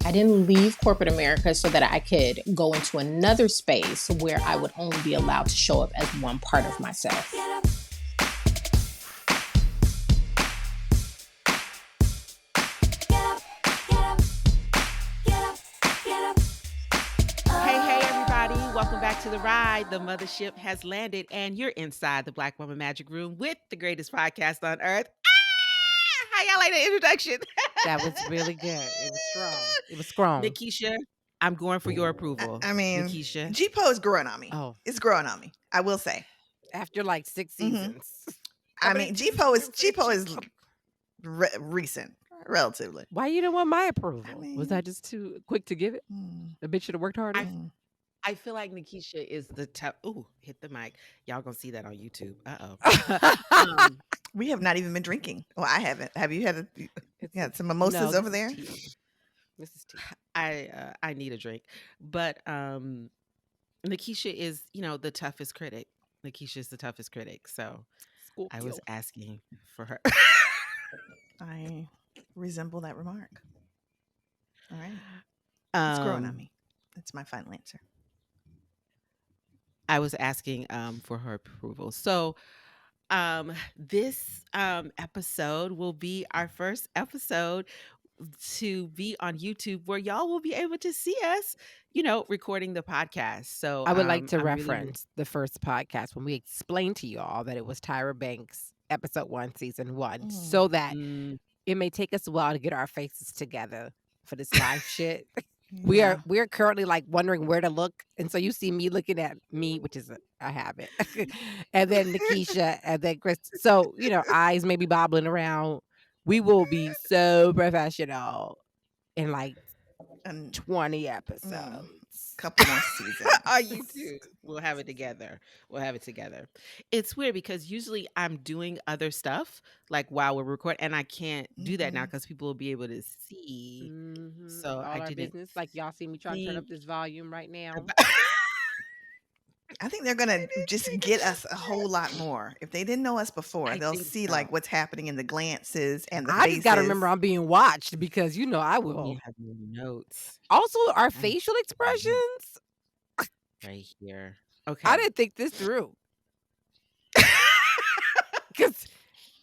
I didn't leave corporate America so that I could go into another space where I would only be allowed to show up as one part of myself. Welcome back to the ride. The mothership has landed, and you're inside the Black Woman Magic Room with the greatest podcast on earth. How y'all like the introduction? That was really good. It was strong. It was strong. Nikisha, I'm going for your approval. I mean, Nikisha, GPO is growing on me. Oh, it's growing on me. I will say. After like 6 seasons. I mean, GPO is recent. Relatively. Why you don't want my approval? I mean, was I just too quick to give it? The bitch should have worked harder. I feel like Nikisha is the top. Ooh, hit the mic. Y'all gonna see that on YouTube. Uh-oh. We have not even been drinking. Well, I haven't. Have you had some mimosas over there? This is tea. I need a drink. But Nikisha is, the toughest critic. Nikisha is the toughest critic. So I was asking for her. I resemble that remark. All right. It's growing on me. That's my final answer. I was asking for her approval. So this episode will be our first episode to be on YouTube where y'all will be able to see us, recording the podcast. So I would like to reference the first podcast when we explained to y'all that it was Tyra Banks, episode 1, season 1, so that it may take us a while to get our faces together for this live shit. Yeah. We're currently like wondering where to look, and so you see me looking at me, which is a habit, and then Nikisha, and then Chris. So eyes may be bobbling around. We will be so professional in like 20 episodes. Couple more seasons. Are you too? We'll have it together. It's weird because usually I'm doing other stuff like while we're recording, and I can't do that now because people will be able to see. So all I our didn't. business, like y'all see me trying to turn up this volume right now. I think they're gonna just get us a whole lot more. If they didn't know us before, they'll see like what's happening in the glances and the faces. I just gotta remember I'm being watched because I will. You have notes. Also, our facial expressions right here. Okay, I didn't think this through because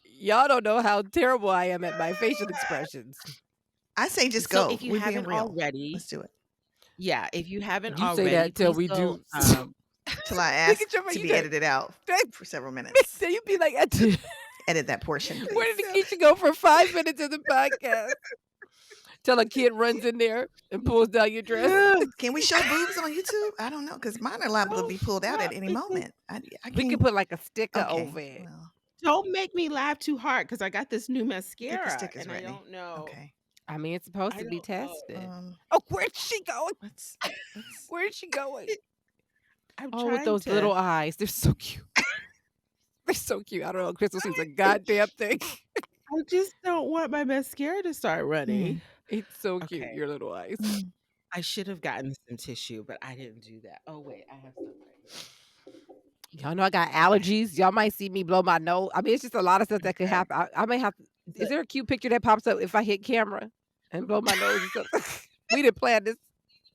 y'all don't know how terrible I am at my facial expressions. I say just go. If you haven't already, let's do it. Yeah, if you haven't you already, say that till we go, do. Till I ask to be edited out for several minutes. So you'd be like, edit that portion. Please. Where did Nikisha go for 5 minutes of the podcast? Till a kid runs in there and pulls down your dress. Can we show boobs on YouTube? I don't know, because mine are liable to be pulled out at any moment. We can put like a sticker over it. Well, don't make me laugh too hard because I got this new mascara sticker's and ready. I don't know. Okay. I mean, it's supposed to be tested. Oh, where'd she go? Where's she going? With those little eyes. They're so cute. They're so cute. I don't know. Crystal sees a goddamn thing. I just don't want my mascara to start running. It's so cute, your little eyes. I should have gotten some tissue, but I didn't do that. Oh, wait. I have some right here. Y'all know I got allergies. Y'all might see me blow my nose. I mean, it's just a lot of stuff that could happen. I may have. Is there a cute picture that pops up if I hit camera and blow my nose and stuff? We didn't plan this.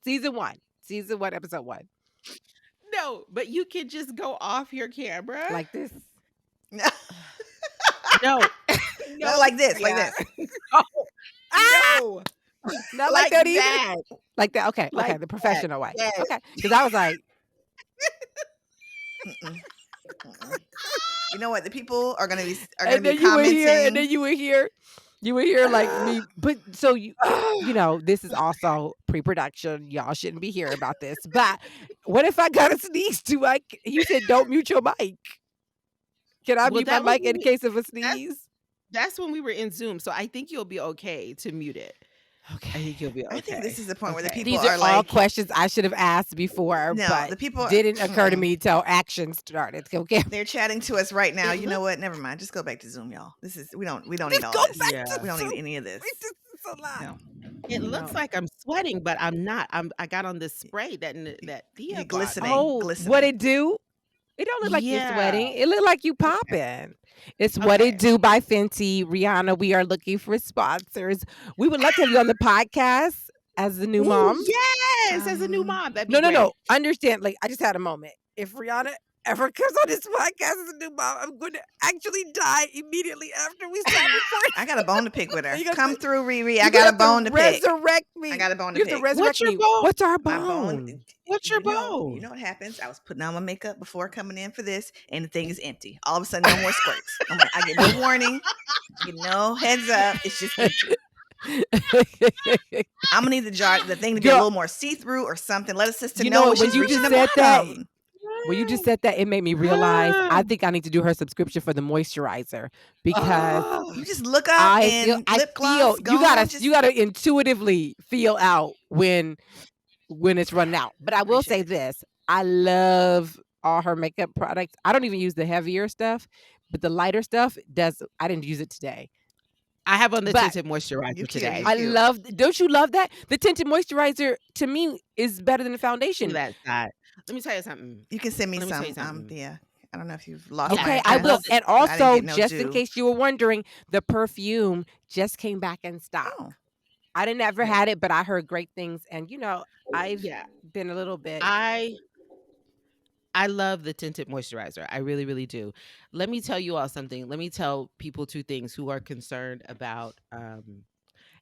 Season 1, episode 1. No, but you can just go off your camera like this. No, no, like this, like this. No, not like that either. Like that. Okay, like okay, the professional way. Yes. Okay, because I was like, you know what? The people are gonna be commenting. And then you were here. You were here like me, but so you this is also pre-production. Y'all shouldn't be hearing about this. But what if I got a sneeze too? You said don't mute your mic. Can I mute my mic in case of a sneeze? That's when we were in Zoom, so I think you'll be okay to mute it. Okay, I think you'll be okay. I think this is the point where the people These are all like questions I should have asked before. No, but the people didn't occur to me till action started. Okay, they're chatting to us right now. You know what? Never mind. Just go back to Zoom, y'all. This is we don't need all this. We don't need any of this. This is a lot. No. It looks like I'm sweating, but I'm not. I got on this spray that Thea bought. Glistening. Glistening. What it do? It don't look like you're sweating. It look like you popping. It's What It Do by Fenty. Rihanna, we are looking for sponsors. We would love to have you on the podcast. as the new Ooh, mom. yes, as a new mom, that'd be great. No. Understand? Like, I just had a moment. If Rihanna ever comes on this podcast as a new mom, I'm going to actually die immediately after we start recording. I got a bone to pick with her. You got Come to- through, Riri. You I got a have to bone to pick. resurrect me. I got a bone to You have to pick. resurrect What's your me. bone? What's our My bone? bone. What's your You know bone? what happens? I was putting on my makeup before coming in for this, and the thing is empty. All of a sudden, no more squirts. I'm like, I get no warning. I get no heads up. It's just empty. I'm gonna need the thing to be a little more see-through or something. Let us sister know when she's you reaching just the said that, bottom. when you just said that, it made me realize I think I need to do her subscription for the moisturizer because You just look up and lip gloss. you gotta intuitively feel out when it's running out. But I will say this: I love all her makeup products. I don't even use the heavier stuff, but the lighter stuff does. I didn't use it today. I have on the tinted moisturizer today. I love. Don't you love that? The tinted moisturizer to me is better than the foundation. That side. Let me tell you something. You can send me some. Yeah. I don't know if you've lost. Okay, I will. And also, just in case you were wondering, the perfume just came back in stock. Oh. I didn't ever had it, but I heard great things, and I've been a little bit. I love the tinted moisturizer. I really, really do. Let me tell you all something. Let me tell people two things who are concerned about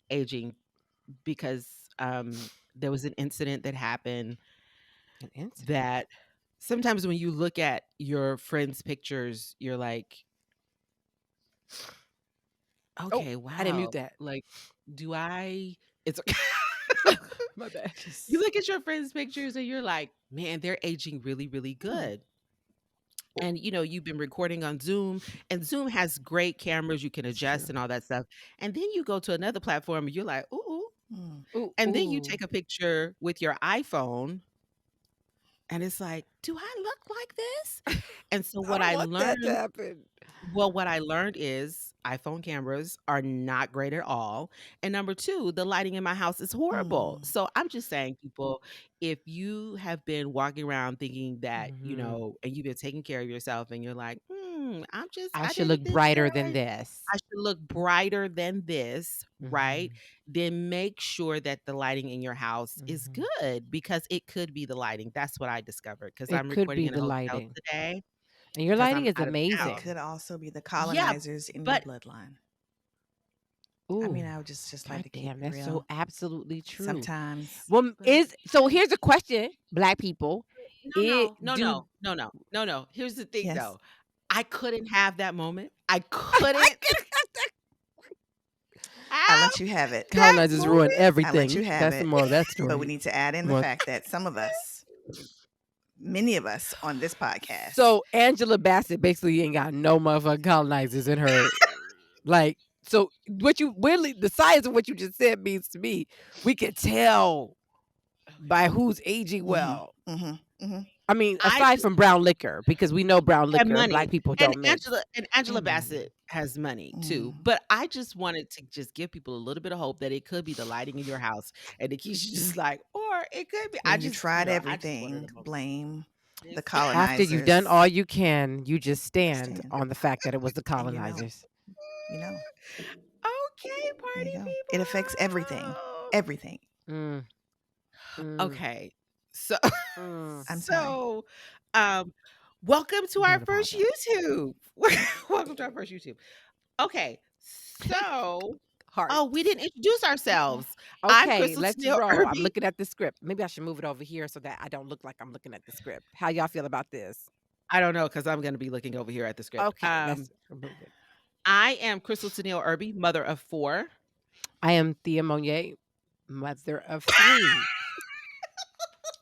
aging, because there was an incident that happened. That sometimes when you look at your friends' pictures, you're like, okay, wow. I didn't mute that. Like, do I? It's my bad. You look at your friends' pictures and you're like, man, they're aging really, really good. And you've been recording on Zoom, and Zoom has great cameras you can adjust and all that stuff. And then you go to another platform and you're like, ooh. And then you take a picture with your iPhone and it's like, do I look like this? And so what I learned, that to happen. Well, what I learned is iPhone cameras are not great at all. And number two, the lighting in my house is horrible. So I'm just saying, people, if you have been walking around thinking that, and you've been taking care of yourself and you're like, I should look brighter than this. I should look brighter than this, right? Then make sure that the lighting in your house is good, because it could be the lighting. That's what I discovered, because I'm recording in a hotel today. And your lighting is amazing. It could also be the colonizers in your bloodline. Ooh, I mean, I would just like to keep it that's real. so absolutely true. Sometimes. Well, so here's a question, Black people. No. Here's the thing, though. I couldn't have that moment. I couldn't. I'll let you have it. Colonizers ruin everything. I'll let you have That's it. the moral of that story. But we need to add in the fact that many of us on this podcast. So Angela Bassett basically ain't got no motherfucking colonizers in her. Like, so the science of what you just said means to me, we can tell by who's aging well. I mean, aside from brown liquor, because we know brown liquor, Black people don't mix. Angela Bassett has money too. But I just wanted to just give people a little bit of hope that it could be the lighting in your house, and the keys just like, or it could be. I just tried everything. Blame the colonizers. After you've done all you can, you just stand on the fact that it was the colonizers. Okay, party people. It affects everything. Everything. Okay. So, I'm sorry. welcome to our first YouTube. Welcome to our first YouTube. Okay, so we didn't introduce ourselves. Okay, let's roll. I'm looking at the script. Maybe I should move it over here so that I don't look like I'm looking at the script. How y'all feel about this? I don't know, because I'm going to be looking over here at the script. Okay, let's remove it. I am Crystal Tennille Irby, mother of 4. I am Thea Monier, mother of 3.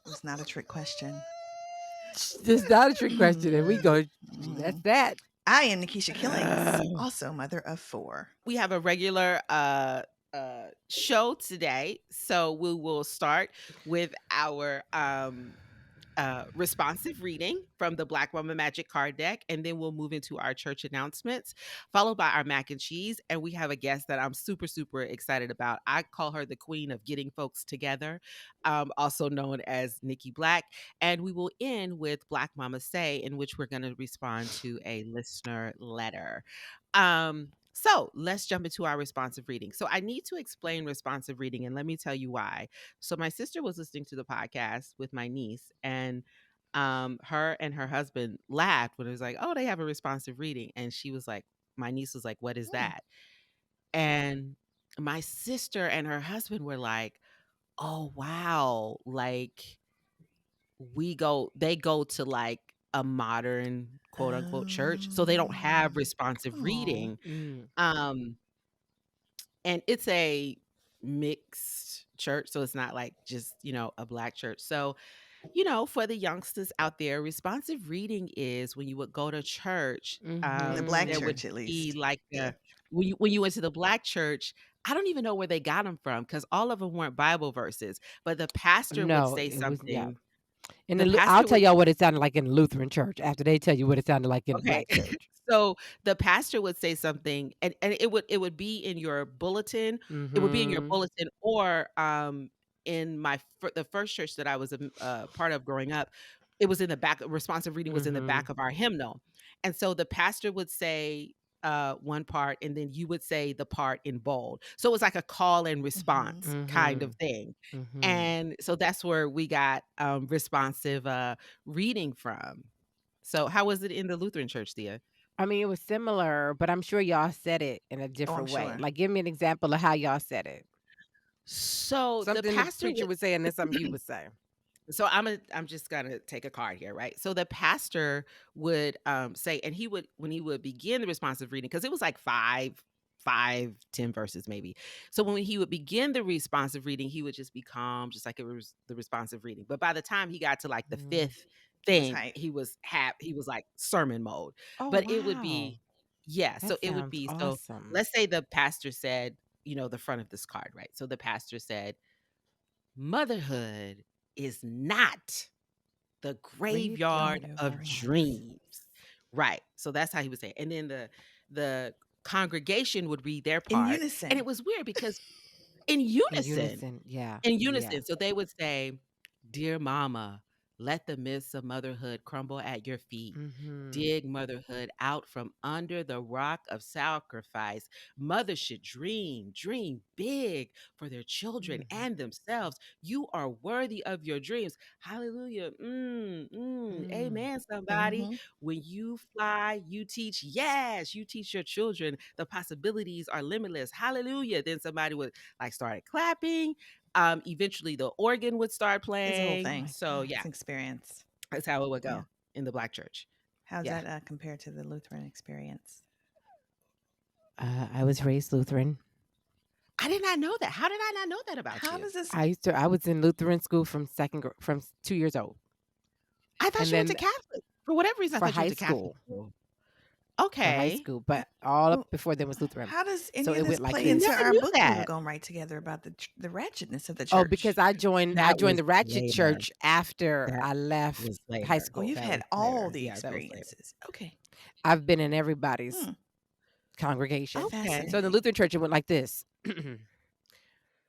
It's not a trick question. It's not a trick question. And we go, that's that. I am Nikisha Killings, also mother of 4. We have a regular show today. So we will start with our responsive reading from the Black Woman Magic card deck, and then we'll move into our church announcements, followed by our mac and cheese. And we have a guest that I'm super, super excited about. I call her the queen of getting folks together, also known as Nikki Blak. And we will end with Black Mama Say, in which we're going to respond to a listener letter. So let's jump into our responsive reading. So I need to explain responsive reading, and let me tell you why. So my sister was listening to the podcast with my niece, and her and her husband laughed when it was like, "Oh, they have a responsive reading," and she was like, my niece was like, "What is that?" And my sister and her husband were like, "Oh wow, like they go to like a modern quote unquote church, so they don't have responsive Oh. reading." Mm. And it's a mixed church, so it's not like just, a Black church. So, for the youngsters out there, responsive reading is when you would go to church, In the Black there would church, at be least. like when you went to the Black church, I don't even know where they got them from because all of them weren't Bible verses, but the pastor would No, say it was something. And The I'll pastor tell would y'all what it sounded like in the Lutheran church after they tell you what it sounded like in the Okay. Black church. So the pastor would say something, and it would be in your bulletin. It would be in your Mm-hmm. bulletin, or in the first church that I was a part of growing up. It was in the back. Responsive reading was in the Mm-hmm. back of our hymnal, and so the pastor would say one part, and then you would say the part in bold. So it was like a call and response kind Mm-hmm. of thing. Mm-hmm. And so that's where we got responsive reading from. So how was it in the Lutheran church, Thea? I mean, it was similar, but I'm sure y'all said it in a different way. sure. Like, give me an example of how y'all said it. So the Something the pastor preacher would would say, and then something you would say. so I'm just gonna take a card here, right? So the pastor would say, and he would, when he would begin the responsive reading, because it was like 10 verses maybe. So when he would begin the responsive reading, he would just be calm, just like it was the responsive reading. But by the time he got to like the fifth thing, hype. he was like sermon mode. Oh, But it would wow. be, yeah. So That it would sounds be, so awesome. let's say the pastor said, the front of this card, right? So the pastor said, "Motherhood is not the graveyard Graveyard of of dreams." Right. So that's how he would say it. And then the congregation would read their In part. unison. And it was weird because in In unison, unison, yeah. in Yeah. unison. So they would say, "Dear mama, let the myths of motherhood crumble at your feet. Mm-hmm. Dig motherhood out from under the rock of sacrifice. Mothers should dream big for their children and themselves. You are worthy of your dreams." Hallelujah. Amen, somebody. Mhm. When you fly, you teach. Yes, you teach your children. The possibilities are limitless. Hallelujah. Then somebody would like started clapping. Eventually the organ would start It's a whole playing. thing. So It's yeah, an experience. that's how it would go Yeah. in the Black church. How's Yeah. that compare to the Lutheran experience? I was raised Lutheran. I did not know that. How did I not know that about How you? does this? I was in Lutheran school from 2 years old. I thought And you went to then Catholic. For whatever reason, I for thought you high went to Catholic school. school. For high Okay. school, but all Well, up before then was Lutheran. How does any So of it this went like play this. into Never our knew book we were that. going to write together about the ratchetness of the church? Oh, because I joined That was the Ratchet later. Church after That I left was high later. Oh, school. you've That had was all later. the Yeah, that was later. experiences. Okay. I've been in everybody's Hmm. congregation. Okay. So in the Fascinating. Lutheran church, it went like this.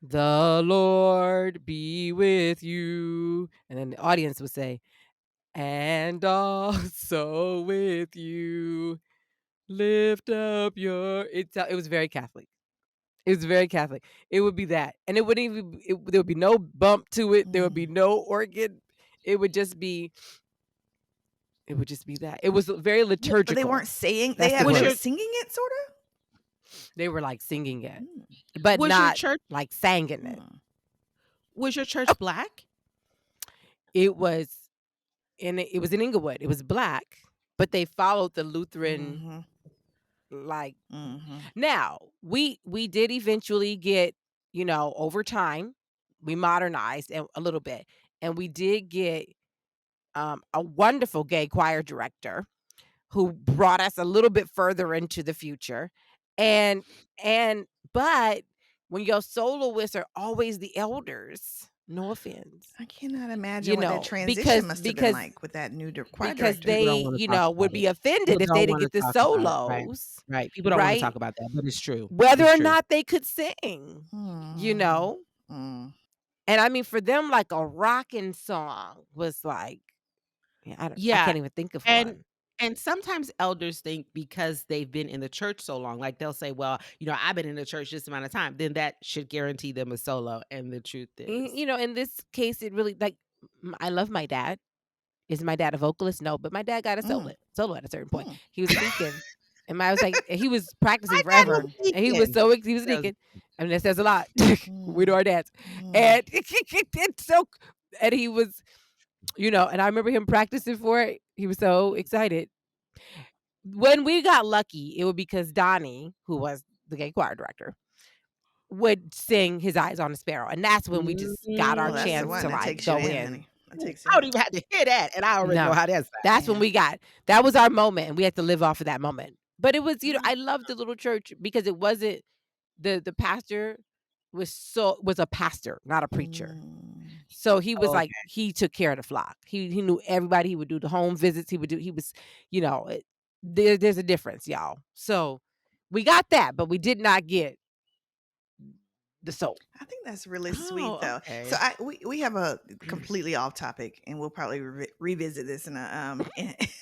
The Lord be with you. And then the audience would say, and also with you. Lift up your. It was very Catholic. It was very Catholic. It would be that. And it wouldn't even, there would be no bump to it. There would be no organ. It would just be that. It was very liturgical. But they weren't saying, That's the they were word. singing it, sort of? They were like singing it, but Was your not church like singing it. was your church Black? It was it was in Inglewood. It was Black, but they followed the Lutheran like. Now we did eventually get, over time we modernized a little bit, and we did get a wonderful gay choir director who brought us a little bit further into the future, but when your soloists are always the elders, no offense, I cannot imagine what that transition because must have been like with that new choir because director. People don't they, wanna talk about would be it. offended People if they don't didn't wanna get the talk about it, right? solos, Right. People don't wanna talk right? about that, but it's true. Whether It's or true. not they could sing, Mm. and I mean for them, like a rocking song was like, I Yeah. can't even think of And one. And sometimes elders think because they've been in the church so long, like they'll say, well, I've been in the church this amount of time, then that should guarantee them a solo. And the truth is, In this case, it really I love my dad. Is my dad a vocalist? No, but my dad got a solo at a certain point. Mm. He was a deacon, and I was like, he was practicing my dad forever, was and he was deacon. he was a That was- deacon. I mean, that says a lot. We know our dads, Mm. and it's so, and he was, and I remember him practicing for it. He was so excited. When we got lucky, it was because Donnie, who was the gay choir director, would sing "His Eyes on a Sparrow," and that's when we just got our Oh, that's the chance one to that like takes you go in, in. honey. That takes I you don't in. even have to hear that, and I already know No, how that's. that's when Yeah. we got. That was our moment, and we had to live off of that moment. But it was, Mhm. I loved the little church because it wasn't the pastor was a pastor, not a preacher. Mm. So he was Oh, like he took care of the flock. He knew everybody. He would do the home visits. He was, there's a difference, y'all. So we got that, but we did not get the soul. I think that's really sweet, Oh, though. okay. So we have a completely off topic, and we'll probably revisit this in in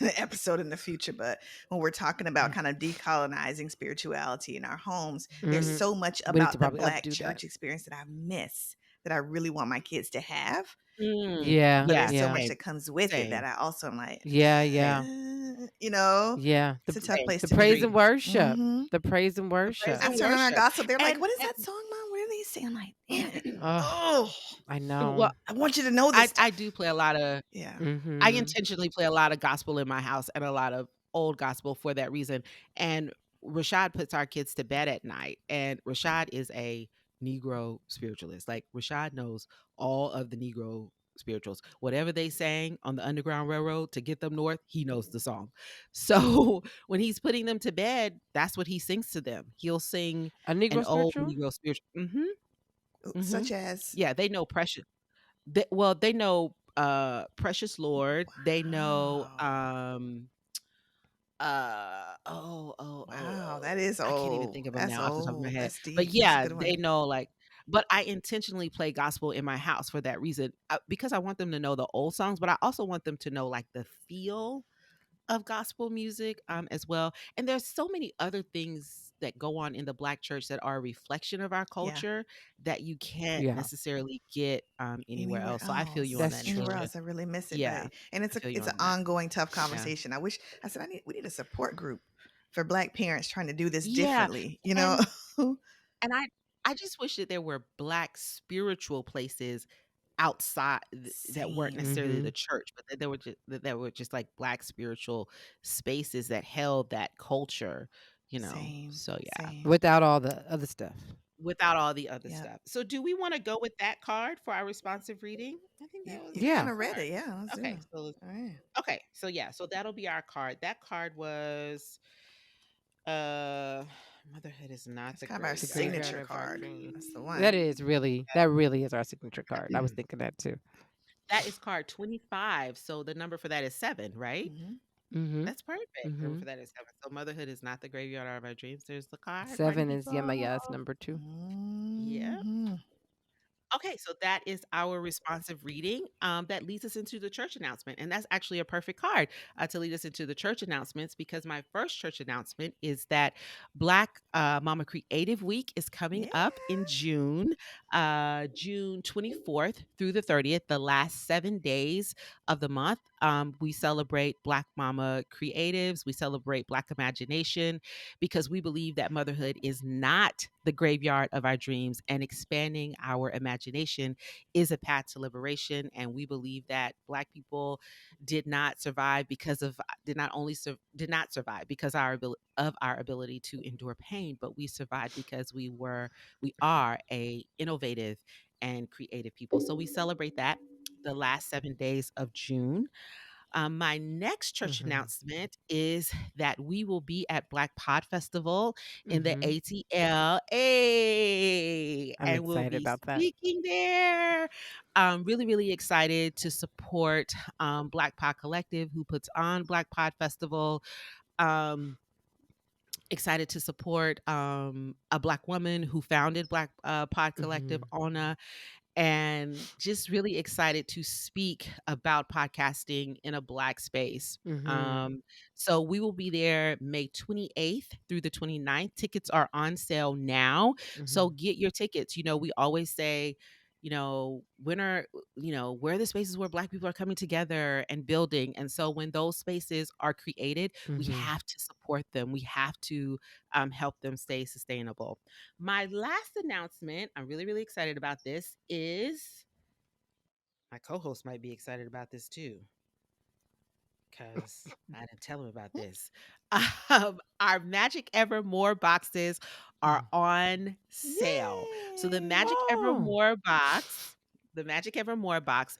an episode in the future. But when we're talking about kind of decolonizing spirituality in our homes, there's Mhm. so much We need about to the probably Black updo church that. experience that I miss, that I really want my kids to have. Yeah, But there's so yeah, much that comes with it that Same. I also am like, yeah. Same. Yeah. it's a tough Same. place The to praise be. and worship. Mhm. The praise and The praise worship. I and turn on our worship. gospel. They're like, And "What is that song, Mom? What are they saying?" I'm like, "Damn it! Oh, Oh, I well, know. I want you to know I this stuff." do play a lot of. Yeah. I Mhm. intentionally play a lot of gospel in my house and a lot of old gospel for that reason. And Rashad puts our kids to bed at night, and Rashad is a Negro spiritualist. Like Rashad knows all of the Negro spirituals. Whatever they sang on the Underground Railroad to get them north, he knows the song. So when he's putting them to bed, that's what he sings to them. He'll sing A an Negro old spiritual? Negro spiritual. Such as, Yeah, they know precious. They know Precious Lord. They know wow, wow, that is I can't even old. think of them That's now off the top of my old. head. That's But deep. That's a yeah, good one. they know like but I intentionally play gospel in my house for that reason because I want them to know the old songs, but I also want them to know like the feel of gospel music as well. And there's so many other things that go on in the Black church that are a reflection of our Yeah. culture that you can't Yeah. necessarily get anywhere else. So I feel you on That's that, true. Anywhere Nisha. else, I really miss it. Yeah, And I feel you it's an on that. ongoing tough Yeah. conversation. I said we need a support group for Black parents trying to do this Yeah. differently. And I just wish that there were Black spiritual places outside that weren't Same. necessarily Mhm. the church, but that there were just like Black spiritual spaces that held that culture, Same. So yeah, Same. Without all the other stuff. without all the other Yeah. stuff. So do we want to go with that card for our responsive reading? I think You that was you a Yeah. kind good of read card. it. Yeah. Let's do Okay, it. so All right. okay, so yeah, so that'll be our card. That card was uh motherhood is not It's the kind of our The graveyard graveyard signature of our card. dreams. That's the one. That really is our signature card. I was thinking that too. That is card 25. So the number for that is 7, right? Mhm. Mhm. That's perfect. Number for Mhm. that is 7. So motherhood is not the graveyard of our dreams. There's the card, party 7 is people. Yemaya's number 2. Yeah. Mhm. Okay, so that is our responsive reading. That leads us into the church announcement. And that's actually a perfect card to lead us into the church announcements because my first church announcement is that Black Mama Creative Week is coming up in June, June 24th through the 30th, the last 7 days of the month. We celebrate Black Mama Creatives, we celebrate Black imagination because we believe that motherhood is not the graveyard of our dreams and expanding our imagination is a path to liberation. And we believe that Black people did not survive did not survive because of our ability to endure pain, but we survived because we are a innovative and creative people. So we celebrate that the last 7 days of June. My next church Mhm. announcement is that we will be at Black Pod Festival in the Mhm. ATL, I'm and we'll excited be about that. speaking there. I'm really, really excited to support Black Pod Collective, who puts on Black Pod Festival. Um, Excited to support a Black woman who founded Black Pod Collective, Mhm. Ona, and just really excited to speak about podcasting in a Black space. So we will be there May 28th through the 29th. Tickets are on sale now. So get your tickets. We always say, where are the spaces where Black people are coming together and building? And so when those spaces are created, we have to support them. We have to help them stay sustainable. My last announcement, I'm really, really excited about this, is my co-host might be excited about this too, because I didn't tell him about this. Our Magic Evermore boxes are on sale. So the Magic Evermore box,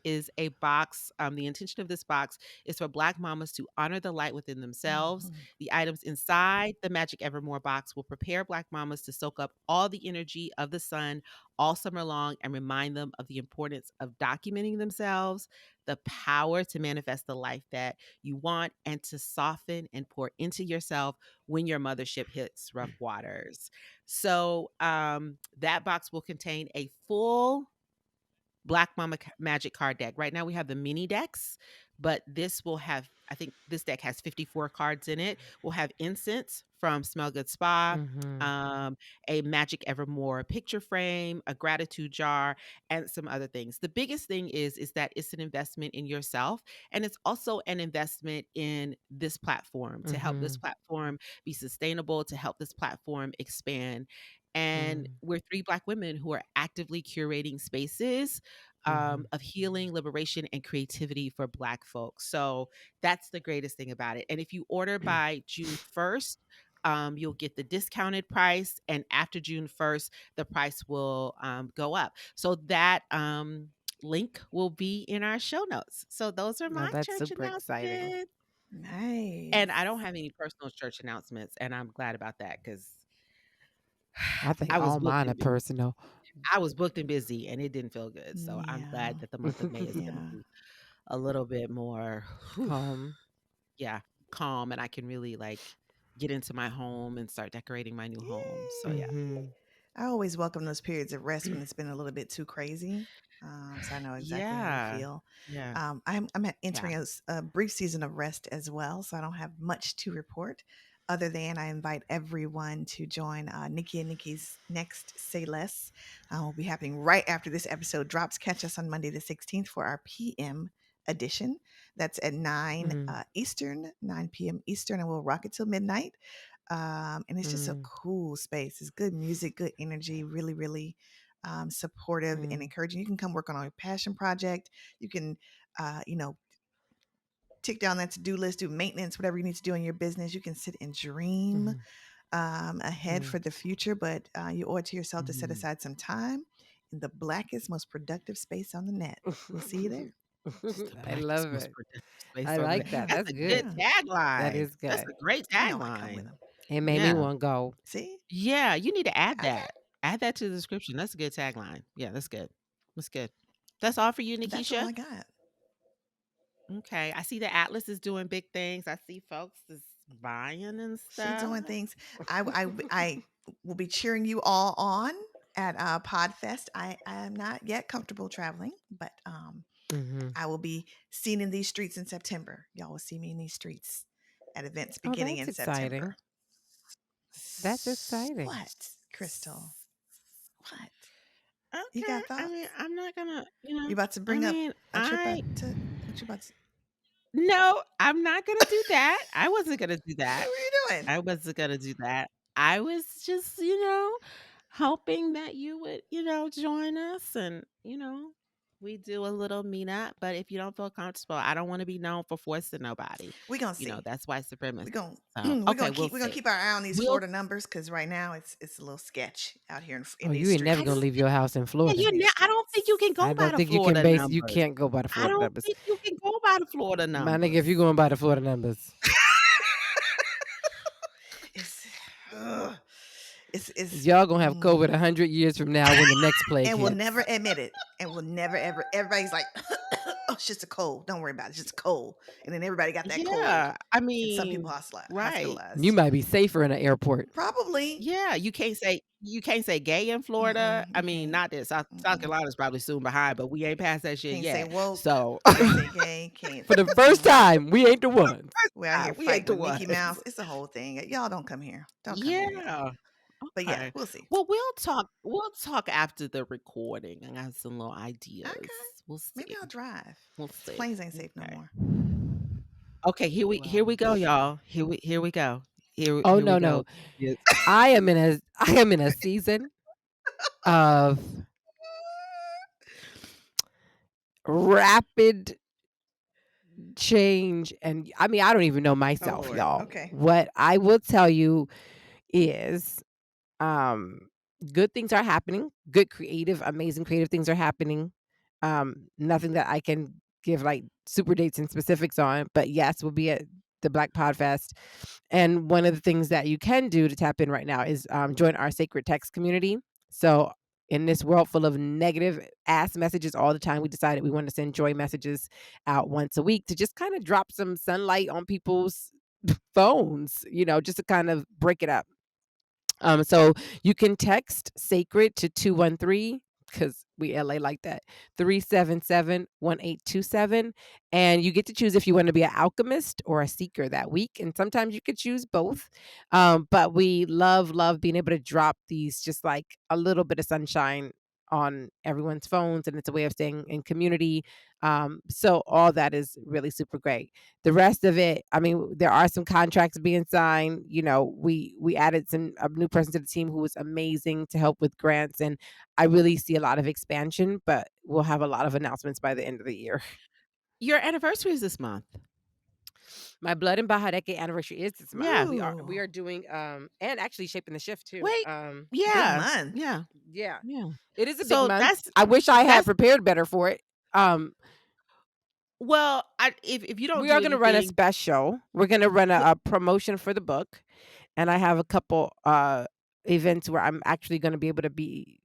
is a box. The intention of this box is for Black mamas to honor the light within themselves. The items inside the Magic Evermore box will prepare Black mamas to soak up all the energy of the sun all summer long and remind them of the importance of documenting themselves, the power to manifest the life that you want, and to soften and pour into yourself when your mothership hits rough waters. So that box will contain a full Black Mama Magic card deck. Right now we have the mini decks, but this will have, I think this deck has 54 cards in it. We'll have incense from Smell Good Spa, a Magic Evermore picture frame, a gratitude jar, and some other things. The biggest thing is that it's an investment in yourself, and it's also an investment in this platform to help this platform be sustainable, to help this platform expand. And we're 3 Black women who are actively curating spaces of healing, liberation, and creativity for Black folks. So that's the greatest thing about it. And if you order by June 1st, you'll get the discounted price. And after June 1st, the price will go up. So that link will be in our show notes. So those are my that's church super exciting. announcements. Nice. And I don't have any personal church announcements. And I'm glad about that because I think I was all mine are booked personal. I was booked and busy, and it didn't feel good. So I'm glad that the month of May is going to be a little bit more Calm. calm, and I can really get into my home and start decorating my new home. So yeah. I always welcome those periods of rest when it's been a little bit too crazy. So I know exactly how you feel. Yeah. I'm entering a brief season of rest as well, so I don't have much to report. Other than I invite everyone to join Nikki and Nikki's next Say Less. Will be happening right after this episode drops. Catch us on Monday the 16th for our PM edition. That's at 9 Eastern, 9 p.m. Eastern, and we'll rock it till midnight. And it's just a cool space. It's good music, good energy, really, really supportive and encouraging. You can come work on your passion project. You can, tick down that to-do list, do maintenance, whatever you need to do in your business. You can sit and dream ahead for the future, but you owe it to yourself to set aside some time in the blackest, most productive space on the net. We'll see you there. I love it. I like that. That's a good. good tagline. That is good. That's a great I know I come with tagline. them. It made me want to go. See? Yeah, you need to add Okay. that. Add that to the description. That's a good tagline. Yeah, that's good. That's good. That's all for you, That's all Nikisha? I got. Okay. I see the Atlas is doing big things. I see folks is buying and stuff. She's doing things. I will be cheering you all on at Podfest. I am not yet comfortable traveling, but I will be seen in these streets in September. Y'all will see me in these streets at events beginning in September. That's exciting. What, Crystal? What? Okay. You got thoughts? I mean, I'm not gonna, You about to bring up a trip to what you about to? No, I'm not gonna do that. I wasn't gonna do that. What were you doing? I wasn't gonna do that. I was just, hoping that you would, join us and, we do a little meetup. But if you don't feel comfortable, I don't want to be known for forcing nobody. We're gonna see. That's white supremacy. We're gonna keep our eye on these Florida numbers because right now it's a little sketch out here in these you ain't never gonna leave your house in Florida. Yeah, I don't think you can go by the Florida numbers. You can't go by the Florida numbers. I don't think you can go by the Florida numbers. My nigga, if you're going by the Florida numbers. It's y'all gonna have COVID 100 years from now when the next plague and hits. we'll never admit it. And we'll never ever. Everybody's like, oh, it's just a cold. Don't worry about it. It's just a cold. And then everybody got that cold. Yeah, I And some people mean, right. hospitalized. You might be safer in an airport. Probably. Yeah, you can't say gay in Florida. I You mean, can't. not that South Carolina's probably soon behind, but we ain't past that shit Can't say yet. woke. So Can't say gay. Can't. For the first time, we ain't the ones. We're out here we ain't fighting the with Mickey ones. Mouse. It's a whole thing. Y'all don't come here. Don't come here yet. Yeah. But yeah, Okay. we'll see. Well, we'll talk after the recording. I got some little ideas. Okay. We'll see. Maybe I'll drive. We'll see. Planes ain't safe no Okay. more. Okay, here we go, y'all. Here we go. Oh here we no, go. no. Yes. I am in a season of rapid change, and I mean, I don't even know myself, Lord. y'all. Okay. What I will tell you is good things are happening. Good amazing creative things are happening. Nothing that I can give like super dates and specifics on, but yes, we'll be at the Black Podfest. And one of the things that you can do to tap in right now is join our sacred text community. So in this world full of negative ass messages all the time, we decided we wanted to send joy messages out once a week to just kind of drop some sunlight on people's phones, just to kind of break it up. So you can text sacred to 213, because we LA like that, 377-1827. And you get to choose if you want to be an alchemist or a seeker that week. And sometimes you could choose both. But we love being able to drop these, just like a little bit of sunshine on everyone's phones, and it's a way of staying in community. So all that is really super great. The rest of it, I mean, there are some contracts being signed. We added a new person to the team who was amazing to help with grants, and I really see a lot of expansion, but we'll have a lot of announcements by the end of the year. Your anniversary is this month. My Blood and Bahadeke anniversary is this month. Yeah. We are doing and actually Shaping the Shift too. Wait. Yeah. Yeah. Big month. Yeah. Yeah. Yeah. It is a So big month. I wish I had prepared better for it. Well, if you don't, we are going to run a special. We're going to run a promotion for the book, and I have a couple events where I'm actually going to be able to be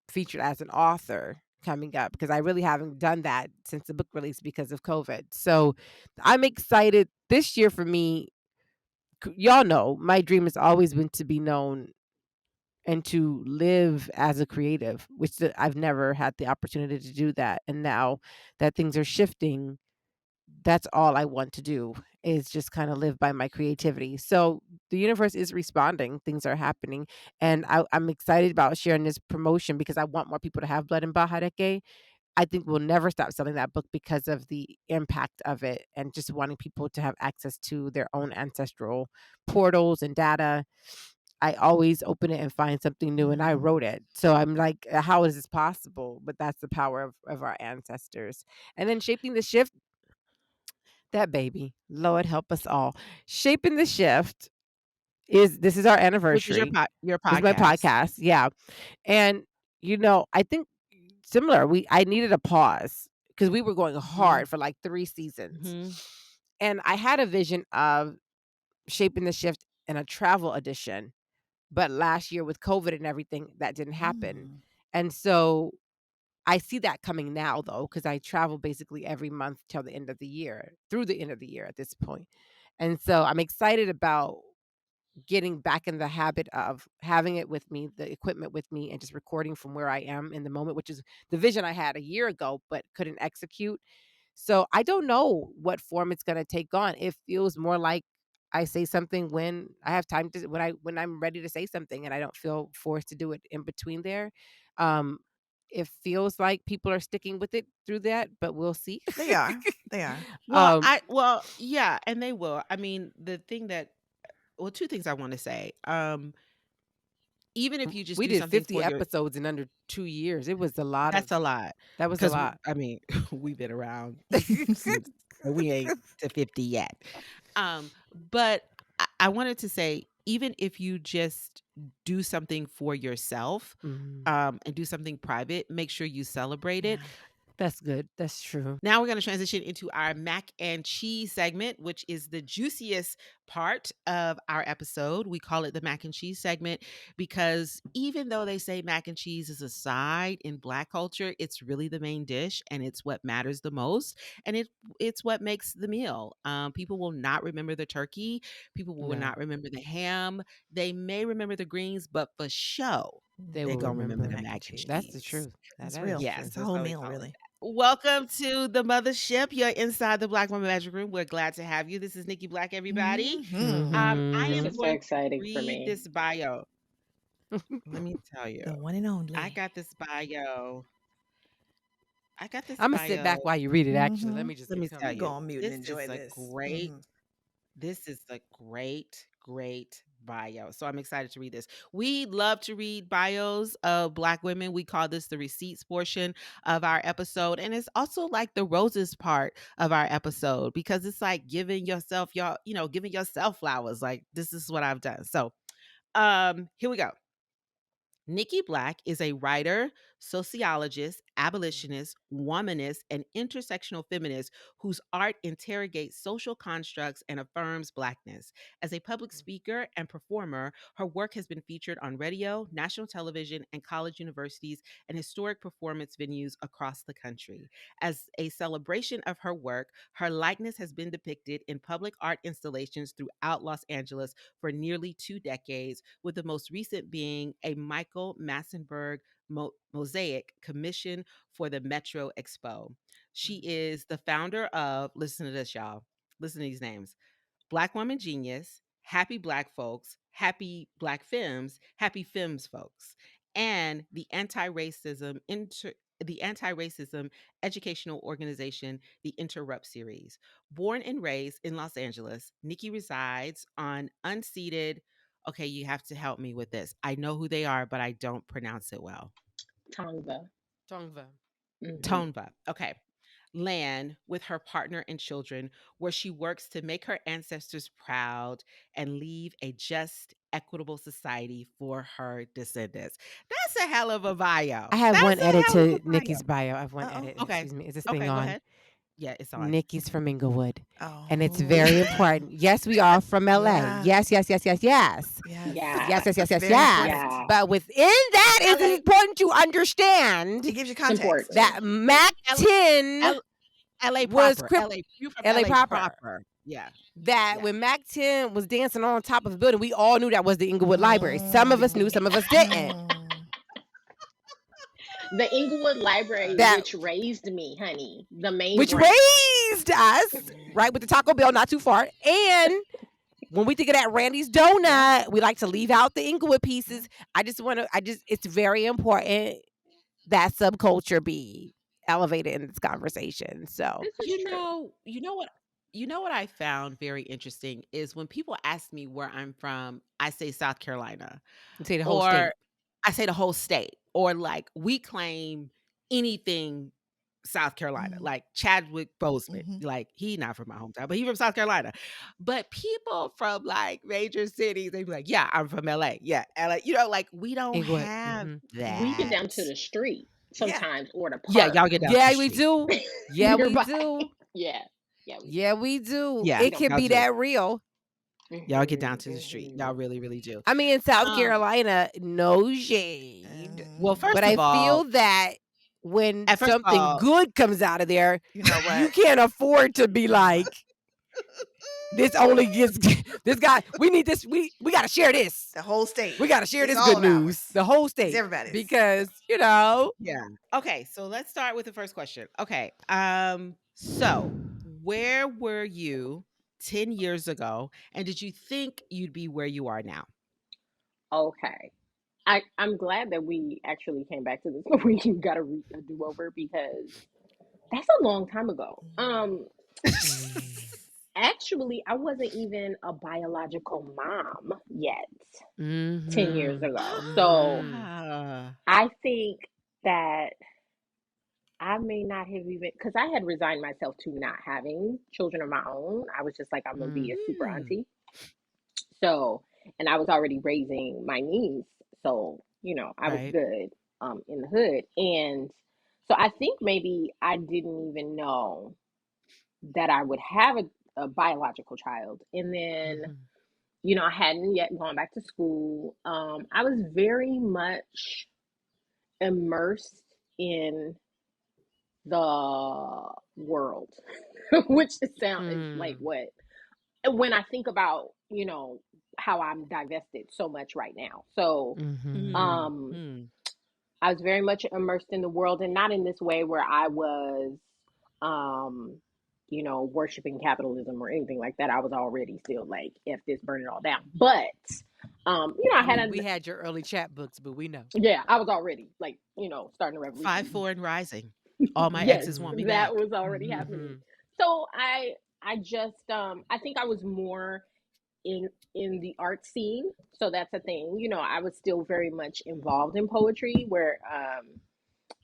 featured as an author coming up, because I really haven't done that since the book release because of COVID. So I'm excited. This year for me, y'all know, my dream has always been to be known and to live as a creative, which I've never had the opportunity to do that. And now that things are shifting, that's all I want to do, is just kind of live by my creativity. So the universe is responding. Things are happening. And I'm excited about sharing this promotion because I want more people to have Blood and Bahadeke. I think we'll never stop selling that book because of the impact of it, and just wanting people to have access to their own ancestral portals and data. I always open it and find something new, and I wrote it. So I'm like, how is this possible? But that's the power of our ancestors. And then Shaping the Shift, that baby, Lord help us all. Shaping the Shift this is our anniversary. Which is your podcast. This is my podcast. Yeah. And I think similar, I needed a pause because we were going hard for like 3 seasons. And I had a vision of Shaping the Shift in a travel edition. But last year with COVID and everything, that didn't happen. And so I see that coming now, though, because I travel basically every month till the end of the year, through the end of the year at this point. And so I'm excited about getting back in the habit of having it with me, the equipment with me, and just recording from where I am in the moment, which is the vision I had a year ago, but couldn't execute. So I don't know what form it's going to take on. It feels more like I say something when I have time to, when I'm ready to say something, and I don't feel forced to do it in between there. It feels like people are sticking with it through that, but we'll see. They are. Well, yeah, and they will. I mean, two things I want to say. Even if you just we do did 50 for episodes in under 2 years. It was a lot. That's a lot. That was a lot. I mean, we've been around since we ain't to 50 yet. But I wanted to say, even if you just do something for yourself, and do something private, make sure you celebrate it. That's good. That's true. Now we're going to transition into our mac and cheese segment, which is the juiciest part of our episode. We call it the mac and cheese segment because even though they say mac and cheese is a side in Black culture, it's really the main dish and it's what matters the most. And it's what makes the meal. People will not remember the turkey. People will No. not remember the ham. They may remember the greens, but for show, They they're will going to remember remember. the mac and cheese. That's the truth. That's That real. is Yes, true. It's a that's whole why we meal, call it really. that. Welcome to the mothership. You're inside the Black Woman Magic Room. We're glad to have you. This is Nikki Blak, everybody. Mhm. I Mhm. am This is so going to exciting for read me. this bio. Let me tell you, The one and only. I got this bio. I'm gonna sit back while you read it. Actually, let Mhm. me just Let get me comfy. tell You go you, on mute and this enjoy is a this. great. Mhm. This is a great bio. So I'm excited to read this. We love to read bios of Black women. We call this the receipts portion of our episode. And it's also like the roses part of our episode because it's like giving yourself giving yourself flowers. Like this is what I've done. So here we go. Nikki Blak is a writer, sociologist, abolitionist, womanist, and intersectional feminist whose art interrogates social constructs and affirms Blackness. As a public speaker and performer, her work has been featured on radio, national television, and college universities and historic performance venues across the country. As a celebration of her work, her likeness has been depicted in public art installations throughout Los Angeles for nearly 2 decades, with the most recent being a Michael Massenburg mosaic commission for the Metro Expo. She is the founder of, listen to this, y'all. Listen to these names: BlkWmnGenius, HappyBlackFolx, HappyBlackFemmes, HappyFemmeFolx, and the anti-racism educational organization, the Interrupt series. Born and raised in Los Angeles, Nikki resides on unceded. Okay, you have to help me with this. I know who they are, but I don't pronounce it well. Tongva. Tongva. Tongva. Okay. Land with her partner and children, where she works to make her ancestors proud and leave a just, equitable society for her descendants. That's a hell of a bio. I have That's one a edit hell of to a bio. Nikki's bio. I have one Uh-oh. edit. Okay. Excuse me. Is this Okay, thing go on? ahead. Yeah, it's on. Nikki's from Inglewood. Oh. And it's very important. Yes, we are from LA. Yeah. Yes, yes, yes, yes, yes. Yes. Yeah. Yes, yes, yes, That's yes, very yes. important. Yeah. But within that, it's LA. important to understand It gives you It's context. important. that Mac 10 LA was proper. LA, you from LA LA proper. Yeah. That Yeah. when Mac 10 was dancing on top of the building, we all knew that was the Inglewood Library. Some of us knew, some of us didn't. The Inglewood Library, That which raised me, honey. The main which branch. raised us, right, with the Taco Bell not too far. And when we think of that Randy's Donut, we like to leave out the Inglewood pieces. It's very important that subculture be elevated in this conversation. So This is true. You know what I found very interesting is when people ask me where I'm from, I say South Carolina. say the whole Or state. I say the whole state. Or like we claim anything South Carolina, like Chadwick Boseman. Like he not from my hometown, but he from South Carolina. But people from like major cities, they be like, yeah, I'm from LA. Yeah, LA. Like we don't Inglewood. have that. We get down to the street sometimes or the park. Yeah, y'all get down to Yeah, the we street. do. Yeah, we Nearby. do. Yeah. Yeah, we do. Yeah, It can y'all be do. that real. Y'all get down to the street. Y'all really, really do. I mean, in South Carolina, no shade. Well, first But of all, I feel that when first of something all- good comes out of there, You know what? you can't afford to be like, this only gets this guy. We need this. We got to share this. The whole state. We got to share It's this all good of news. ours. The whole It's state. everybody's. Because, Yeah. Okay, so let's start with the first question. Okay. So where were you 10 years ago, and did you think you'd be where you are now? Okay. I'm glad that we actually came back to this we got a do-over because that's a long time ago. Actually, I wasn't even a biological mom yet 10 years ago. So I think that I may not have even, because I had resigned myself to not having children of my own. I was just like, I'm going to be a super auntie. So, and I was already raising my niece. So, I was good in the hood. And So I think maybe I didn't even know that I would have a biological child. And then, I hadn't yet gone back to school. I was very much immersed in the world, which sounds like what, when I think about, how I'm divested so much right now. So, I was very much immersed in the world, and not in this way where I was, worshiping capitalism or anything like that. I was already still like, F this, burn it all down. But, we had your early chat books, but we know. Yeah, I was already like, starting a revolution. 5'4" and rising. All my Yes, exes want me that back. was already happening. So I just, I think I was more in the art scene. So that's a thing. I was still very much involved in poetry, where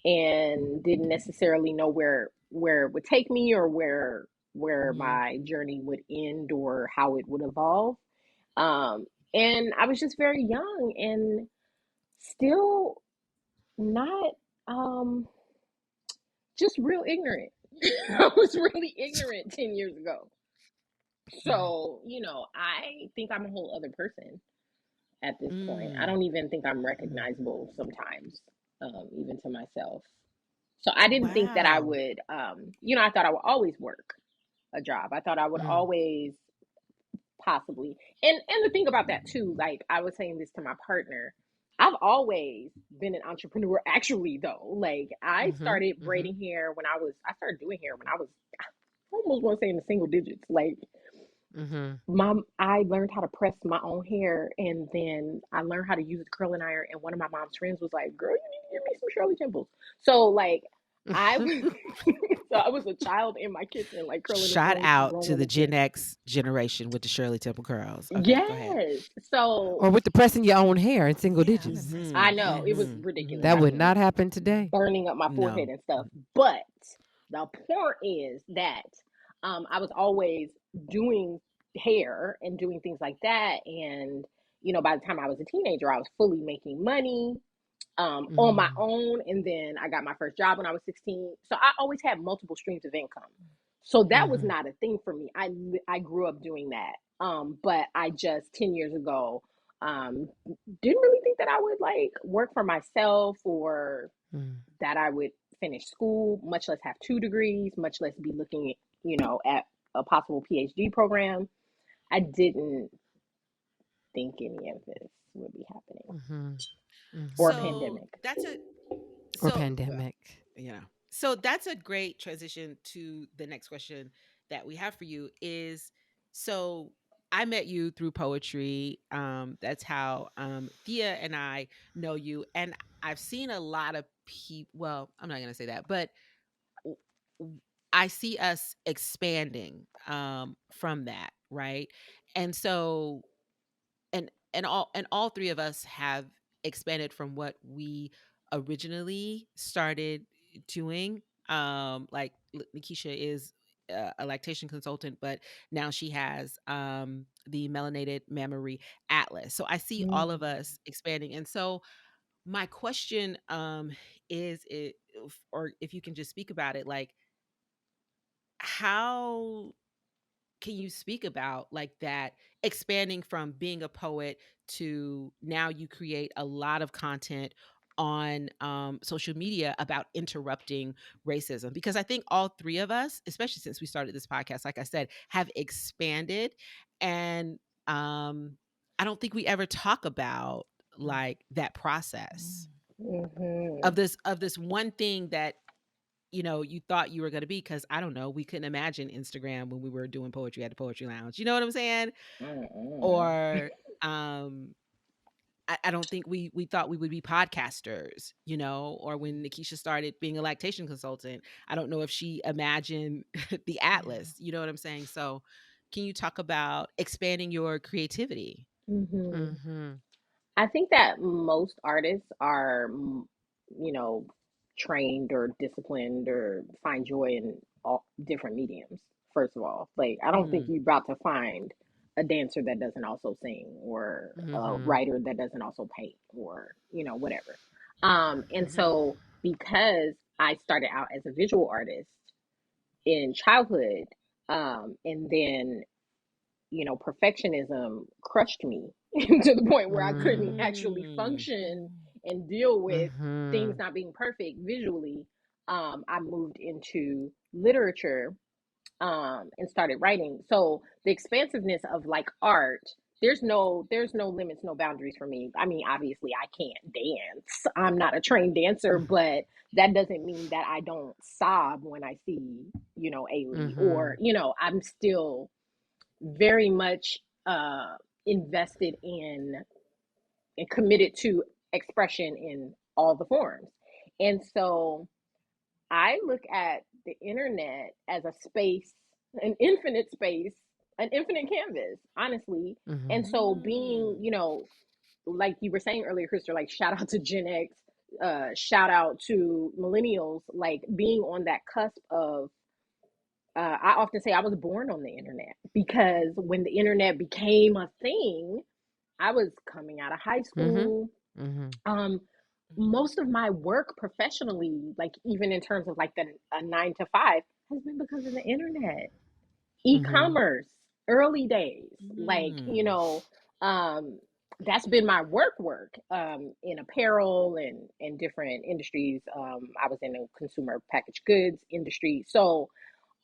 and didn't necessarily know where it would take me, or where my journey would end, or how it would evolve. And I was just very young and still not, just real ignorant. I was really ignorant 10 years ago. So, I think I'm a whole other person at this point. I don't even think I'm recognizable sometimes, even to myself. So I didn't think that I would, I thought I would always work a job. I thought I would always possibly. And the thing about that too, like I was saying this to my partner, I've always been an entrepreneur. Actually, though, like I started braiding hair I started doing hair when I was, I almost want to say, in the single digits. Like, I learned how to press my own hair, and then I learned how to use the curling iron. And one of my mom's friends was like, "Girl, you need to give me some Shirley Temples." So, like, I was a child in my kitchen, like curling and Shout out blowing to on the the Gen thing. X generation with the Shirley Temple curls. Okay, go ahead. Yes. So, Or with the pressing your own hair in single digits. I know it was ridiculous. That I would mean, not happen today. burning up my forehead No. and stuff. But the point is that I was always doing hair and doing things like that. And, by the time I was a teenager, I was fully making money on my own. And then I got my first job when I was 16. So I always had multiple streams of income. So that was not a thing for me. I grew up doing that. But I just 10 years ago didn't really think that I would like work for myself, or that I would finish school, much less have 2 degrees, much less be looking, at a possible PhD program. I didn't think any of this would be happening. Or So pandemic. that's or pandemic. So that's a great transition to the next question that we have for you is, so I met you through poetry. That's how Thea and I know you. And I've seen a lot of people, well, I'm not going to say that, but I see us expanding from that, right? And so all three of us have expanded from what we originally started doing. Like Nikisha is a lactation consultant, but now she has the Melanated Mammary Atlas. So I see all of us expanding. And so my question is, or if you can just speak about it, like, how can you speak about like that expanding from being a poet to now you create a lot of content on social media about interrupting racism? Because I think all three of us, especially since we started this podcast, like I said, have expanded. And I don't think we ever talk about like that process of this one thing that you thought you were going to be, because I don't know, we couldn't imagine Instagram when we were doing poetry at the Poetry Lounge. You know what I'm saying? Or I don't think we thought we would be podcasters, or when Nikisha started being a lactation consultant, I don't know if she imagined the Atlas. You know what I'm saying? So can you talk about expanding your creativity? I think that most artists are, trained or disciplined or find joy in all different mediums. First of all, like I don't think you're about to find a dancer that doesn't also sing, or a writer that doesn't also paint, or whatever. And so because I started out as a visual artist in childhood, and then, you know, perfectionism crushed me to the point where I couldn't actually function and deal with things not being perfect visually. I moved into literature, and started writing. So the expansiveness of like art, there's no limits, no boundaries for me. I mean, obviously I can't dance. I'm not a trained dancer, but that doesn't mean that I don't sob when I see, you know, Ailey, or, you know, I'm still very much invested in and committed to expression in all the forms. And so I look at the internet as a space, an infinite space, an infinite canvas, honestly. And so being, you know, like you were saying earlier, Krista, like shout out to Gen X, shout out to millennials, like being on that cusp of, I often say I was born on the internet, because when the internet became a thing, I was coming out of high school. Most of my work professionally, like even in terms of like a 9 to 5, has been because of the internet, e-commerce, early days, like, you know, that's been my work, in apparel and different industries. I was in the consumer packaged goods industry. So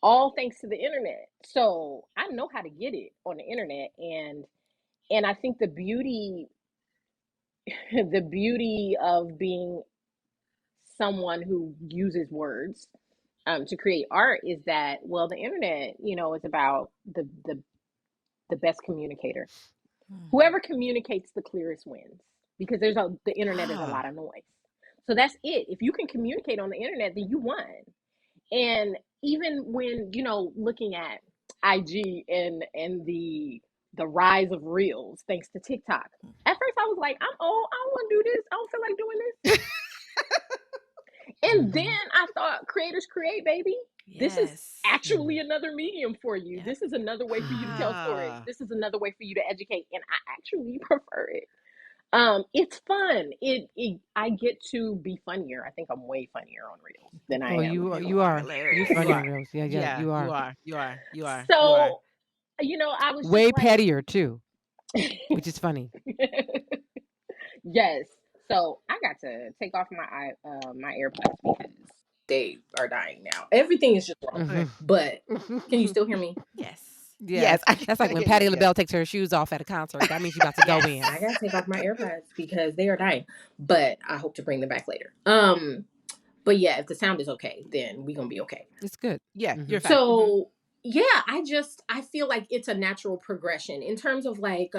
all thanks to the internet. So I know how to get it on the internet. And I think the beauty the beauty of being someone who uses words, to create art, is that, well, the internet, you know, is about the best communicator. Whoever communicates the clearest wins, because the internet is a lot of noise. So that's it. If you can communicate on the internet, then you won. And even when, you know, looking at IG and the rise of reels thanks to TikTok, at first I was like, I'm old, I don't want to do this, I don't feel like doing this. And then I thought, creators create, baby. This is actually another medium for you. This is another way for you to tell stories. This is another way for you to educate, and I actually prefer it. It's fun. I get to be funnier. I think I'm way funnier on reels than I am. You are. You're funny on reels. Yeah, you are. You are. So, you know, I was way just like, pettier too, which is funny. Yes. So I got to take off my my AirPods because they are dying now. Everything is just wrong. But can you still hear me? Yes. That's like when Patti LaBelle takes her shoes off at a concert. That means she's about to go in. I gotta take off my AirPods because they are dying. But I hope to bring them back later. But yeah, if the sound is okay, then we're gonna be okay. It's good. Yeah, you're fine. So yeah, I feel like it's a natural progression in terms of like,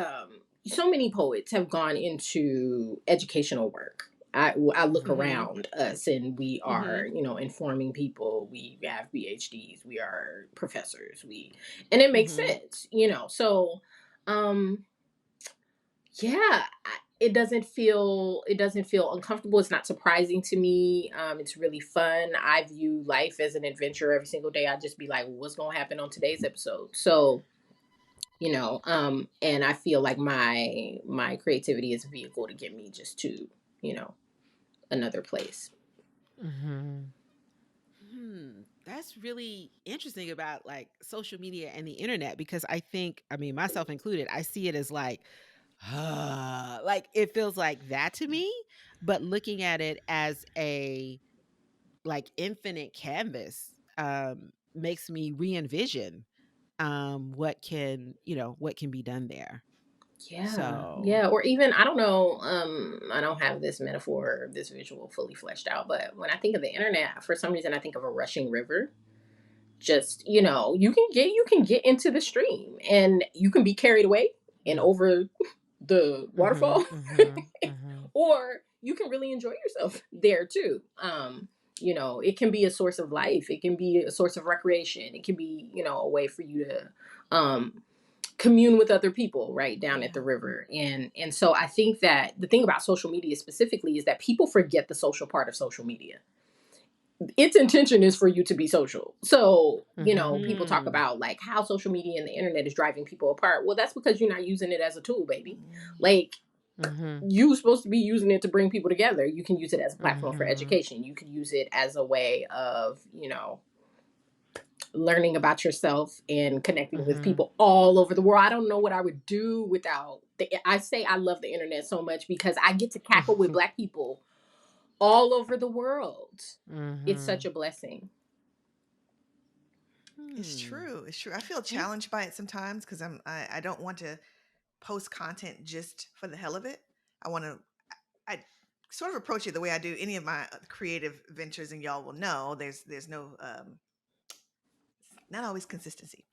so many poets have gone into educational work. I look around us, and we are, you know, informing people. We have PhDs. We are professors. And it makes sense, you know. So, yeah, it doesn't feel uncomfortable. It's not surprising to me. It's really fun. I view life as an adventure every single day. I just be like, what's gonna happen on today's episode? So, you know, and I feel like my creativity is a vehicle to get me just to, you know, another place. That's really interesting about like social media and the internet, because I think, I mean, myself included, I see it as like it feels like that to me, but looking at it as a like infinite canvas makes me re-envision what can be done there. Yeah. So yeah. Or even, I don't know, I don't have this metaphor, this visual fully fleshed out, but when I think of the internet, for some reason I think of a rushing river. Just, you know, you can get into the stream and you can be carried away and over the waterfall, or you can really enjoy yourself there too. You know, it can be a source of life. It can be a source of recreation. It can be, you know, a way for you to commune with other people right down at the river. And so I think that the thing about social media specifically is that people forget the social part of social media. Its intention is for you to be social. So, you know, people talk about like how social media and the internet is driving people apart. Well, that's because you're not using it as a tool, baby. Like, You're supposed to be using it to bring people together. You can use it as a platform for education. You could use it as a way of, learning about yourself and connecting with people all over the world. I don't know what I would do without I say I love the internet so much because I get to cackle with Black people all over the world. It's such a blessing. It's true. It's true. I feel challenged by it sometimes because I don't want to post content just for the hell of it. I sort of approach it the way I do any of my creative ventures, and y'all will know there's no not always consistency.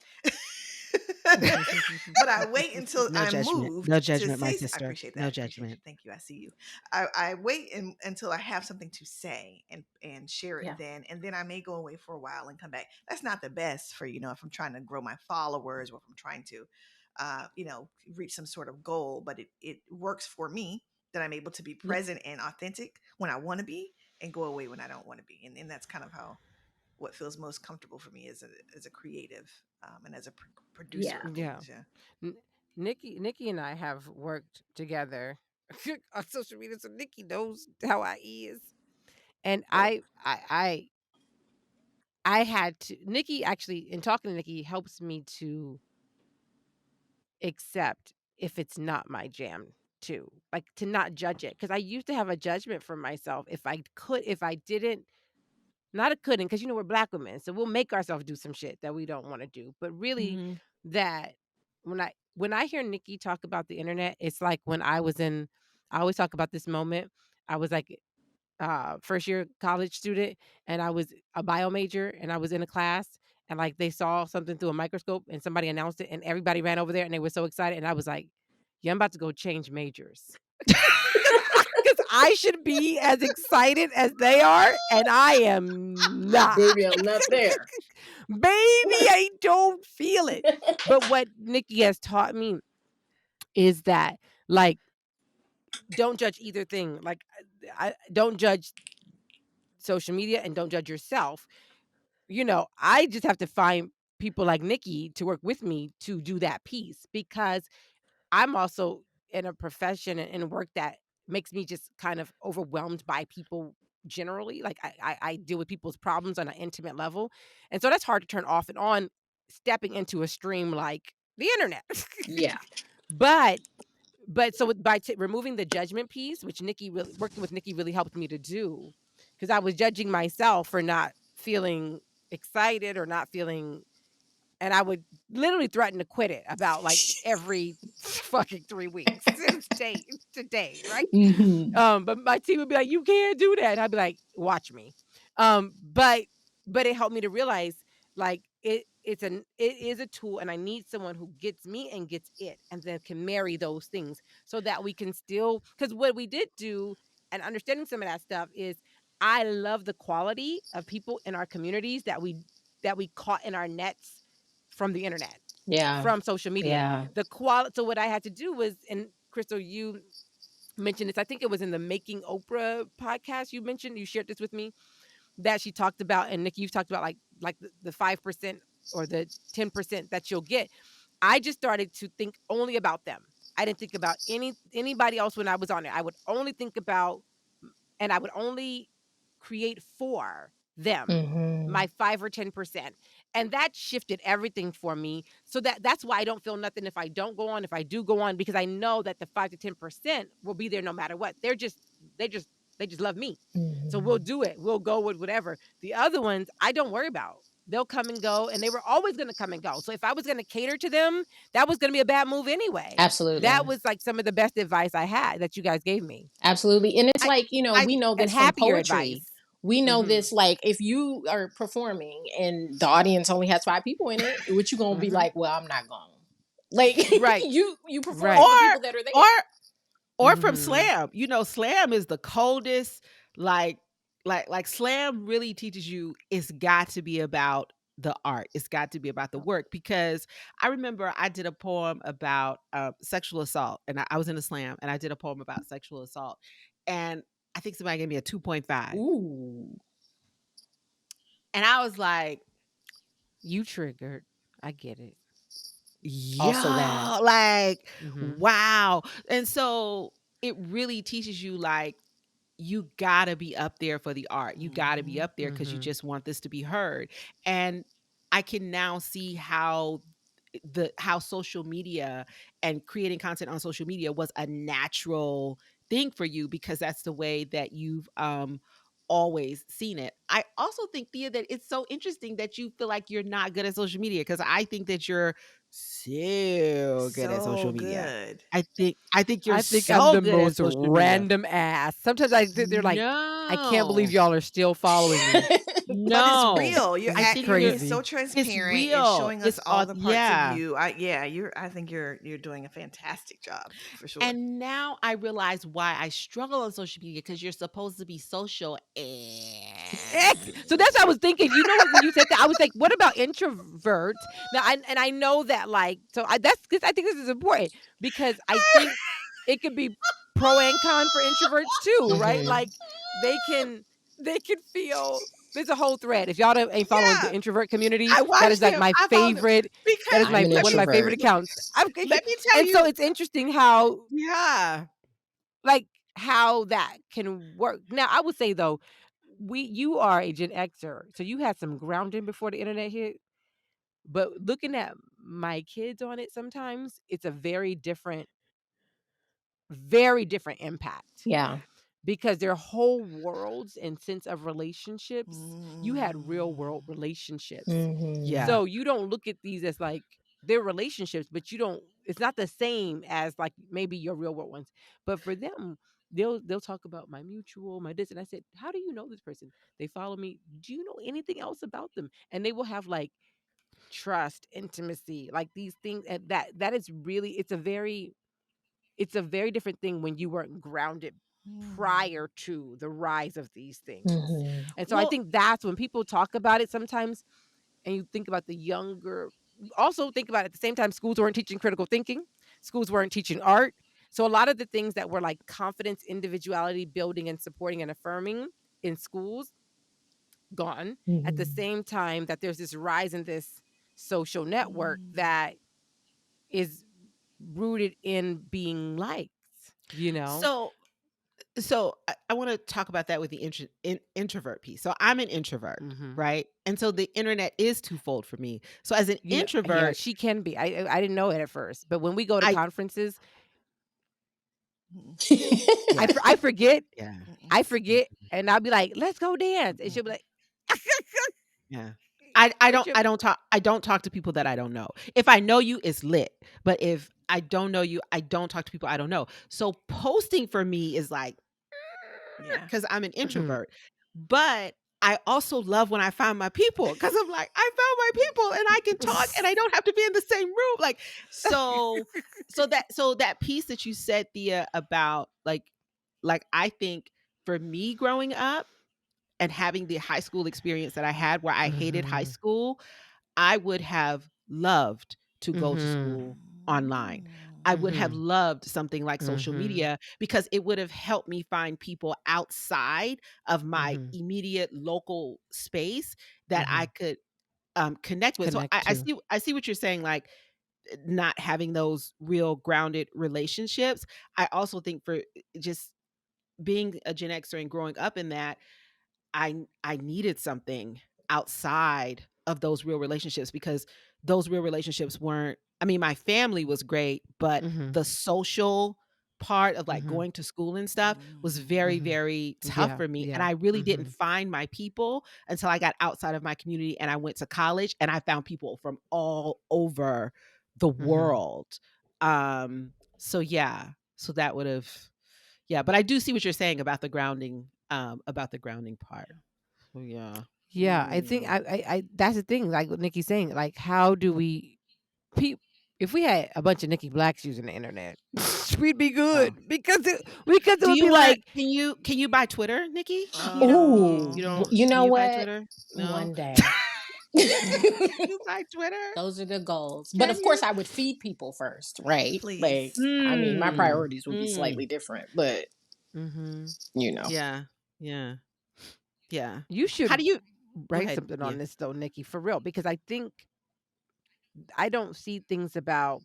But I wait until No I'm judgment. moved No to judgment, my say. I sister. appreciate that. No I appreciate you. judgment. Thank you. I see you. I wait until I have something to say and share it then, and then I may go away for a while and come back. That's not the best for if I'm trying to grow my followers or if I'm trying to, reach some sort of goal. But it works for me that I'm able to be present and authentic when I want to be, and go away when I don't want to be, and that's kind of how. What feels most comfortable for me as a creative and as a producer of things. Nikki and I have worked together on social media, so Nikki knows how I is, and I had to. Nikki actually, in talking to Nikki, helps me to accept if it's not my jam too, like to not judge it, because I used to have a judgment for myself if I didn't. Not a couldn't, because we're Black women, so we'll make ourselves do some shit that we don't want to do. But really, that when I hear Nikki talk about the internet, it's like when I always talk about this moment. I was like first year college student, and I was a bio major, and I was in a class, and like they saw something through a microscope, and somebody announced it, and everybody ran over there, and they were so excited, and I was like, yeah, I'm about to go change majors. Because I should be as excited as they are, and I am not. Baby, I'm not there. Baby, I don't feel it. But what Nikki has taught me is that, like, don't judge either thing. Like, I don't judge social media and don't judge yourself. I just have to find people like Nikki to work with me to do that piece, because I'm also in a profession and work that makes me just kind of overwhelmed by people generally. Like I deal with people's problems on an intimate level. And so that's hard to turn off and on, stepping into a stream like the internet. Yeah. But so by removing the judgment piece, which working with Nikki really helped me to do, because I was judging myself for not feeling excited or not feeling, and I would literally threaten to quit it about like every fucking 3 weeks to date, right? But my team would be like, "You can't do that." And I'd be like, "Watch me." But it helped me to realize, like, it is a tool, and I need someone who gets me and gets it, and then can marry those things so that we can still, because what we did do, and understanding some of that stuff, is I love the quality of people in our communities that we caught in our nets from the internet, from social media. The quality. So what I had to do was, and Crystal, you mentioned this, I think it was in the Making Oprah podcast, you shared this with me, that she talked about, and Nikki, you've talked about like the 5% or the 10% that you'll get. I just started to think only about them. I didn't think about anybody else when I was on it. I would only think about, and I would only create for them, my 5 or 10%. And that shifted everything for me. So that's why I don't feel nothing if I don't go on, if I do go on, because I know that the 5 to 10% will be there no matter what. They just love me. So we'll do it. We'll go with whatever. The other ones, I don't worry about. They'll come and go, and they were always going to come and go. So if I was going to cater to them, that was going to be a bad move anyway. Absolutely. That was like some of the best advice I had that you guys gave me. Absolutely. And it's we know this from poetry. Advice. We know this, like, if you are performing and the audience only has 5 people in it, what you gonna be like, well, I'm not going. Like, right. you perform for people that are there. Or from Slam. Slam is the coldest, like Slam really teaches you it's got to be about the art. It's got to be about the work, because I remember I did a poem about sexual assault, and I was in a Slam, and I did a poem about sexual assault, and I think somebody gave me a 2.5. Ooh. And I was like, you triggered. I get it. Yeah, like, wow. And so it really teaches you like you gotta be up there for the art. You gotta be up there because you just want this to be heard. And I can now see how social media and creating content on social media was a natural thing for you because that's the way that you've always seen it. I also think, Thea, that it's so interesting that you feel like you're not good at social media because I think that you're so good at So social media. good. I think you're I think I'm so the good at most social media. random ass. Sometimes they're like, I can't believe No. y'all are still following me. But it's No. real. You're It's I think you're so crazy. it's transparent. It's real. showing us It's all all the parts of yeah. you. I think you're doing a fantastic job for sure. And now I realize why I struggle on social media because you're supposed to be social and So that's what I was thinking. You know what? When you said that, I was like, "What about introverts?" Now, I know that like that's because I think this is important because I think it could be pro and con for introverts too, right? Mhm. Like they can feel. There's a whole thread. If y'all ain't following the yeah. introvert community, I that is watched like him. my I followed him favorite. That is because my I'm an one of my favorite introvert. accounts. let me tell And so you. it's interesting how Yeah. like how that can work. Now, I would say though, you are a Gen Xer, so you had some grounding before the internet hit. But looking at my kids on it, sometimes it's a very different impact Yeah. because their whole worlds and sense of relationships. You had real world Mm. relationships, Mhm. Yeah. so you don't look at these as like they're relationships, but you don't. It's not the same as like maybe your real world ones. But for them, they'll talk about my mutual, my this, and I said, "How do you know this person? They follow me. Do you know anything else about them?" And they will have like trust, intimacy, like these things, and that is really it's a very different thing when you weren't grounded prior to the rise of these things. Mhm. And so I Well, think that's when people talk about it sometimes and you think about the younger, you also think about at the same time schools weren't teaching critical thinking, schools weren't teaching art. So a lot of the things that were like confidence, individuality building and supporting and affirming in schools gone at the Mhm. same time that there's this rise in this social network Mm. that is rooted in being liked, you know? so I want to talk about that with the introvert piece. So I'm an introvert, Mhm. right? And so the internet is twofold for me. So as an You know, yeah, introvert, she can be. I didn't know it at first, but when we go to I conferences, Mm. yeah, I forget, yeah, Mm. and I'll be like, "Let's go dance," and she'll be like, yeah. and she'll, I don't talk to people that I don't know. If I know you, it's lit. But if I don't know you, I don't talk to people I don't know. So posting for me is like Yeah. because I'm an Mhm, introvert. But I also love when I find my people because I'm like, I found my people and I can talk and I don't have to be in the same room. Like, so that piece that you said, Thea, about like I think for me growing up and having the high school experience that I had where I hated high mhm, school, I would have loved to go to mhm, school online. I would have mhm, loved something like social mhm, media because it would have helped me find people outside of my mhm, immediate local space that I mhm. could connect with. So Connect to. I see what you're saying, like not having those real grounded relationships. I also think for just being a Gen Xer and growing up in that, I needed something outside of those real relationships because those real relationships weren't, I mean, my family was great, but Mhm, the social part of like mhm, going to school and stuff was Mm. very, mhm. very tough Yeah, for me. And yeah. I really didn't Mhm, find my people until I got outside of my community and I went to college and I found people from all over the mhm. world. So yeah, so that would have, yeah, but I do see what you're saying about the grounding part. So yeah. Yeah, I think Mm. I that's the thing. Like what Nikki's saying, like how do we pe- if we had a bunch of Nikki Blacks using the internet, we'd be Oh. good because it Do would you be wanna like, can you buy Twitter, Nikki? Ooh, you Can know you buy what? Twitter? No? One day. Can you buy Twitter? Those are the goals. But Can of course, you? I would feed people first, right? Like, Please. I mean, my Mm. priorities would be Mm. slightly different, but mhm. you know. Yeah. Yeah. Yeah. You How should do you go write ahead. something Yeah. on this though, Nikki, for real, because I think I don't see things about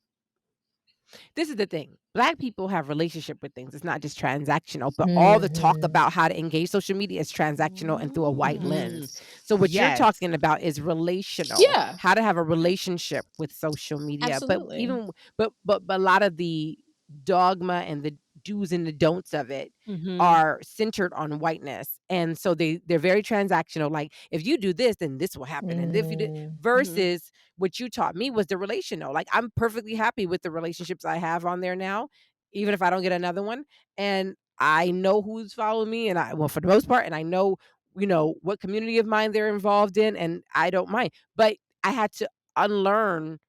This is the thing. Black people have relationship with things. It's not just transactional, but all the talk about how to engage social media is transactional and through a white lens. So what you're Yes. talking about is relational. Yeah. How to have a relationship with social media. Absolutely. But a lot of the dogma and the do's and the don'ts of it Mhm. are centered on whiteness. And so they're very transactional. Like, if you do this, then this will happen. And if you do, versus what you taught me was the relational. Like, I'm perfectly happy with the relationships I have on there now, even if I don't get another one. And I know who's following me, and well, for the most part, and I know, what community of mine they're involved in, and I don't mind. But I had to unlearn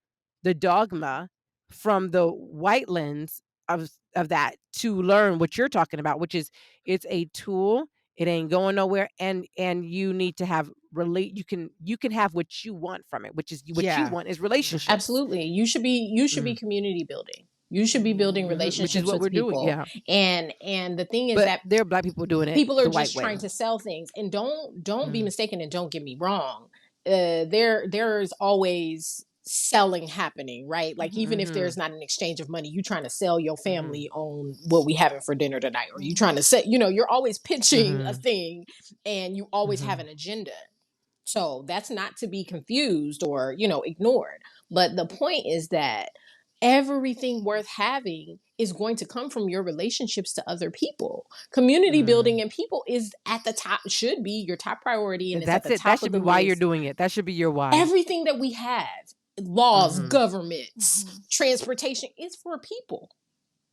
the dogma from the white lens of that to learn what you're talking about, which is, it's a tool. It ain't going nowhere, and you need to have you can have what you want from it, which is what you want is relationships. Absolutely. You should be community building. You should be building relationships, which is what with we're people. doing. Yeah. And the thing is But that there are Black people doing it. people are the just white trying way. to sell things. And don't be mistaken, and don't get me wrong. There's always selling happening, right? Like, even if there's not an exchange of money, you trying to sell your family on what we having for dinner tonight, or you trying to say, you're always pitching a thing, and you always have an agenda. So that's not to be confused or, ignored. But the point is that everything worth having is going to come from your relationships to other people. Community building and people is at the top, should be your top priority, and it's at the top That of should the be why list. you're doing it. That should be your why. Everything that we have, laws, governments, transportation, is for people.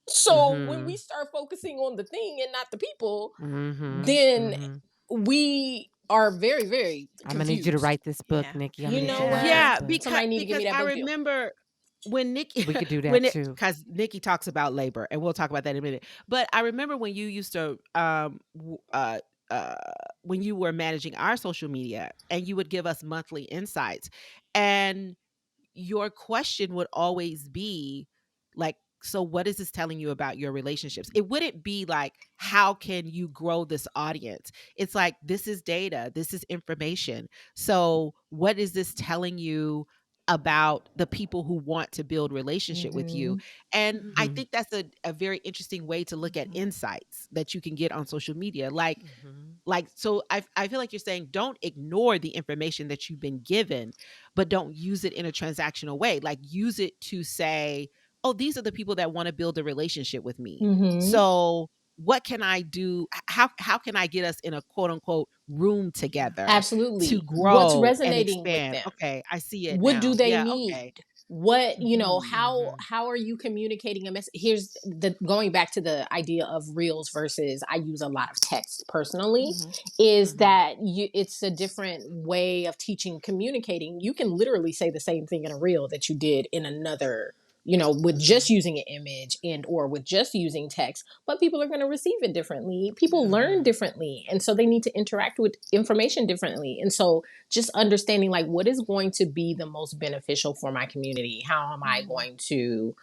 So when we start focusing on the thing and not the people, then we are very, very confused. I'm gonna need you to write this book, Nikki. You know what? Yeah, Somebody need to give me that I book deal. remember when Nikki, we could do that too, because Nikki talks about labor, and we'll talk about that in a minute. But I remember when you used to, when you were managing our social media, and you would give us monthly insights, and your question would always be like, so what is this telling you about your relationships? It wouldn't be like, how can you grow this audience? It's like, this is data, this is information. So what is this telling you about the people who want to build relationship with you? And I think that's a very interesting way to look at insights that you can get on social media. So I feel like you're saying, don't ignore the information that you've been given, but don't use it in a transactional way. Like, use it to say, oh, these are the people that want to build a relationship with me. So what can I do? How can I get us in a quote unquote room together? Absolutely. To grow. What's resonating and expand. with them? Okay, I see it. What now. do they Yeah, need? Okay. What, how are you communicating a message? Here's going back to the idea of reels versus, I use a lot of text personally, is that it's a different way of teaching, communicating. You can literally say the same thing in a reel that you did in another, with just using an image or with just using text, but people are going to receive it differently. People learn differently. And so they need to interact with information differently. And so just understanding, like, what is going to be the most beneficial for my community? How am I going to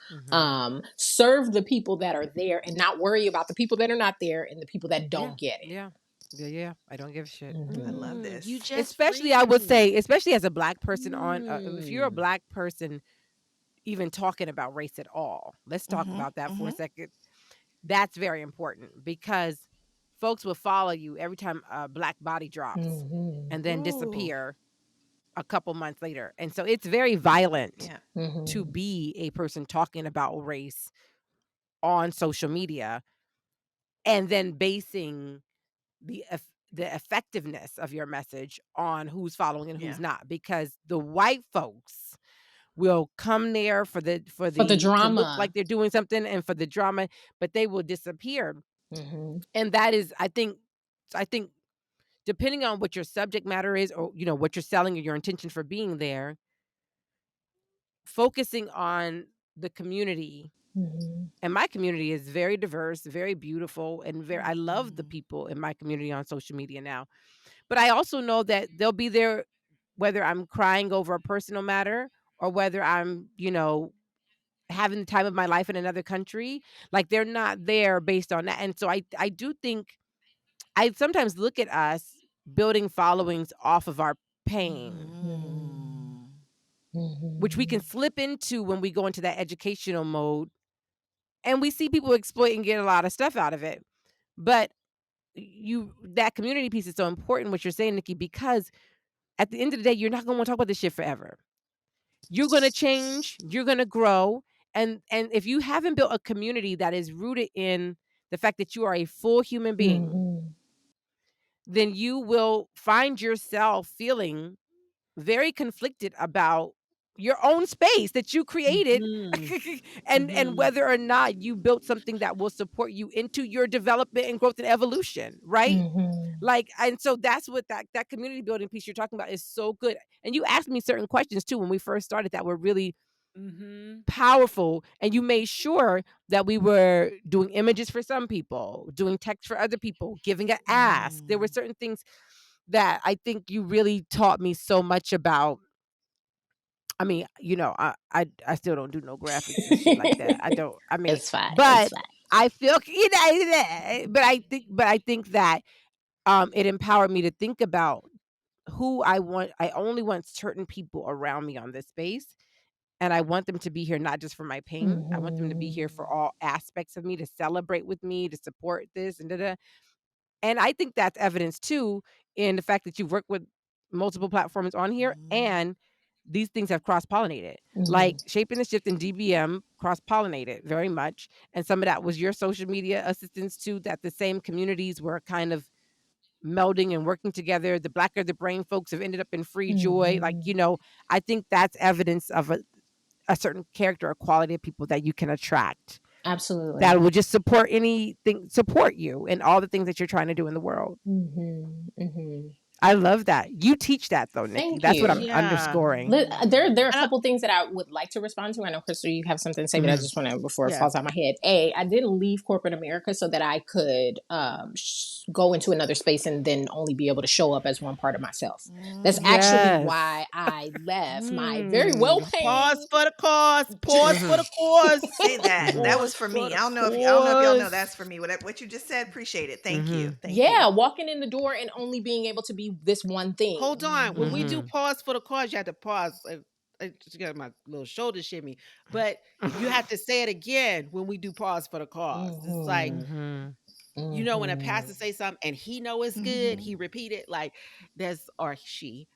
serve the people that are there and not worry about the people that are not there and the people that don't get it? Yeah, I don't give a shit. I love this. You just especially, I would say, especially as a Black person on, if you're a Black person even talking about race at all, let's talk about that for a second. That's very important, because folks will follow you every time a Black body drops and then disappear a couple months later. And so it's very violent to be a person talking about race on social media and then basing the effectiveness of your message on who's following and who's not, because the white folks will come there for the drama, to look like they're doing something, and for the drama, but they will disappear. And that is, I think depending on what your subject matter is, or what you're selling, or your intention for being there, focusing on the community. And my community is very diverse, very beautiful, and I love the people in my community on social media now. But I also know that they'll be there whether I'm crying over a personal matter or whether I'm, having the time of my life in another country. Like, they're not there based on that. And so I do think, I sometimes look at us building followings off of our pain, which we can slip into when we go into that educational mode and we see people exploit and get a lot of stuff out of it. But that community piece is so important, what you're saying, Nikki, because at the end of the day, you're not going to want to talk about this shit forever. You're going to change, you're going to grow. And if you haven't built a community that is rooted in the fact that you are a full human being, then you will find yourself feeling very conflicted about your own space that you created and whether or not you built something that will support you into your development and growth and evolution, right? Like, and so that's what that community building piece you're talking about is so good. And you asked me certain questions too when we first started that were really powerful, and you made sure that we were doing images for some people, doing text for other people, giving an ask. There were certain things that I think you really taught me so much about. I mean, I still don't do no graphics and shit like that. I don't. I mean, it's fine. But It's fine. I feel, but I think that it empowered me to think about who I want. I only want certain people around me on this space, and I want them to be here not just for my pain. I want them to be here for all aspects of me, to celebrate with me, to support this and da-da. And I think that's evidence too in the fact that you've worked with multiple platforms on here, and these things have cross-pollinated. Like Shaping the Shift and DBM cross-pollinated very much. And some of that was your social media assistance too, that the same communities were kind of melding and working together. The Blacker the Brain folks have ended up in Free Joy. Like, I think that's evidence of a certain character or quality of people that you can attract. Absolutely. That will just support you in all the things that you're trying to do in the world. I love that. You teach that though, Nikki. That's what I'm underscoring. There are a couple things that I would like to respond to. I know, Crystal, you have something to say, but I just want to, before it falls out of my head. I didn't leave corporate America so that I could go into another space and then only be able to show up as one part of myself. That's actually why I left my very well-paying. Pause for the cause. Pause for the cause. Say that. That was for me. I don't know if y'all know that's for me. What you just said, appreciate it. Thank you. Thank you. Walking in the door and only being able to be this one thing. Hold on. When we do pause for the cause, you have to pause. I just got my little shoulder shimmy. But you have to say it again when we do pause for the cause. It's like, when a pastor say something and he know it's good, he repeat it like or she.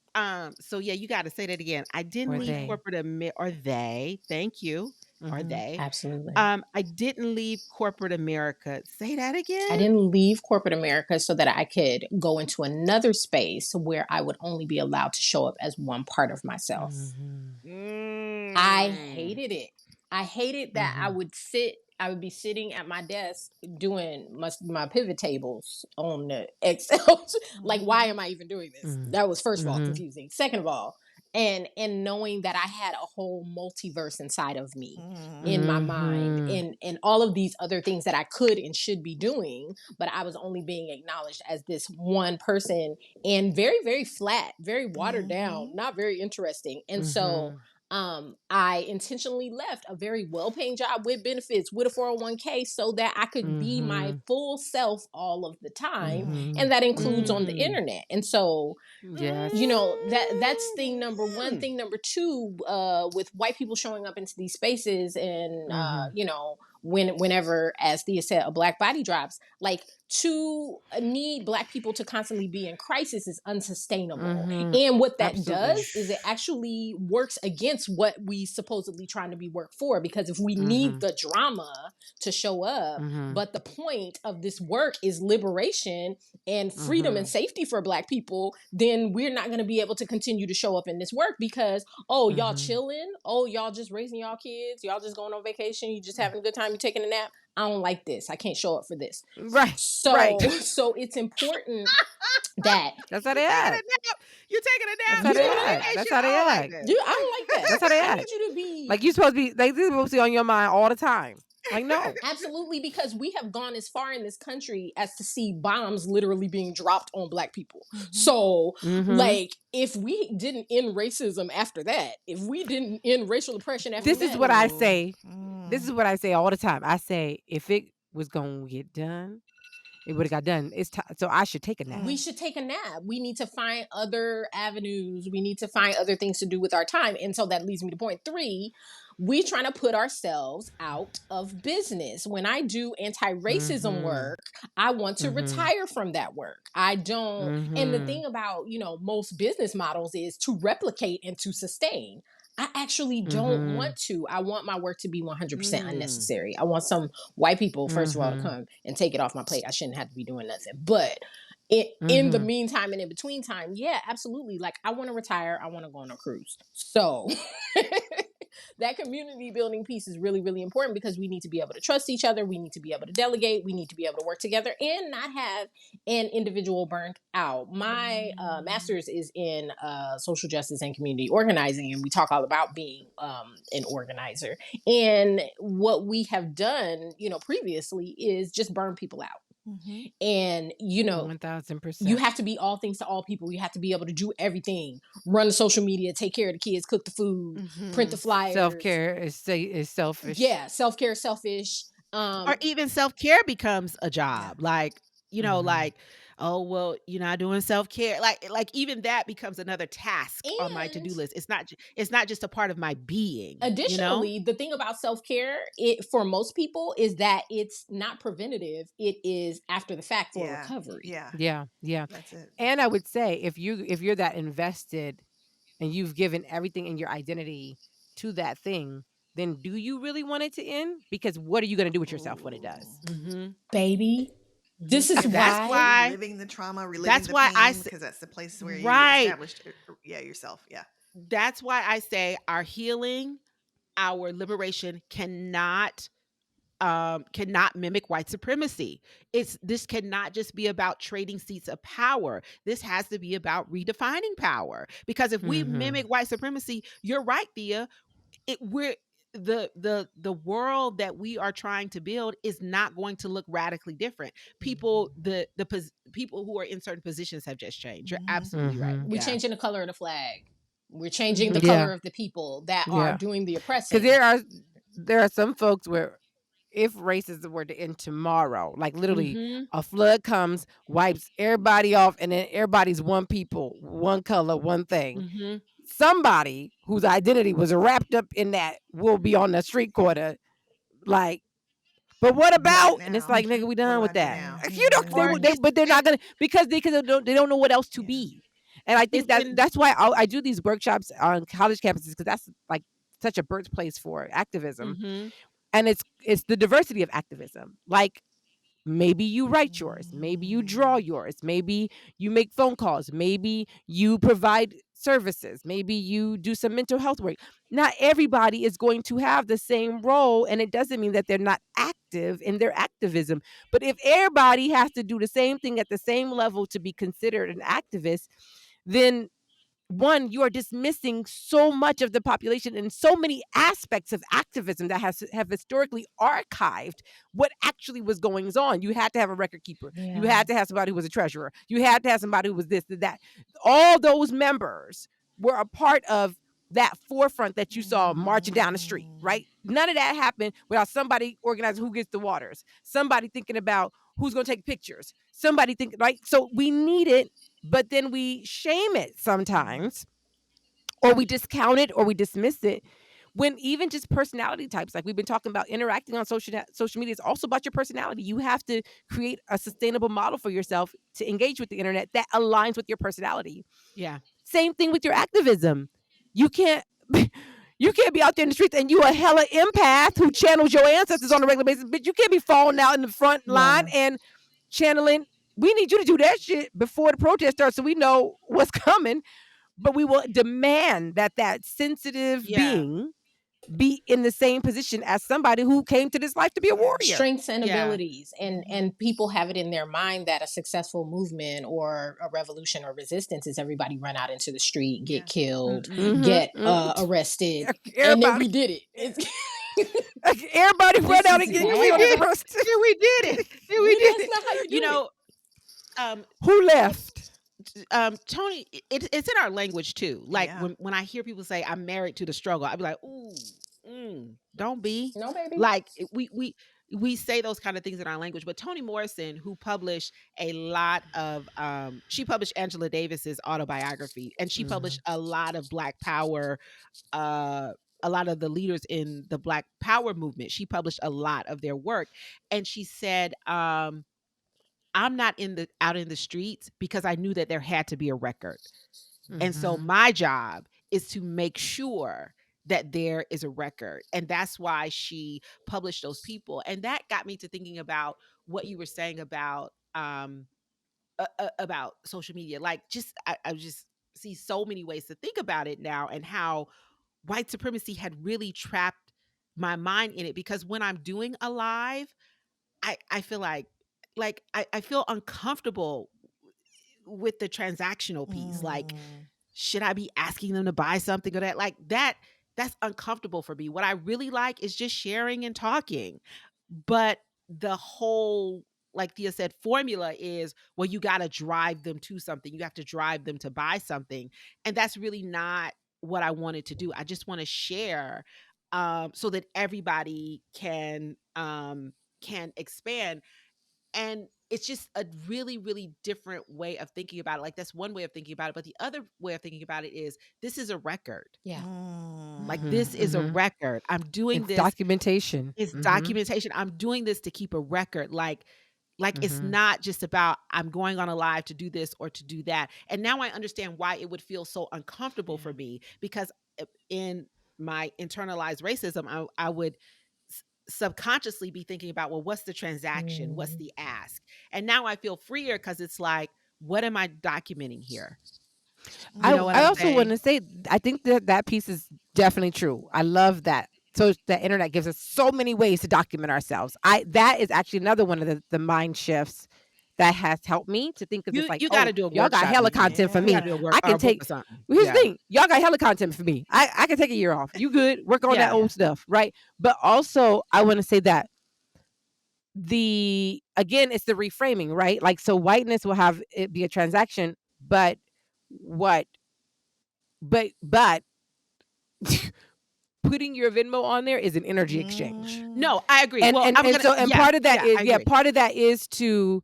So yeah, you got to say that again. I didn't leave corporate America, or they. Thank you. Or they. Absolutely. I didn't leave corporate America. Say that again. I didn't leave corporate America so that I could go into another space where I would only be allowed to show up as one part of myself. I hated it. I hated that I would be sitting at my desk doing my pivot tables on the Excel. Like, why am I even doing this? That was, first of all, confusing. Second of all, and knowing that I had a whole multiverse inside of me, in my mind, and all of these other things that I could and should be doing, but I was only being acknowledged as this one person, and very, very flat, very watered down, not very interesting. And so I intentionally left a very well-paying job with benefits, with a 401k, so that I could be my full self all of the time. And that includes on the internet. And so, that's thing number one. Thing number two, with white people showing up into these spaces and, whenever, as Thea said, a black body drops, like, to need black people to constantly be in crisis is unsustainable. And what that does is it actually works against what we supposedly trying to be work for, because if we need the drama to show up, but the point of this work is liberation and freedom and safety for black people, then we're not going to be able to continue to show up in this work because, y'all chilling, y'all just raising y'all kids, y'all just going on vacation, you just having a good time, you taking a nap. I don't like this. I can't show up for this. Right. So it's important that that's how they act. You're taking a nap. That's how they act. I don't like that. That's how they act. I need you to be like, you're supposed to be like, this is supposed to be on your mind all the time. Like, no. Absolutely, because we have gone as far in this country as to see bombs literally being dropped on black people. So, like, if we didn't end racism after that, if we didn't end racial oppression after that. This is what I say. This is what I say all the time. I say, if it was going to get done, it would have got done. It's so I should take a nap. We should take a nap. We need to find other avenues. We need to find other things to do with our time. And so that leads me to point 3, we trying to put ourselves out of business. When I do anti-racism work, I want to retire from that work. I don't. And the thing about, most business models is to replicate and to sustain. I actually don't want to. I want my work to be 100% unnecessary. I want some white people, first of all, to come and take it off my plate. I shouldn't have to be doing nothing. But in the meantime and in between time, yeah, absolutely. Like, I want to retire. I want to go on a cruise. So that community building piece is really, really important, because we need to be able to trust each other. We need to be able to delegate. We need to be able to work together and not have an individual burnt out. My master's is in social justice and community organizing, and we talk all about being an organizer. And what we have done, previously is just burn people out. And 1000%. you have to be all things to all people. You have to be able to do everything: run the social media, take care of the kids, cook the food, print the flyers. Self-care is selfish. Yeah, self-care is selfish. Or even self-care becomes a job. Like, like, oh, well, you're not doing self-care. Like even that becomes another task on my to-do list. It's not just a part of my being. Additionally, the thing about self-care, for most people, is that it's not preventative. It is after the fact for recovery. Yeah. That's it. And I would say if you're that invested and you've given everything in your identity to that thing, then do you really want it to end? Because what are you going to do with yourself when it does? Baby, this is why reliving the trauma, reliving that's the why pain, because that's the place where you established yourself. Yeah. That's why I say our healing, our liberation cannot mimic white supremacy. This cannot just be about trading seats of power. This has to be about redefining power. Because if we mimic white supremacy, you're right, Thea. We're the world that we are trying to build is not going to look radically different. People, the people who are in certain positions have just changed. You're absolutely right. We're changing the color of the flag. We're changing the color of the people that are doing the oppressing. Because there are some folks where, if racism were to end tomorrow, like literally a flood comes, wipes everybody off, and then everybody's one people, one color, one thing. Somebody whose identity was wrapped up in that will be on the street corner, like, but what about? And it's like, nigga, we done with that. But they're not gonna, because they don't know what else to be. And I think that's why I do these workshops on college campuses, because that's like such a birthplace for activism. And it's the diversity of activism. Like, maybe you write yours, maybe you draw yours, maybe you make phone calls, maybe you provide services, maybe you do some mental health work. Not everybody is going to have the same role, and it doesn't mean that they're not active in their activism. But if everybody has to do the same thing at the same level to be considered an activist, then one, you are dismissing so much of the population and so many aspects of activism that have historically archived what actually was going on. You had to have a record keeper. You had to have somebody who was a treasurer. You had to have somebody who was this, that. All those members were a part of that forefront that you saw marching down the street, right? None of that happened without somebody organizing who gets the waters, somebody thinking about who's going to take pictures, somebody thinking, right? So we need it. But then we shame it sometimes, or we discount it, or we dismiss it, when even just personality types, like we've been talking about, interacting on social media is also about your personality. You have to create a sustainable model for yourself to engage with the internet that aligns with your personality. Yeah. Same thing with your activism. You can't be out there in the streets and you a hella empath who channels your ancestors on a regular basis, but you can't be falling out in the front line and channeling. We need you to do that shit before the protest starts so we know what's coming. But we will demand that sensitive being be in the same position as somebody who came to this life to be a warrior. Strengths and abilities. And people have it in their mind that a successful movement or a revolution or resistance is everybody run out into the street, get killed, get arrested. And then we did it. Everybody run out and get arrested. Yeah, we did it. Yeah, we did it. That's not how you do it. Who left? Tony, it's in our language too. Like when I hear people say I'm married to the struggle, I'd be like, ooh, don't be. No, baby. Like we say those kind of things in our language. But Toni Morrison, who published a lot of she published Angela Davis's autobiography, and she published a lot of Black Power a lot of the leaders in the Black Power movement. She published a lot of their work, and she said, I'm not out in the streets because I knew that there had to be a record. And so my job is to make sure that there is a record. And that's why she published those people. And that got me to thinking about what you were saying about social media. Like, I just see so many ways to think about it now, and how white supremacy had really trapped my mind in it. Because when I'm doing a live, I feel like I feel uncomfortable with the transactional piece. Like, should I be asking them to buy something or that? Like that's uncomfortable for me. What I really like is just sharing and talking. But the whole, like Thea said, formula is, well, you got to drive them to something. You have to drive them to buy something. And that's really not what I wanted to do. I just want to share, so that everybody can expand. And it's just a really, really different way of thinking about it. Like, that's one way of thinking about it. But the other way of thinking about it is, this is a record. Yeah. Like, this is a record. I'm doing It's this. documentation. It's documentation. I'm doing this to keep a record. Like it's not just about, I'm going on a live to do this or to do that. And now I understand why it would feel so uncomfortable for me, because in my internalized racism, I would subconsciously be thinking about, well, what's the transaction? What's the ask? And now I feel freer, because it's like, what am I documenting here? I also want to say, I think that piece is definitely true. I love that. So the internet gives us so many ways to document ourselves. That is actually another one of the mind shifts that has helped me to think of this, like, you got to do a y'all got workshop, hella Nikki. content for me. I can take. Here's the thing, y'all got hella content for me. I can take a year off. You good? Work on that old stuff, right? But also, I want to say that again, it's the reframing, right? Like, so whiteness will have it be a transaction, but putting your Venmo on there is an energy exchange. No, I agree. And well, part of that part of that is to,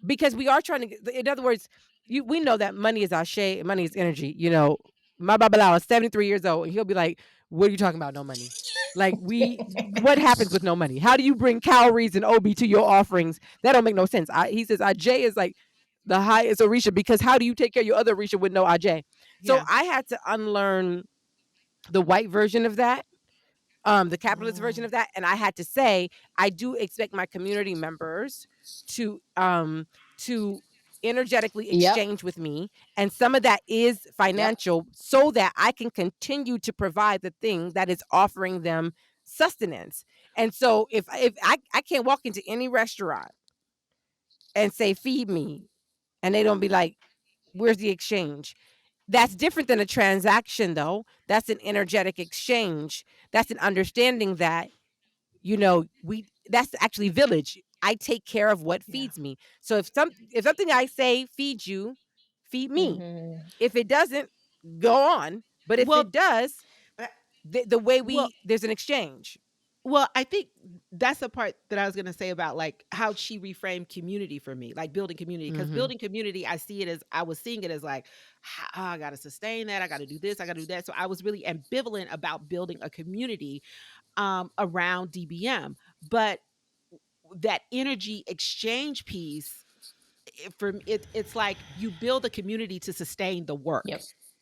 because we are trying to, in other words, we know that money is ashe, money is energy. You know, my Babalawo is 73 years old, and he'll be like, what are you talking about? No money. Like, what happens with no money? How do you bring calories and OB to your offerings? That don't make no sense. He says Aj is like the highest Orisha, because how do you take care of your other Orisha with no Aj? So I had to unlearn the white version of that, the capitalist version of that. And I had to say, I do expect my community members to energetically exchange with me. And some of that is financial, so that I can continue to provide the thing that is offering them sustenance. And so if I can't walk into any restaurant and say, feed me, and they don't be like, where's the exchange? That's different than a transaction, though. That's an energetic exchange. That's an understanding that, that's actually village. I take care of what feeds me. So if something I say feeds you, feed me. If it doesn't, go on. But if it does, the way there's an exchange. Well, I think that's the part that I was going to say about, like, how she reframed community for me, like building community. Because building community, I was seeing it as like, I got to sustain that. I got to do this. I got to do that. So I was really ambivalent about building a community around DBM. But that energy exchange piece, it's like, you build a community to sustain the work.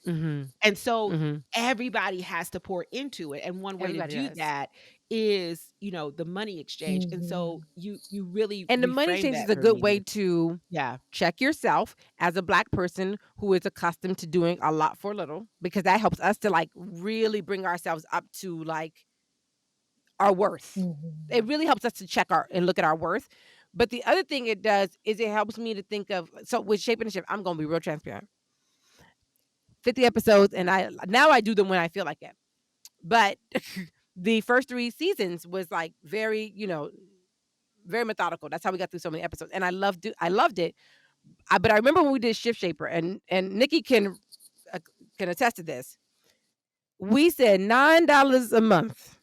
And so everybody has to pour into it. And one way to do that is, the money exchange. And so you really, and the money exchange is a good way to check yourself as a Black person who is accustomed to doing a lot for little, because that helps us to, like, really bring ourselves up to, like, our worth. It really helps us to check and look at our worth. But the other thing it does is it helps me to think of, so with Shape and Shift, I'm going to be real transparent. 50 episodes, and I do them when I feel like it. But the first 3 seasons was, like, very, very methodical. That's how we got through so many episodes, and I loved it. But I remember when we did Shift Shaper, and Nikki can attest to this. We said $9 a month.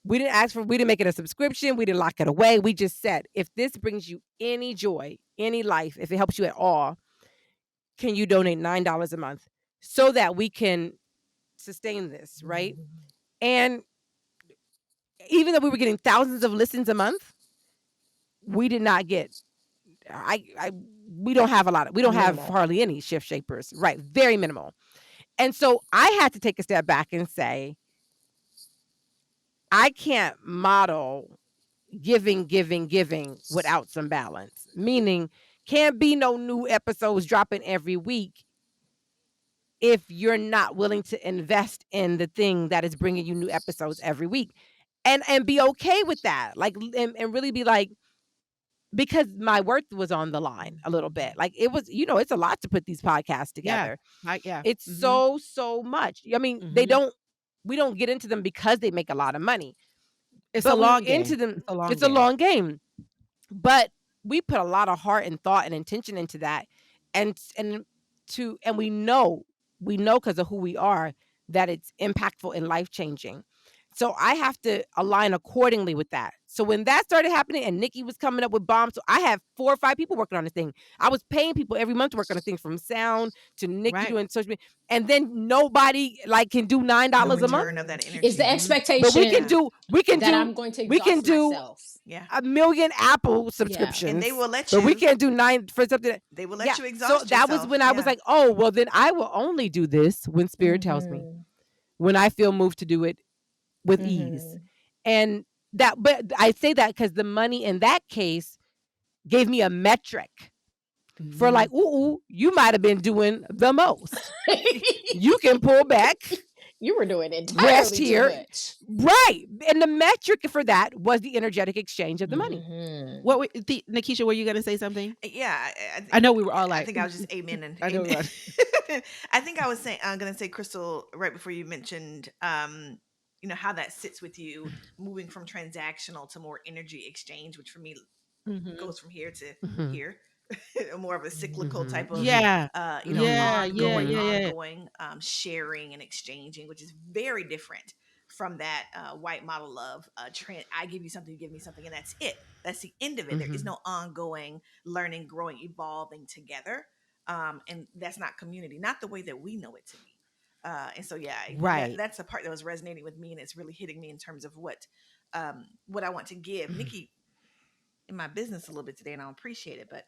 We didn't make it a subscription. We didn't lock it away. We just said, if this brings you any joy, any life, if it helps you at all, can you donate $9 a month, so that we can sustain this, right? And even though we were getting thousands of listens a month, we did not get. We don't have a lot. We don't have hardly any shift shapers, right? Very minimal. And so I had to take a step back and say, I can't model giving without some balance. Meaning, can't be no new episodes dropping every week if you're not willing to invest in the thing that is bringing you new episodes every week, and be okay with that. Like, and really be like, because my worth was on the line a little bit. Like, it was, it's a lot to put these podcasts together. Yeah. It's so much. I mean, we don't get into them because they make a lot of money. It's a long game. Into them. It's a long game. But we put a lot of heart and thought and intention into that. And we know because of who we are that it's impactful and life-changing. So I have to align accordingly with that. So when that started happening and Nikki was coming up with bombs, so I have 4 or 5 people working on this thing. I was paying people every month to work on a thing, from sound to Nikki doing social media. And then nobody can do $9 a month. Of that energy. It's the expectation. But we can do I'm going to exhaust myself. a million Apple subscriptions. And they will let you. But we can't do 9 for something. They will let you exhaust yourself. So that was when I was like, oh, well, then I will only do this when Spirit tells me. When I feel moved to do it with ease. And that, but I say that because the money in that case gave me a metric for like, ooh, you might have been doing the most. You can pull back. You were doing entirely rest here. Too much. Right. And the metric for that was the energetic exchange of the money. What, Nikisha, were you going to say something? Yeah. I know we were all like. I think I was just amen and I know. Amen. I think I was saying, I'm going to say, Crystal, right before you mentioned, how that sits with you, moving from transactional to more energy exchange, which for me goes from here to here. More of a cyclical type of ongoing sharing and exchanging, which is very different from that white model of I give you something, you give me something, and that's it. That's the end of it. There is no ongoing learning, growing, evolving together, and that's not community, not the way that we know it to be. And so that's a part that was resonating with me, and it's really hitting me in terms of what I want to give. Nikki in my business a little bit today, and I appreciate it, but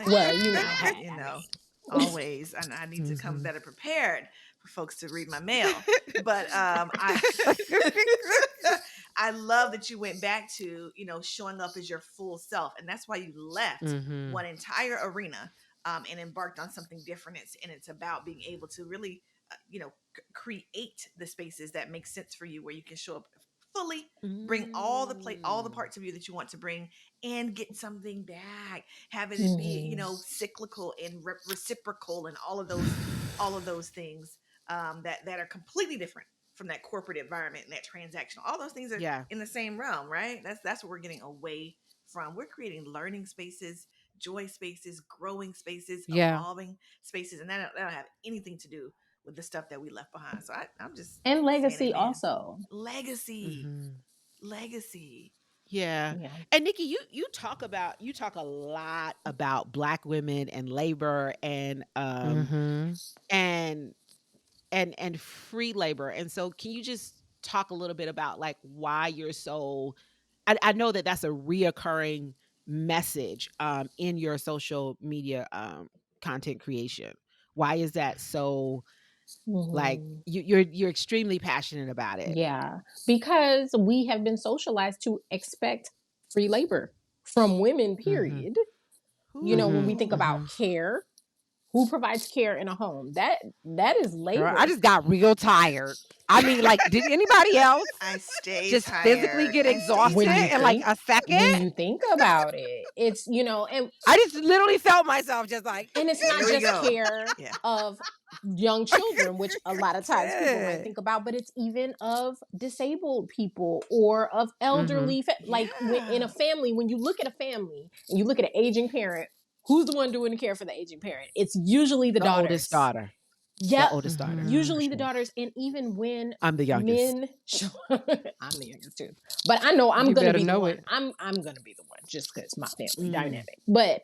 well, always I need to come better prepared for folks to read my mail. But I love that you went back to showing up as your full self, and that's why you left one entire arena and embarked on something different. And it's about being able to really create the spaces that make sense for you, where you can show up fully, bring all the parts of you that you want to bring, and get something back, have it be cyclical and reciprocal, and all of those things that are completely different from that corporate environment and that transactional. All those things are in the same realm, right? That's what we're getting away from. We're creating learning spaces, joy spaces, growing spaces, evolving spaces, and that don't have anything to do with the stuff that we left behind. So I'm just and legacy also. Legacy. Yeah. And Nikki, you talk a lot about Black women and labor and and free labor. And so can you just talk a little bit about like why you're so I know that that's a reoccurring message in your social media content creation. Why is that so like you're extremely passionate about it? Yeah, because we have been socialized to expect free labor from women, period. When we think about care, who provides care in a home? That is labor. Girl, I just got real tired. I mean, like, did anybody else just tired. Physically get exhausted in like a second? When you think about it, it's, and I just literally felt myself just like, and it's not just care of young children, which a lot of times people might think about, but it's even of disabled people or of elderly, in a family. When you look at a family and you look at an aging parent, who's the one doing the care for the aging parent? It's usually the daughters. Oldest daughter. Yeah, the oldest daughter. Usually the daughters, and even when I'm the youngest, I'm the youngest too. But I know I'm gonna be the one. I'm gonna be the one just because my family dynamic. But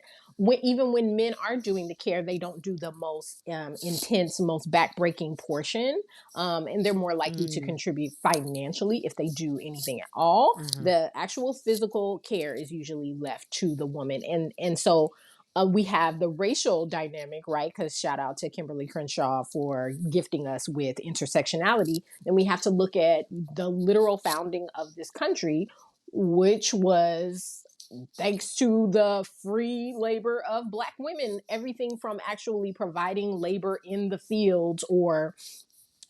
even when men are doing the care, they don't do the most intense, most backbreaking portion, and they're more likely to contribute financially if they do anything at all. The actual physical care is usually left to the woman, and so we have the racial dynamic, right? Because shout out to Kimberly Crenshaw for gifting us with intersectionality. And we have to look at the literal founding of this country, which was thanks to the free labor of Black women. Everything from actually providing labor in the fields or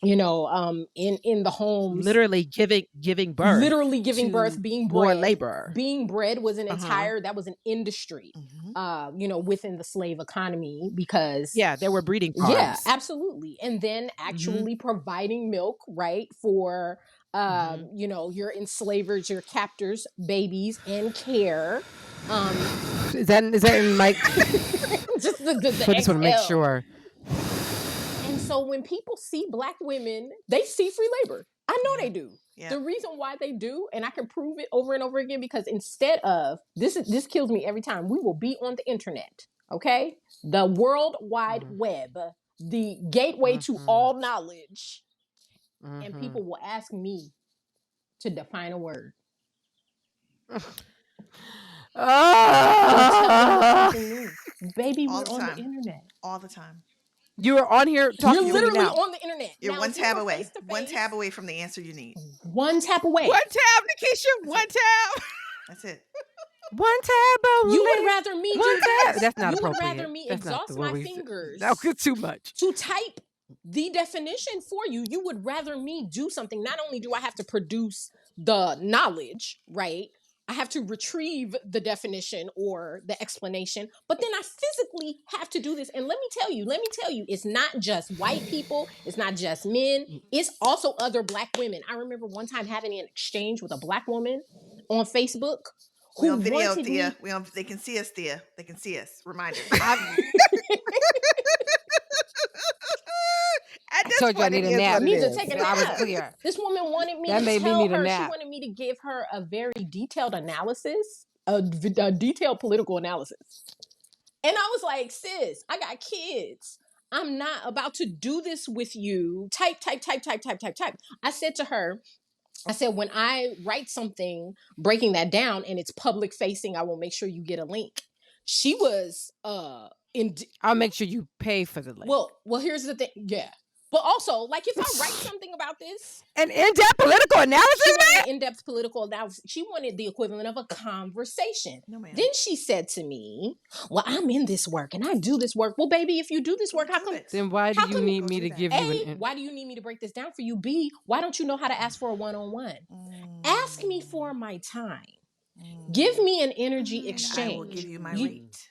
in the homes, literally giving birth, being more bred. labor. Being bred was an entire, that was an industry, within the slave economy, because there were breeding farms. Yeah, absolutely. And then actually providing milk, right, for your enslavers, your captors, babies, and care. Is that in Mike? Just the I just want to make sure. And so when people see Black women, they see free labor. I know they do. Yeah. The reason why they do, and I can prove it over and over again, because instead of this kills me every time. We will be on the internet, okay? The World Wide Web, the gateway to all knowledge, and people will ask me to define a word. Baby, we're on the internet all the time. You are on here talking. You're literally on the internet. You're now, one tab away. One tab away from the answer you need. One tap away. One tab, Nikisha. One tab. That's it. One tab away. You would rather me do this. That's not appropriate. You would rather me exhaust my fingers. That was too much. To type the definition for you. You would rather me do something. Not only do I have to produce the knowledge, right? I have to retrieve the definition or the explanation, but then I physically have to do this. And let me tell you, it's not just white people. It's not just men. It's also other Black women. I remember one time having an exchange with a Black woman on Facebook. We on video, Thea. They can see us, Thea. They can see us. Reminder. I told you I need a nap. Need to take a nap. I was clear. This woman wanted me to tell her. She wanted me to give her a very detailed analysis, a detailed political analysis. And I was like, sis, I got kids. I'm not about to do this with you. Type. I said to her, when I write something, breaking that down, and it's public facing, I will make sure you get a link. She was I'll make sure you pay for the link. Well, here's the thing. Yeah. But also, like, if I write something about this, an in-depth political analysis, man. In-depth political analysis. She wanted the equivalent of a conversation. No, ma'am. Then she said to me, "Well, I'm in this work and I do this work." Well, baby, if you do this work, how come? Then why do you need me to give you? Why do you need me to break this down for you? B, why don't you know how to ask for a one-on-one? Ask me for my time. Give me an energy exchange. I will give you my rate.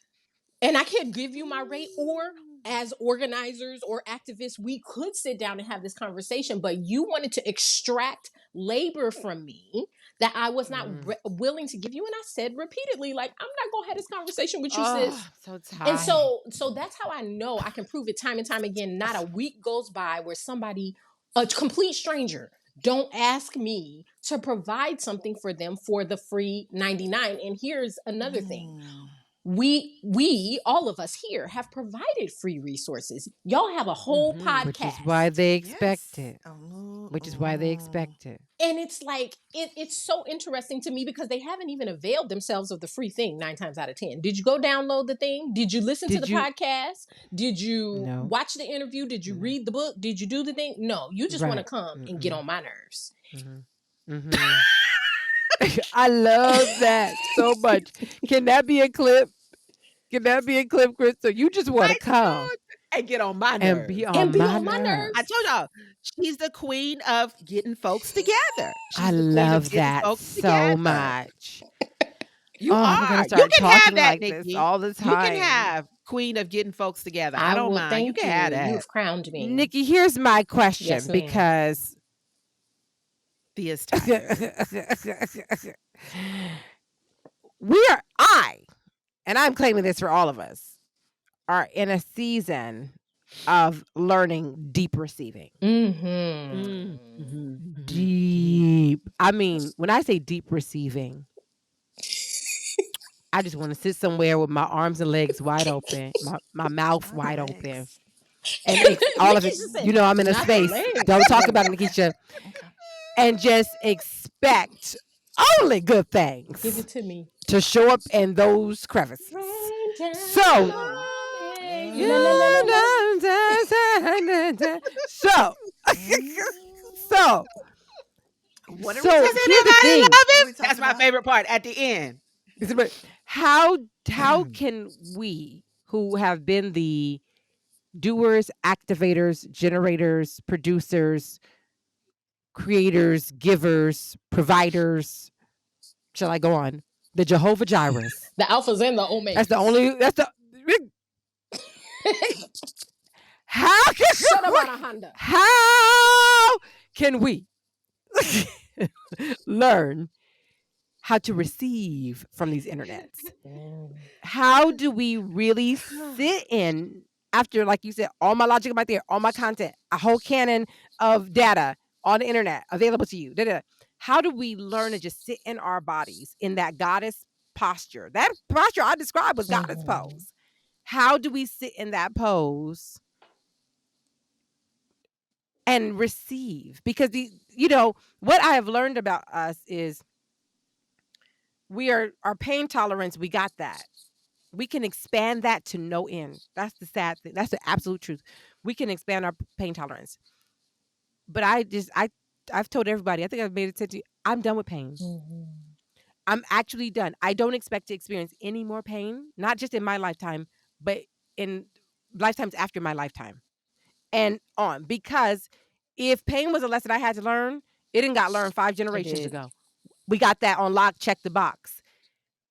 And I can give you my rate, or as organizers or activists, we could sit down and have this conversation, but you wanted to extract labor from me that I was not willing to give you. And I said repeatedly, like, I'm not going to have this conversation with you, sis. So tired. And so that's how I know I can prove it time and time again. Not a week goes by where somebody, a complete stranger, don't ask me to provide something for them for the free 99. And here's another thing. We all of us here have provided free resources. Y'all have a whole podcast, which is why they expect it. Which is why they expect it. And it's like it's so interesting to me because they haven't even availed themselves of the free thing 9 times out of 10. Did you go download the thing? Did you listen to the podcast? Did you watch the interview? Did you read the book? Did you do the thing? No, you just want to come and get on my nerves. I love that so much. Can that be a clip? Chris? So you just want to come and get on my nerves. And be on my nerves. I told y'all, she's the queen of getting folks together. I love that so much. You are. I'm gonna start you can talking have that, like Nikki. This all the time. You can have queen of getting folks together. I don't mind. Thank you can have that. You've crowned me. Nikki, here's my question, yes, because Thea's tired. And I'm claiming this for all of us, are in a season of learning deep receiving. Deep. I mean, when I say deep receiving, I just want to sit somewhere with my arms and legs wide open, my mouth Not the wide open, legs. and all of it. Nikisha said, You know, I'm in a "Not the space. legs." Don't talk about it, Nikisha. Okay. And just expect only good things Give it to me. to show up in those crevices. Rain down So, on me. La, la, la, la, la. so, so, What are so we Does talking here's the anybody thing. love What are him? we That's talking my about? favorite part at the end. How can we who have been the doers, activators, generators, producers, creators, givers, providers, shall I go on? The Jehovah Jirehs. The alphas and the omegas. That's the only. That's the. How can Shut up on a Honda. How can we learn how to receive from these internets? How do we really sit in after, like you said, all my logic about there, all my content, a whole canon of data on the internet available to you? How do we learn to just sit in our bodies in that goddess posture? That posture I described was goddess pose. How do we sit in that pose and receive? Because what I have learned about us is our pain tolerance, we got that. We can expand that to no end. That's the sad thing. That's the absolute truth. We can expand our pain tolerance. But I've told everybody, I think I've made it to you, I'm done with pain. I'm actually done. I don't expect to experience any more pain, not just in my lifetime, but in lifetimes after my lifetime and on. Because if pain was a lesson I had to learn, it didn't got learned 5 generations ago. We got that on lock, check the box.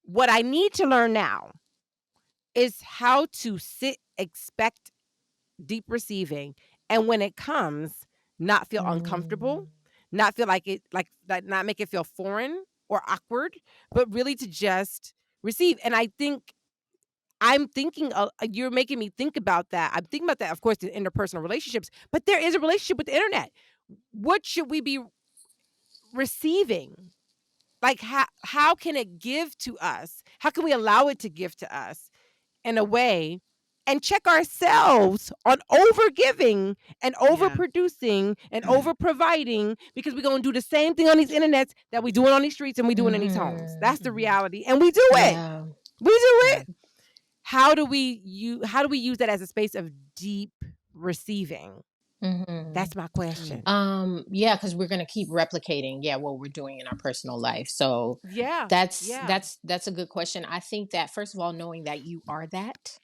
What I need to learn now is how to sit, expect deep receiving, and when it comes, not feel uncomfortable, not feel like not make it feel foreign or awkward, but really to just receive. And I think I'm thinking, you're making me think about that. I'm thinking about that, of course, in interpersonal relationships, but there is a relationship with the internet. What should we be receiving? Like, how can it give to us? How can we allow it to give to us in a way and check ourselves on over-giving and overproducing and over-providing, because we're going to do the same thing on these internets that we doing on these streets and we doing in these homes. That's the reality. And we do it. Yeah. We do it. How do we use that as a space of deep receiving? That's my question. Yeah, because we're gonna keep replicating, what we're doing in our personal life. So that's a good question. I think that, first of all, knowing that you are that,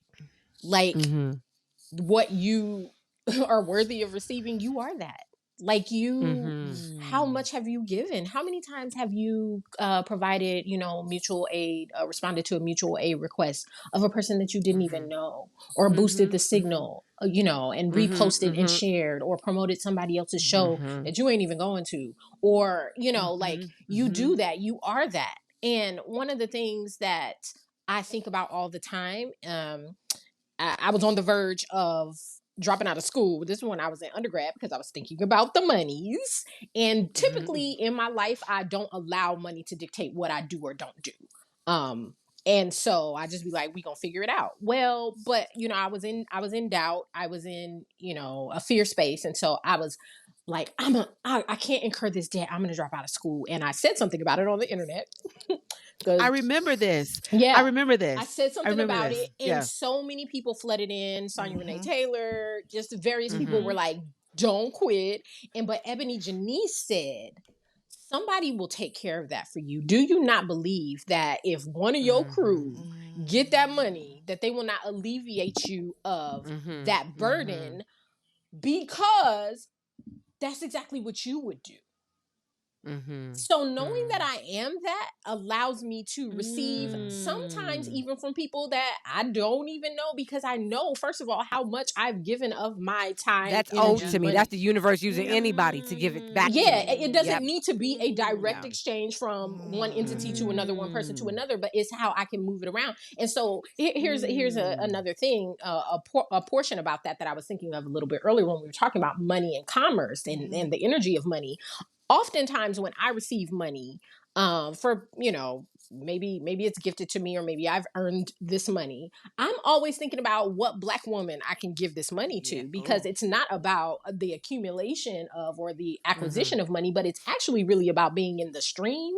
like what you are worthy of receiving, you are that. Like how much have you given? How many times have you provided, mutual aid, responded to a mutual aid request of a person that you didn't even know, or boosted the signal, and reposted and shared, or promoted somebody else's show that you ain't even going to, or, you do that, you are that. And one of the things that I think about all the time, I was on the verge of dropping out of school. This is when I was in undergrad, because I was thinking about the monies. And typically in my life, I don't allow money to dictate what I do or don't do. And so I just be like, we gonna figure it out. Well, but I was in doubt. I was in, a fear space. And so I was like, I can't incur this debt. I'm gonna drop out of school. And I said something about it on the internet. I remember this. Yeah. I remember this. I said something about it. And Yeah. so many people flooded in. Sonia Renee Taylor, just various people were like, don't quit. But Ebony Janice said, somebody will take care of that for you. Do you not believe that if one of your crew get that money, that they will not alleviate you of that burden, because that's exactly what you would do. So knowing that I am that allows me to receive sometimes even from people that I don't even know, because I know, first of all, how much I've given of my time. That's owed to me. That's the universe using anybody to give it back to me. It doesn't need to be a direct exchange from one entity to another, one person to another, but it's how I can move it around. And so here's another thing, a portion about that I was thinking of a little bit earlier when we were talking about money and commerce and the energy of money. Oftentimes when I receive money for, maybe it's gifted to me, or maybe I've earned this money. I'm always thinking about what Black woman I can give this money Yeah. to, because it's not about the accumulation of or the acquisition of money, but it's actually really about being in the stream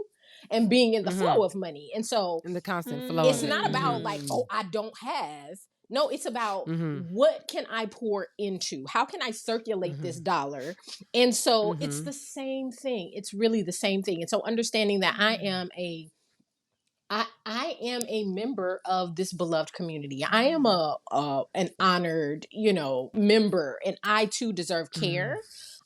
and being in the flow of money. And so In the constant flow it's of it. not about like, oh, I don't have. No, it's about what can I pour into? How can I circulate this dollar? And so it's the same thing. It's really the same thing. And so understanding that I am a member of this beloved community. I am an honored, member, and I too deserve care.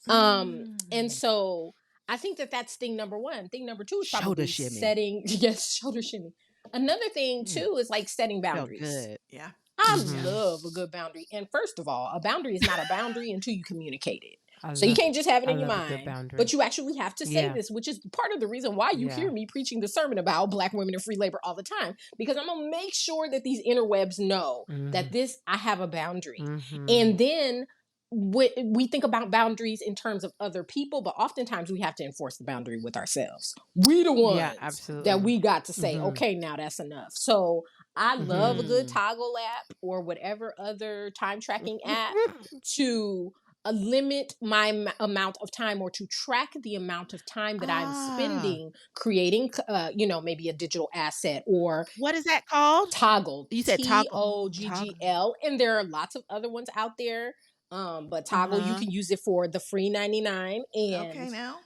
And so I think that that's thing number one. Thing number two is probably setting, yes, shoulder shimmy. Another thing too is like setting boundaries. Good. Yeah. I love a good boundary. And first of all, a boundary is not a boundary until you communicate it. So you can't just have it in your mind, but you actually have to say this, which is part of the reason why you hear me preaching the sermon about Black women and free labor all the time, because I'm going to make sure that these interwebs know that I have a boundary. And then we think about boundaries in terms of other people, but oftentimes we have to enforce the boundary with ourselves. We the ones that we got to say, okay, now that's enough. So I love a good Toggle app or whatever other time tracking app to limit my amount of time, or to track the amount of time that I'm spending creating, maybe a digital asset. Or what is that called? Toggle. You said Toggle. Toggl. And there are lots of other ones out there. But Toggle, you can use it for the free 99. And okay, now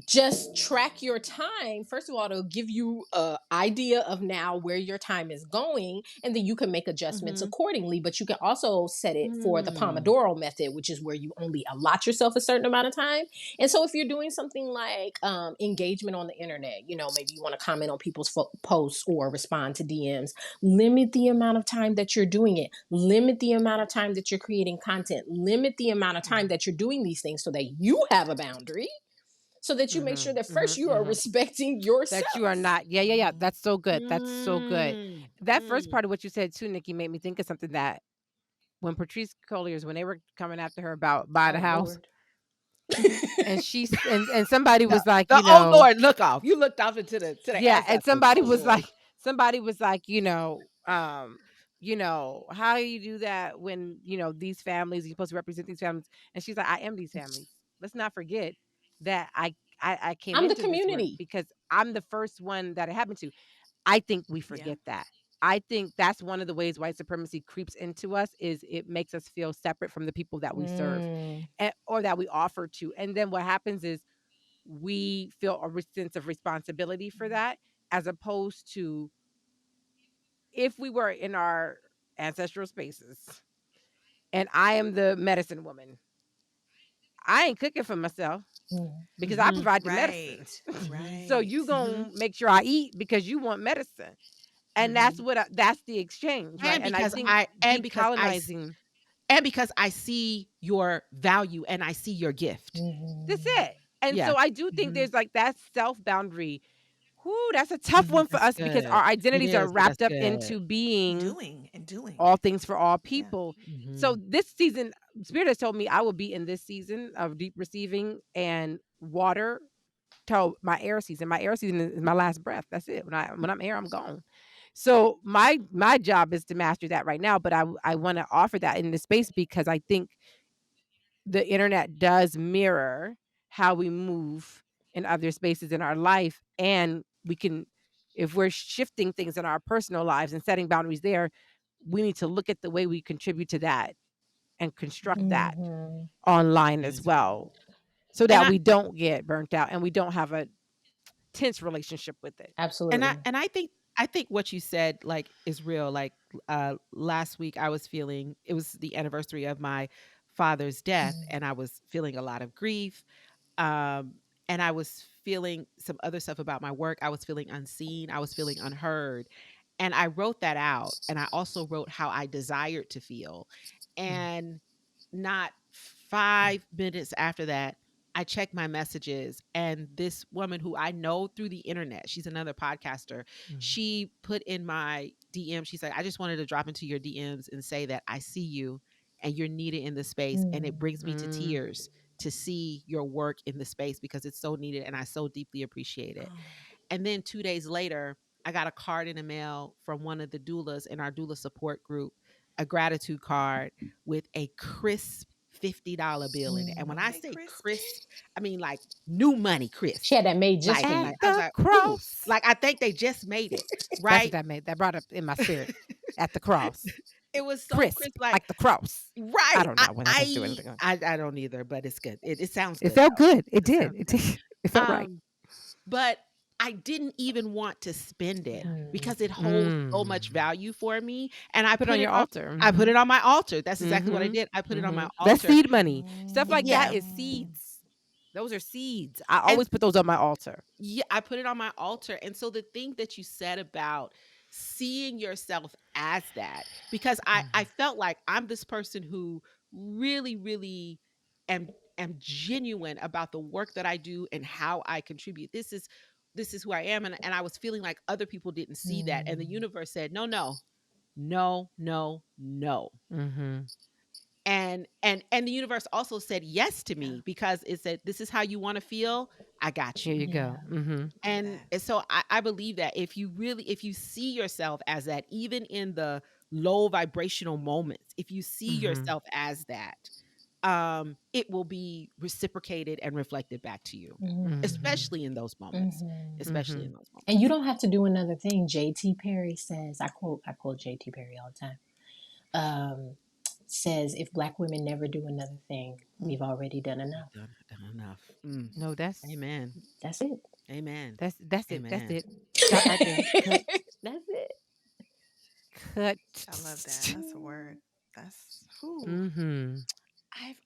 just track your time. First of all, it'll give you an idea of now where your time is going, and then you can make adjustments accordingly. But you can also set it for the Pomodoro method, which is where you only allot yourself a certain amount of time. And so if you're doing something like engagement on the internet, maybe you want to comment on people's posts or respond to DMs, limit the amount of time that you're doing it. Limit the amount of time that you're creating content. Limit the amount of time that you're doing these things, so that you have a boundary. So that you make sure that first you are respecting yourself. That you are not. Yeah. That's so good. That's so good. That first part of what you said too, Nikki, made me think of something that when Patrice Collier's, when they were coming after her about buying a house, and she and somebody was like, oh Lord, look off. You looked off into the and somebody was like, how do you do that when these families, you're supposed to represent these families? And she's like, I am these families. Let's not forget that I came I'm into the community this work because I'm the first one that it happened to. I think we forget that. I think that's one of the ways white supremacy creeps into us, is it makes us feel separate from the people that we serve or that we offer to. And then what happens is we feel a sense of responsibility for that, as opposed to if we were in our ancestral spaces and I am the medicine woman, I ain't cooking for myself because I provide the medicine. So you gonna make sure I eat because you want medicine. And that's what that's the exchange, right? And because decolonizing, because I see your value and I see your gift. That's it. And so I do think there's like that self boundary. Whoo, that's a tough one for us because our identities are wrapped up into being doing all things for all people. So this season, Spirit has told me I will be in this season of deep receiving and water till my air season. My air season is my last breath. That's it. When I'm air, I'm gone. So my job is to master that right now. But I want to offer that in this space because I think the internet does mirror how we move in other spaces in our life. And we can, if we're shifting things in our personal lives and setting boundaries there, we need to look at the way we contribute to that and construct that online as well, so that we don't get burnt out and we don't have a tense relationship with it. Absolutely. And I think what you said like is real. Like last week I was feeling, it was the anniversary of my father's death, and I was feeling a lot of grief. And I was feeling some other stuff about my work. I was feeling unseen. I was feeling unheard. And I wrote that out. And I also wrote how I desired to feel. And not 5 minutes after that, I checked my messages, and this woman who I know through the internet, she's another podcaster, she put in my DM, she's like, I just wanted to drop into your DMs and say that I see you and you're needed in the space. And it brings me to tears to see your work in the space because it's so needed and I so deeply appreciate it. And then 2 days later, I got a card in the mail from one of the doulas in our doula support group, a gratitude card with a crisp $50 bill in it. And when I say crisp, I mean like new money crisp. She had that made just like, for you. like I was like, cross. like I think they just made it, That's right? what that made. That brought up in my spirit. At the cross. It was so Crisp, crisp, like the cross. right. I don't know when I can do anything. I don't either, but it's good. It sounds good. It felt though. good. It did. It felt right. But I didn't even want to spend it because it holds so much value for me. And I put it on your altar. I put it on my altar. That's exactly what I did. I put it on my altar. That's seed money. Stuff like Yeah. that is seeds. Those are seeds. I always put those on my altar. Yeah, I put it on my altar. And so the thing that you said about seeing yourself as that, because I felt like I'm this person who really, really am genuine about the work that I do and how I contribute. This is who I am. And I was feeling like other people didn't see that. And the universe said, no. And the universe also said yes to me because it said, this is how you want to feel. I got you. Here you go. And so I believe that if you see yourself as that, even in the low vibrational moments, if you see yourself as that, it will be reciprocated and reflected back to you, especially in those moments, And you don't have to do another thing. J.T. Perry says, I quote J.T. Perry all the time, says, if Black women never do another thing, we've already done enough. Done enough. No, that's amen. That's it. Amen. That's Amen. it. That's it. Stop right there. Cut. That's it. Cut. I love that. That's a word. That's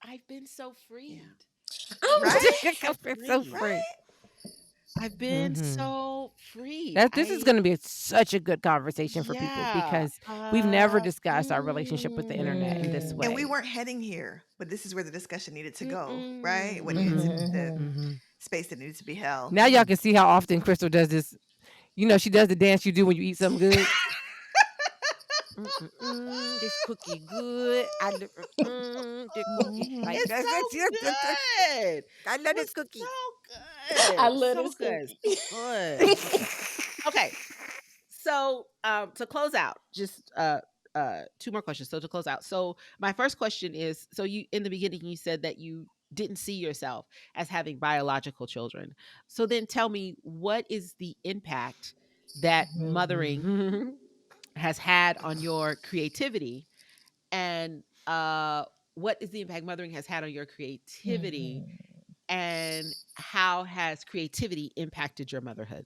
I've been so freed. right. I've been so free. I've been so free. This is going to be such a good conversation for people because we've never discussed our relationship with the internet in this way. And we weren't heading here, but this is where the discussion needed to go, right? What needed the space that needed to be held. Now y'all can see how often Crystal does this. You know, she does the dance you do when you eat something good. This cookie good. I love this cookie. Like, it's so good. I love this cookie. So good. I love this cookie. Good. Okay. So to close out, just two more questions. So to close out. So my first question is, so you in the beginning you said that you didn't see yourself as having biological children. So then tell me, what is the impact that mothering has had on your creativity, and what is the impact mothering has had on your creativity, and how has creativity impacted your motherhood?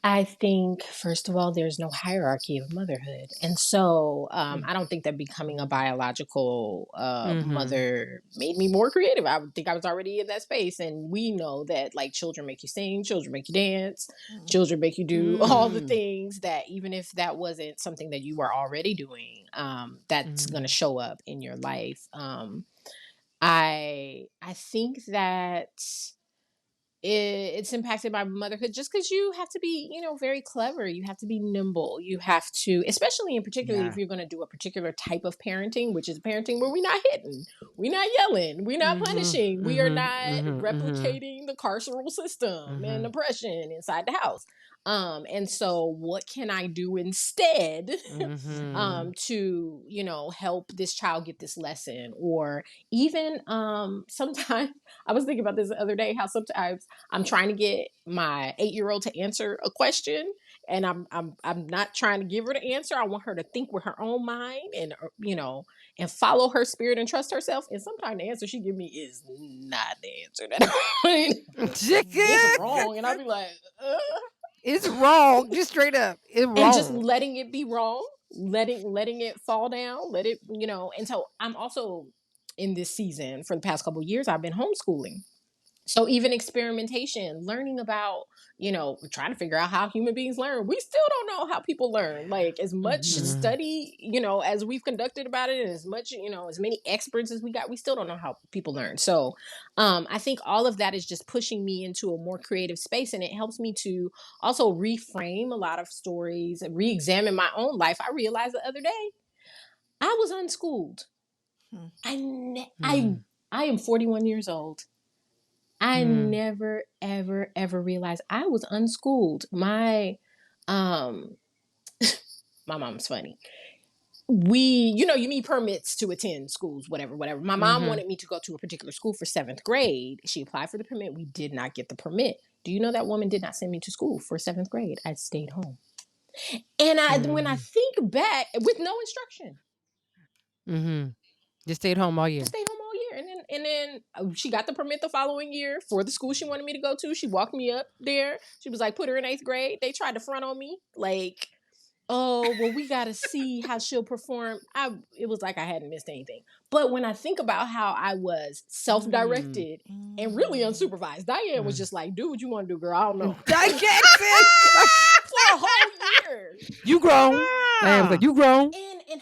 I think, first of all, there's no hierarchy of motherhood. And so I don't think that becoming a biological mother made me more creative. I would think I was already in that space. And we know that, like, children make you sing, children make you dance, children make you do all the things that, even if that wasn't something that you were already doing, that's going to show up in your life. I think that it's impacted by motherhood just because you have to be, very clever. You have to be nimble. You have to, especially in particular, if you're going to do a particular type of parenting, which is parenting where we're not hitting, we're not yelling, we're not punishing, we are not replicating the carceral system and oppression inside the house. And so what can I do instead to, help this child get this lesson? Or even sometimes, I was thinking about this the other day, how sometimes I'm trying to get my 8-year-old to answer a question, and I'm not trying to give her the answer. I want her to think with her own mind and, and follow her spirit and trust herself. And sometimes the answer she give me is not the answer that I want. It's wrong. And I'll be like, it's wrong. Just straight up. It's wrong. And just letting it be wrong, letting it fall down, let it, and so I'm also in this season for the past couple of years, I've been homeschooling. So even experimentation, learning about, trying to figure out how human beings learn. We still don't know how people learn. Like, as much study, as we've conducted about it, and as much, as many experts as we got, we still don't know how people learn. So I think all of that is just pushing me into a more creative space. And it helps me to also reframe a lot of stories and re-examine my own life. I realized the other day, I was unschooled. I am 41 years old. I never, ever, ever realized I was unschooled. My My mom's funny. You need permits to attend schools, whatever. My mom wanted me to go to a particular school for 7th grade. She applied for the permit. We did not get the permit. Do you know that woman did not send me to school for 7th grade? I stayed home. And when I think back, with no instruction. Just stayed home all year. And then she got the permit the following year for the school she wanted me to go to. She walked me up there. She was like, put her in 8th grade. They tried to front on me. Like, oh, well, we got to see how she'll perform. It was like I hadn't missed anything. But when I think about how I was self-directed and really unsupervised, Diane was just like, do what you want to do, girl. I don't know. Diane for a whole year. You grown. Diane was like, you grown. And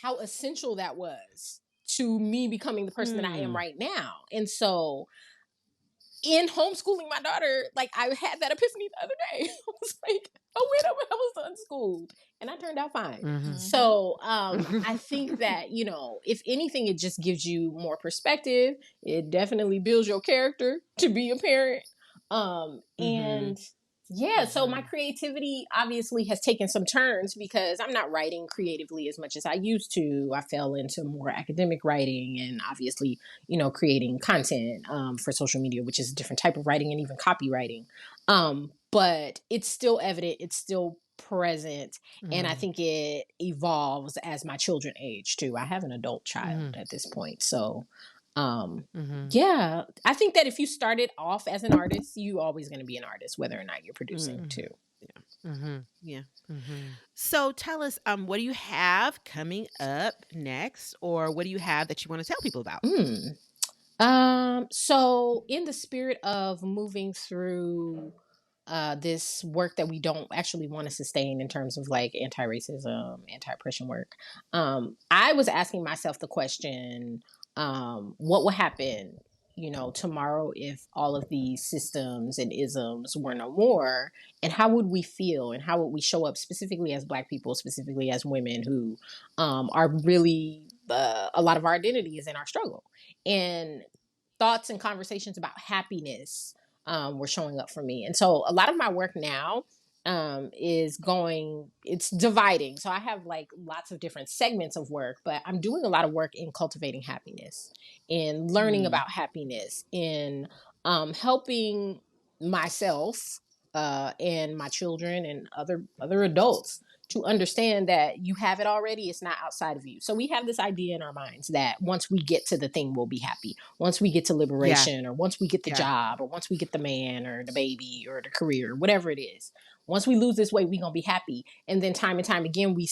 how essential that was to me becoming the person that I am right now. And so in homeschooling my daughter, like, I had that epiphany the other day. I was like, oh, wait a minute, I was unschooled. And I turned out fine. So I think that, if anything, it just gives you more perspective. It definitely builds your character to be a parent. And yeah, so my creativity obviously has taken some turns because I'm not writing creatively as much as I used to. I fell into more academic writing and obviously, creating content for social media, which is a different type of writing, and even copywriting. But it's still evident. It's still present. And I think it evolves as my children age too. I have an adult child at this point. So yeah, I think that if you started off as an artist, you always going to be an artist, whether or not you're producing too. Yeah. So tell us, what do you have coming up next, or what do you have that you want to tell people about? So in the spirit of moving through this work that we don't actually want to sustain in terms of like anti-racism, anti-oppression work, I was asking myself the question, what would happen, tomorrow if all of these systems and isms were no more, and how would we feel, and how would we show up specifically as Black people, specifically as women who are really, a lot of our identity is in our struggle. And thoughts and conversations about happiness were showing up for me. And so a lot of my work now it's dividing. So I have like lots of different segments of work, but I'm doing a lot of work in cultivating happiness, in learning about happiness, in helping myself and my children and other adults to understand that you have it already. It's not outside of you. So we have this idea in our minds that once we get to the thing, we'll be happy. Once we get to liberation, or once we get the job, or once we get the man or the baby or the career, whatever it is, once we lose this weight, we're going to be happy. And then time and time again, we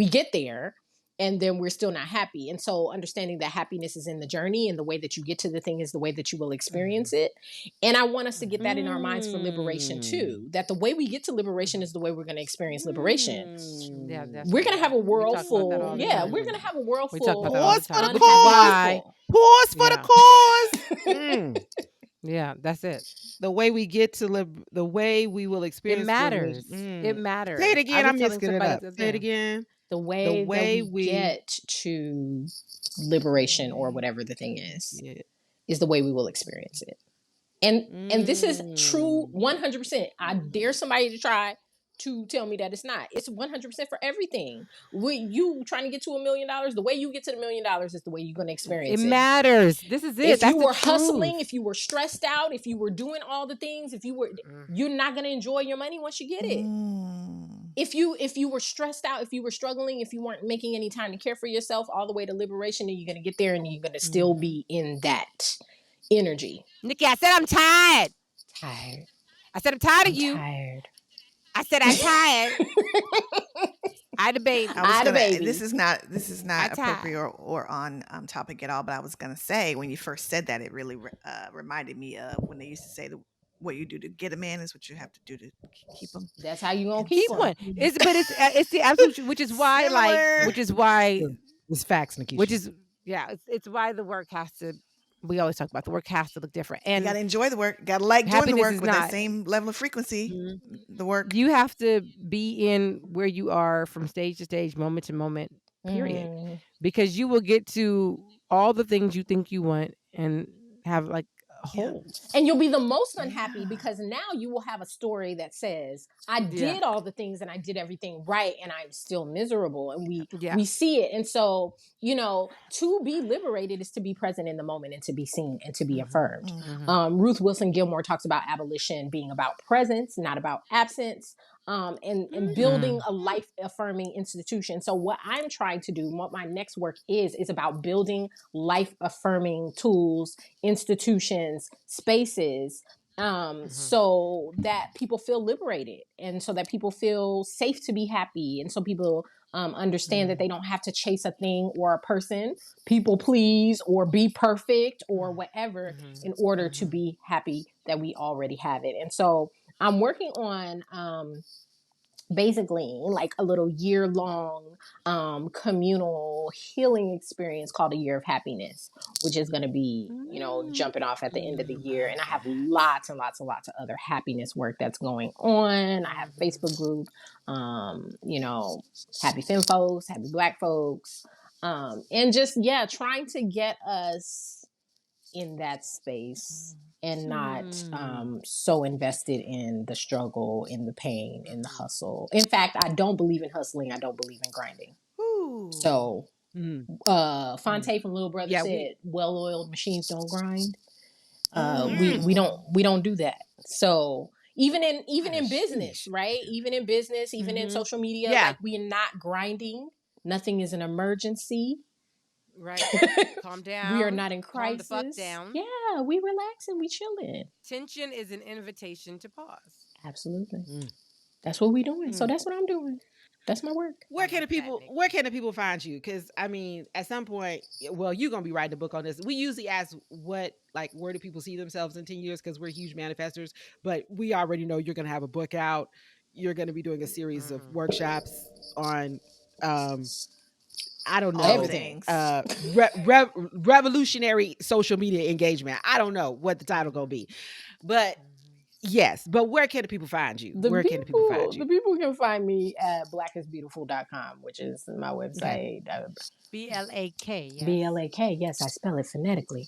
get there, and then we're still not happy. And so understanding that happiness is in the journey, and the way that you get to the thing is the way that you will experience it. And I want us to get that in our minds for liberation too, that the way we get to liberation is the way we're going to experience liberation. Yeah, we're going to have a world full. Yeah, we're going to have a world full. Pause for the cause. Pause for the cause. Yeah, that's it. The way we get to the way we will experience it matters. It matters. Say it again. I'm mixing it up. Say it again. The way we get to liberation, or whatever the thing is the way we will experience it. And this is true 100%. I dare somebody to try to tell me that it's not. It's 100% for everything. You trying to get to $1 million, the way you get to the $1 million is the way you're going to experience it. It matters. This is it. If you were hustling, if you were stressed out, if you were doing all the things, you're not going to enjoy your money once you get it. If you were stressed out, if you were struggling, if you weren't making any time to care for yourself, all the way to liberation, and you're going to get there, and you're going to still be in that energy. Nikki, I said I'm tired. I said I'm tired of you. Tired. I said I'm tired. I had a baby. This is not appropriate or on topic at all. But I was gonna say, when you first said that, it really reminded me of when they used to say what you do to get a man is what you have to do to keep him. That's how you gonna keep one. It's the absolute, which is why it's facts, Nikki. It's why the work has to. We always talk about the work has to look different, and you gotta enjoy the work. Gotta like doing the work with that same level of frequency. The work you have to be in where you are from stage to stage, moment to moment. Period, because you will get to all the things you think you want and have like whole. And you'll be the most unhappy because now you will have a story that says, I did all the things and I did everything right and I'm still miserable. And we see it. And so, you know, to be liberated is to be present in the moment and to be seen and to be affirmed. Ruth Wilson Gilmore talks about abolition being about presence, not about absence. And building a life affirming institution. So what I'm trying to do, what my next work is about building life affirming tools, institutions, spaces, so that people feel liberated and so that people feel safe to be happy. And so people understand that they don't have to chase a thing or a person, people please, or be perfect or whatever in order to be happy that we already have it. And so I'm working on basically like a little year-long communal healing experience called a Year of Happiness, which is going to be, you know, jumping off at the end of the year. And I have lots and lots and lots of other happiness work that's going on. I have a Facebook group, you know, HappyFemmeFolx, HappyBlackFolx, and just, trying to get us in that space and not so invested in the struggle, in the pain, in the hustle. In fact, I don't believe in hustling. I don't believe in grinding. So Fonte from Little Brother said, well-oiled machines don't grind. We don't do that. So even in business, right? Even in business, even in social media, like we are not grinding. Nothing is an emergency. Right. Calm down. We are not in crisis. Calm the fuck down. Yeah, we relaxing, we chilling. Tension is an invitation to pause. Absolutely. That's what we doing. So that's what I'm doing. That's my work. Where can the people find you? Because I mean, at some point, well, you're gonna be writing a book on this. We usually ask where do people see themselves in 10 years because we're huge manifestors, but we already know you're gonna have a book out. You're gonna be doing a series of workshops on I don't know. Everything. Revolutionary social media engagement. I don't know what the title gonna be. But yes, but where can the people find you? The people can find me at blackisbeautiful.com, which is my website. BLAK. Yes. BLAK. Yes, I spell it phonetically.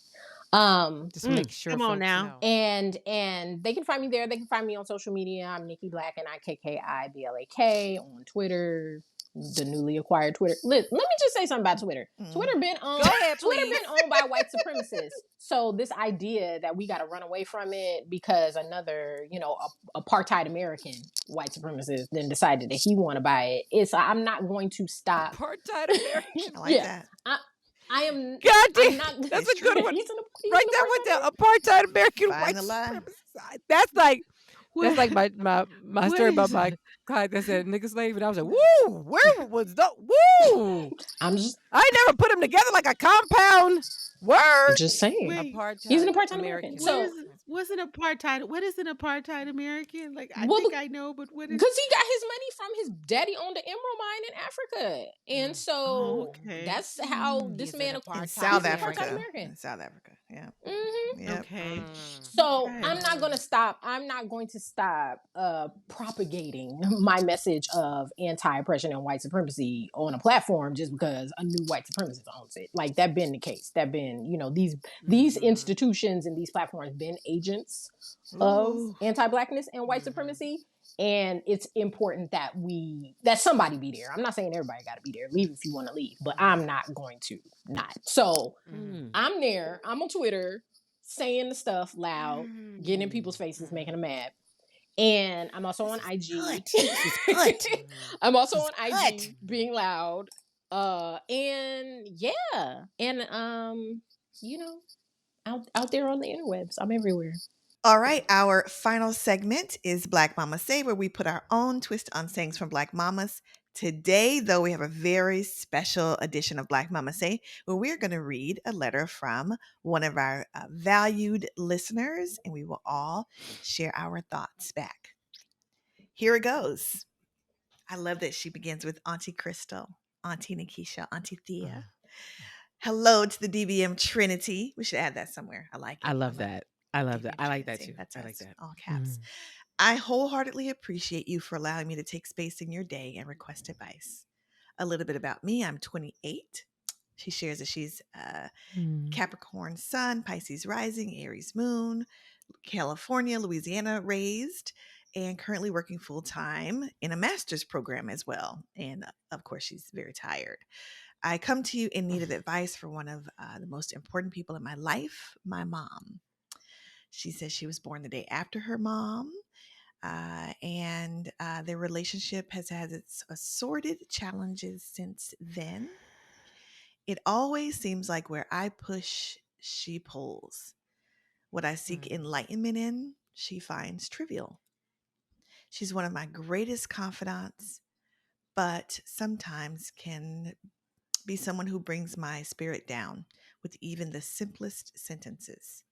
Just make sure. Come on now. Know. And they can find me there. They can find me on social media. I'm Nikki Blak and IKKIBLAK on Twitter. The newly acquired Twitter. Let me just say something about Twitter. Twitter been owned. Go ahead, Twitter please. been owned by white supremacists. So this idea that we got to run away from it because another, you know, apartheid American white supremacist then decided that he want to buy it. I'm not going to stop. Apartheid American. I like that. I am. God damn, not, that's a good one. He's Right there with the apartheid American white supremacist. That's like my story about my client that said nigga slave, and I was like, woo, where was the woo? I never put them together like a compound word. Just saying. He's an apartheid American. So what's an apartheid? What is an apartheid American? Like I think I know, but what is? Because he got his money from his daddy owned the emerald mine in Africa, and so that's how this man in South Africa. American. South Africa, yeah. Yep. Okay. So I'm not going to stop. I'm not going to stop propagating my message of anti-oppression and white supremacy on a platform just because a new white supremacist owns it. Like that been the case. That been, you know, these institutions and these platforms been agents of anti-blackness and white supremacy. And it's important that somebody be there. I'm not saying everybody got to be there. Leave if you want to leave, but I'm not going to not. So I'm there. I'm on Twitter saying the stuff loud, getting in people's faces, making them mad. And I'm also on IG. I'm also on IG being loud. And you know, out there on the interwebs. I'm everywhere. All right, our final segment is Black Mama Say, where we put our own twist on sayings from Black mamas. Today, though, we have a very special edition of Black Mama Say, where we're going to read a letter from one of our valued listeners, and we will all share our thoughts back. Here it goes. I love that she begins with Auntie Crystal, Auntie Nikisha, Auntie Thea. Hello to the DBM Trinity. We should add that somewhere. I like it. I love that. I love that. I like that Trinity. too. That's I like that. All caps. I wholeheartedly appreciate you for allowing me to take space in your day and request advice. A little bit about me. I'm 28. She shares that she's Capricorn Sun, Pisces Rising, Aries Moon, California, Louisiana raised, and currently working full time in a master's program as well. And of course, she's very tired. I come to you in need of advice for one of the most important people in my life, my mom. She says she was born the day after her mom, and their relationship has had its assorted challenges since then. It always seems like where I push, she pulls. What I seek enlightenment in, she finds trivial. She's one of my greatest confidants, but sometimes can be someone who brings my spirit down with even the simplest sentences.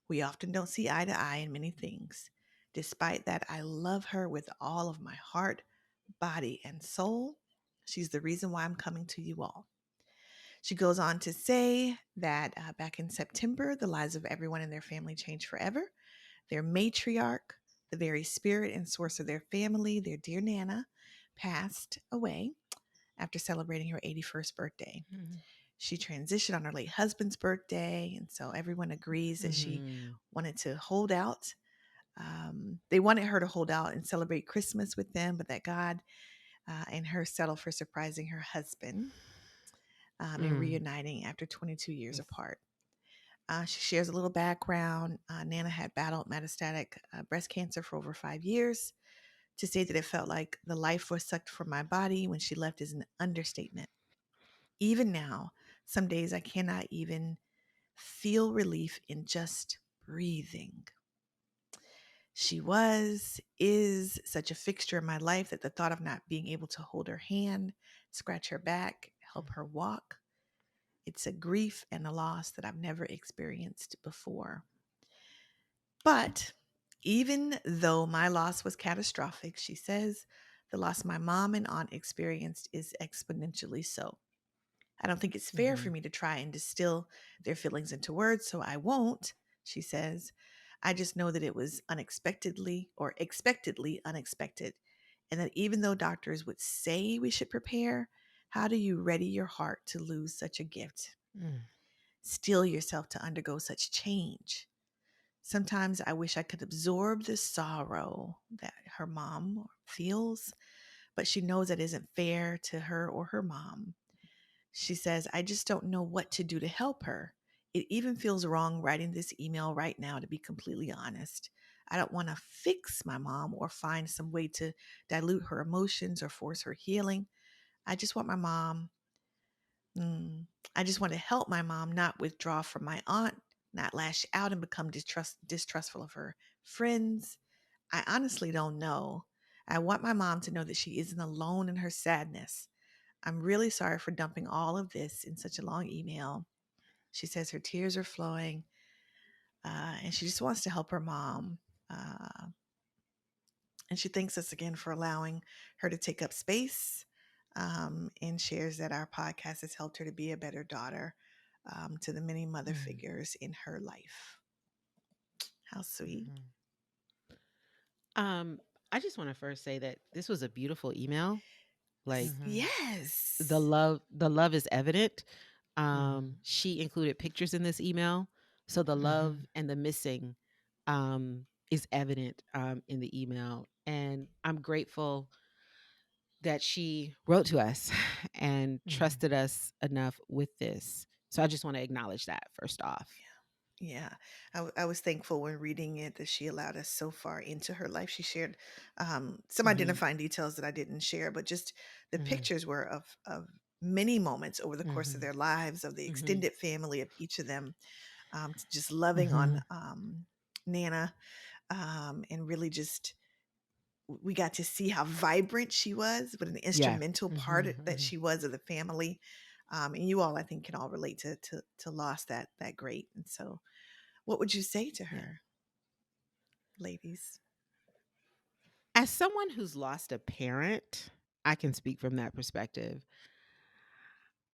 We often don't see eye to eye in many things. Despite that, I love her with all of my heart, body, and soul. She's the reason why I'm coming to you all. She goes on to say that back in September, the lives of everyone in their family changed forever. Their matriarch, the very spirit and source of their family, their dear Nana, passed away after celebrating her 81st birthday. She transitioned on her late husband's birthday, and so everyone agrees that she wanted to hold out. They wanted her to hold out and celebrate Christmas with them, but that God and her settled for surprising her husband and reuniting after 22 years apart. She shares a little background. Nana had battled metastatic breast cancer for over 5 years. To say that it felt like the life was sucked from my body when she left is an understatement. Even now, some days I cannot even feel relief in just breathing. She is such a fixture in my life that the thought of not being able to hold her hand, scratch her back, help her walk, it's a grief and a loss that I've never experienced before. But even though my loss was catastrophic, she says, the loss my mom and aunt experienced is exponentially so. I don't think it's fair for me to try and distill their feelings into words, so I won't, she says. I just know that it was expectedly unexpected, and that even though doctors would say we should prepare, how do you ready your heart to lose such a gift? Steel yourself to undergo such change. Sometimes I wish I could absorb the sorrow that her mom feels, but she knows that isn't fair to her or her mom. She says, I just don't know what to do to help her. It even feels wrong writing this email right now, to be completely honest. I don't want to fix my mom or find some way to dilute her emotions or force her healing. I just want my mom. I just want to help my mom not withdraw from my aunt, not lash out and become distrustful of her friends. I honestly don't know. I want my mom to know that she isn't alone in her sadness. I'm really sorry for dumping all of this in such a long email. She says her tears are flowing, and she just wants to help her mom. And she thanks us again for allowing her to take up space, and shares that our podcast has helped her to be a better daughter to the many mother figures in her life. How sweet. I just want to first say that this was a beautiful email. Like, yes, the love is evident. She included pictures in this email, so the love and the missing is evident in the email, and I'm grateful that she wrote to us and trusted us enough with this. So I just want to acknowledge that first off. Yeah, I was thankful when reading it that she allowed us so far into her life. She shared some identifying details that I didn't share, but just the pictures were of many moments over the course of their lives, of the extended family of each of them, just loving on Nana, and really just we got to see how vibrant she was, what an instrumental part that she was of the family. And you all, I think, can all relate to loss that great. And so, what would you say to her, ladies? As someone who's lost a parent, I can speak from that perspective.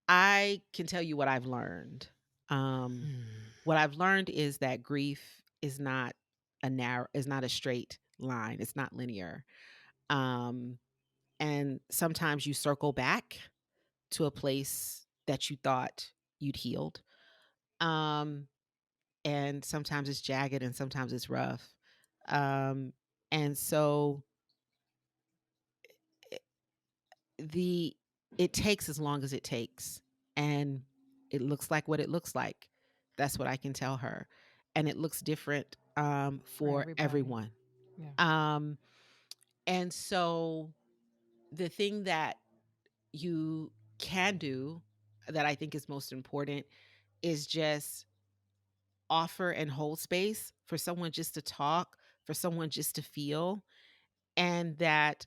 I can tell you what I've learned. What I've learned is that grief is not a straight line. It's not linear. And sometimes you circle back to a place that you thought you'd healed. And sometimes it's jagged and sometimes it's rough. And so it takes as long as it takes, and it looks like what it looks like. That's what I can tell her, and it looks different for everybody. everyone. Yeah. And so the thing that you can do that I think is most important is just offer and hold space for someone just to talk, for someone just to feel, and that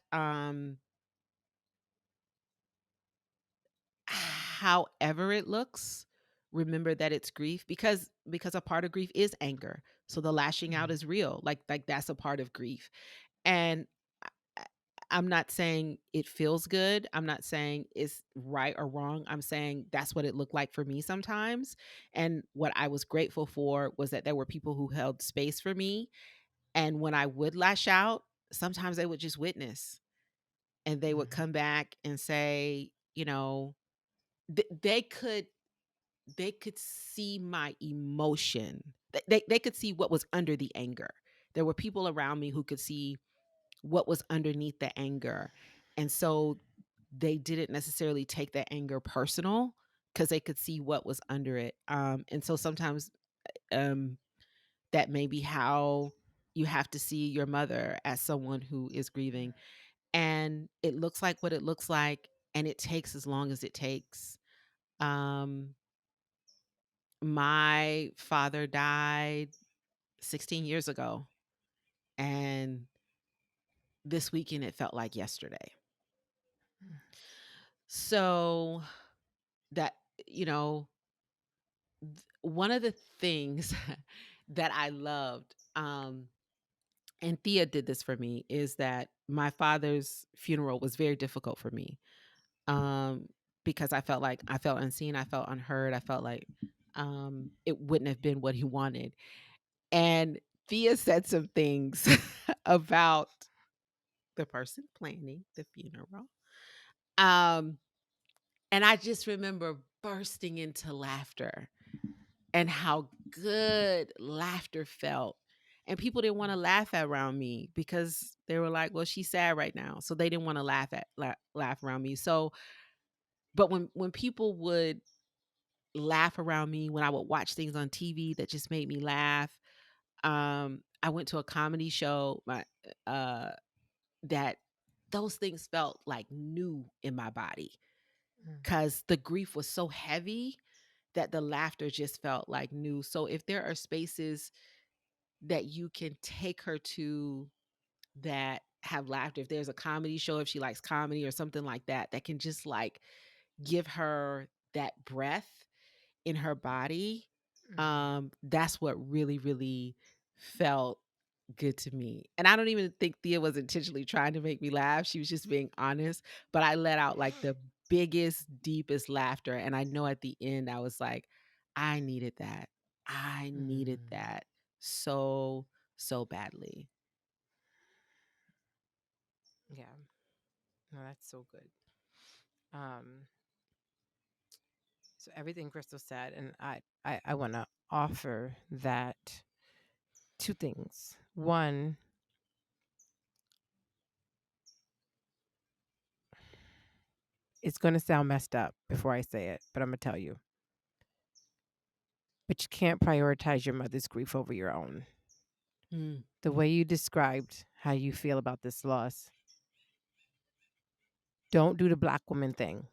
however it looks, remember that it's grief, because a part of grief is anger. So the lashing out is real. Like that's a part of grief. And I- I'm not saying it feels good. I'm not saying it's right or wrong. I'm saying that's what it looked like for me sometimes. And what I was grateful for was that there were people who held space for me. And when I would lash out, sometimes they would just witness, and they would come back and say, they could see my emotion. They could see what was under the anger. There were people around me who could see what was underneath the anger. And so they didn't necessarily take that anger personal because they could see what was under it. And so sometimes that may be how you have to see your mother, as someone who is grieving. And it looks like what it looks like, and it takes as long as it takes. My father died 16 years ago, and this weekend it felt like yesterday. So that, one of the things that I loved, and Thea did this for me, is that my father's funeral was very difficult for me, because I felt unseen, I felt unheard, I felt like it wouldn't have been what he wanted. And Thea said some things about the person planning the funeral. And I just remember bursting into laughter, and how good laughter felt. And people didn't want to laugh around me because they were like, well, she's sad right now. So they didn't want to laugh around me. So, but when people would laugh around me, when I would watch things on TV that just made me laugh, I went to a comedy show, that those things felt like new in my body, because the grief was so heavy that the laughter just felt like new. So if there are spaces that you can take her to that have laughter, if there's a comedy show, if she likes comedy or something like that, that can just like give her that breath in her body, that's what really, really felt good to me. And I don't even think Thea was intentionally trying to make me laugh. She was just being honest. But I let out like the biggest, deepest laughter. And I know at the end, I was like, I needed that. I needed that so, so badly. Yeah. No, that's so good. So everything Crystal said, and I want to offer that two things. One, it's going to sound messed up before I say it, but I'm going to tell you. But you can't prioritize your mother's grief over your own. The way you described how you feel about this loss, don't do the Black woman thing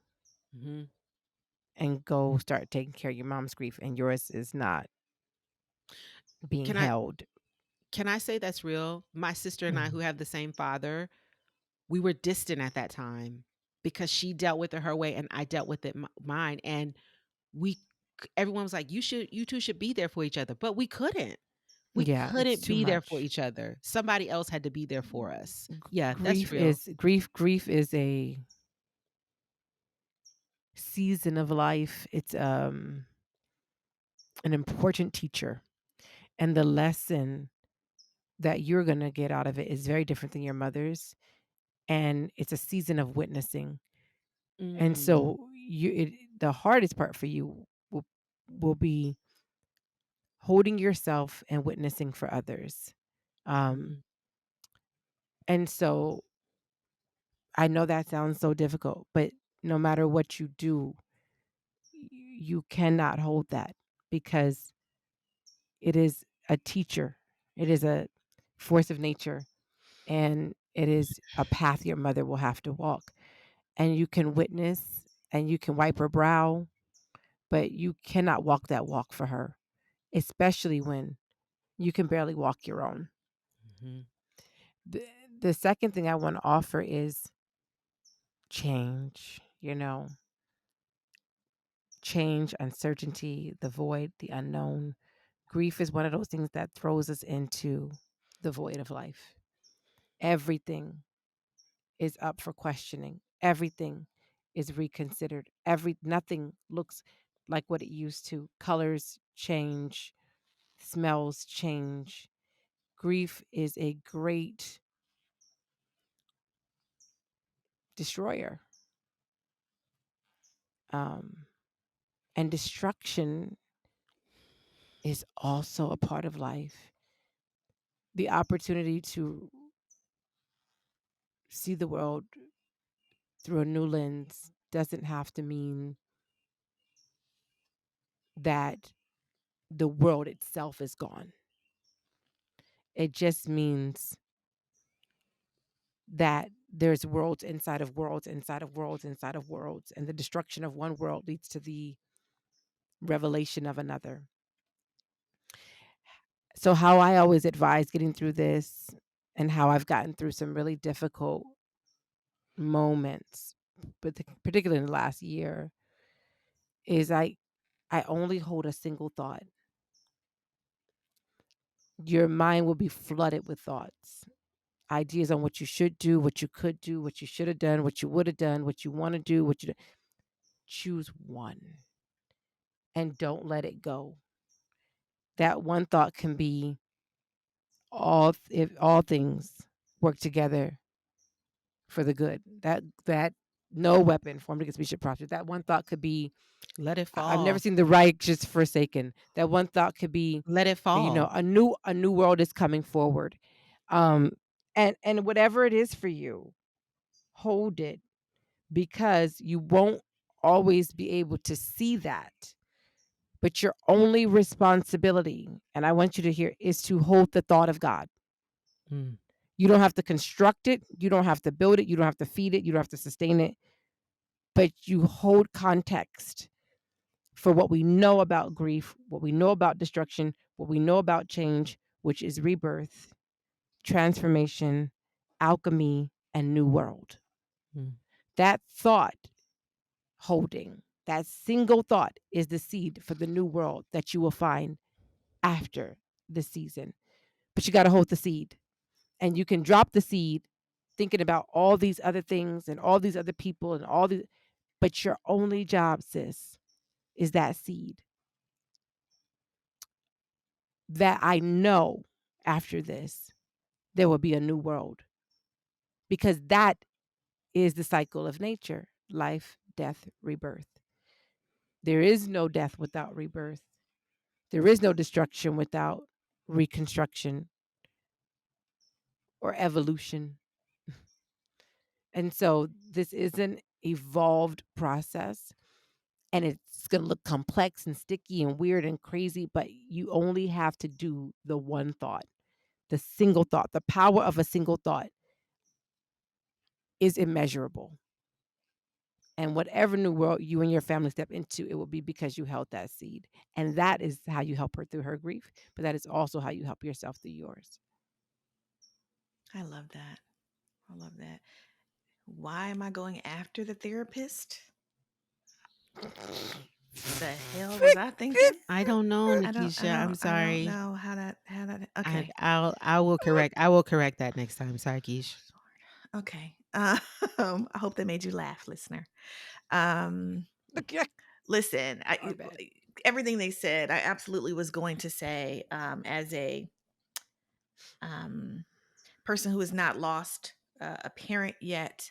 and go start taking care of your mom's grief, and yours is not being held. Can I say that's real? My sister and I, who have the same father, we were distant at that time because she dealt with it her way and I dealt with it mine. And everyone was like, you two should be there for each other, but we couldn't. We couldn't be there for each other. Somebody else had to be there for us. Yeah, that's real. Grief is a season of life. It's an important teacher, and the lesson that you're going to get out of it is very different than your mother's, and it's a season of witnessing. And so the hardest part for you will will be holding yourself and witnessing for others. And so I know that sounds so difficult, but no matter what you do, you cannot hold that, because it is a teacher. It is a force of nature, and it is a path your mother will have to walk. And you can witness and you can wipe her brow, but you cannot walk that walk for her, especially when you can barely walk your own. The second thing I want to offer is change, change, uncertainty, the void, the unknown. Grief is one of those things that throws us into the void of life. Everything is up for questioning. Everything is reconsidered. Nothing looks like what it used to. Colors change, smells change. Grief is a great destroyer. And destruction is also a part of life. The opportunity to see the world through a new lens doesn't have to mean that the world itself is gone. It just means that there's worlds inside of worlds, inside of worlds, inside of worlds, and the destruction of one world leads to the revelation of another. So how I always advise getting through this, and how I've gotten through some really difficult moments, but particularly in the last year, is I only hold a single thought. Your mind will be flooded with thoughts, ideas on what you should do, what you could do, what you should have done, what you would have done, what you want to do, choose one and don't let it go. That one thought can be if all things work together for the good. That no weapon formed against me should prosper. That one thought could be, let it fall. I've never seen the righteous forsaken. That one thought could be, let it fall. A new world is coming forward. And whatever it is for you, hold it, because you won't always be able to see that. But your only responsibility, and I want you to hear, is to hold the thought of God. You don't have to construct it. You don't have to build it. You don't have to feed it. You don't have to sustain it. But you hold context for what we know about grief, what we know about destruction, what we know about change, which is rebirth, transformation, alchemy, and new world. That thought holding, that single thought, is the seed for the new world that you will find after the season. But you got to hold the seed, and you can drop the seed thinking about all these other things and all these other people and all these, but your only job, sis, is that seed. That I know after this, there will be a new world, because that is the cycle of nature: life, death, rebirth. There is no death without rebirth. There is no destruction without reconstruction or evolution. And so this is an evolved process, and it's going to look complex and sticky and weird and crazy, but you only have to do the one thought, the single thought. The power of a single thought is immeasurable. And whatever new world you and your family step into, it will be because you held that seed. And that is how you help her through her grief, but that is also how you help yourself through yours. I love that. I love that. Why am I going after the therapist? The hell was I thinking? I don't know, Nikisha. I'm sorry. I don't know how that. Okay. I will correct that next time. Sorry, Keish. Okay. I hope that made you laugh, listener. Listen, everything they said, I absolutely was going to say, as a person who has not lost a parent yet,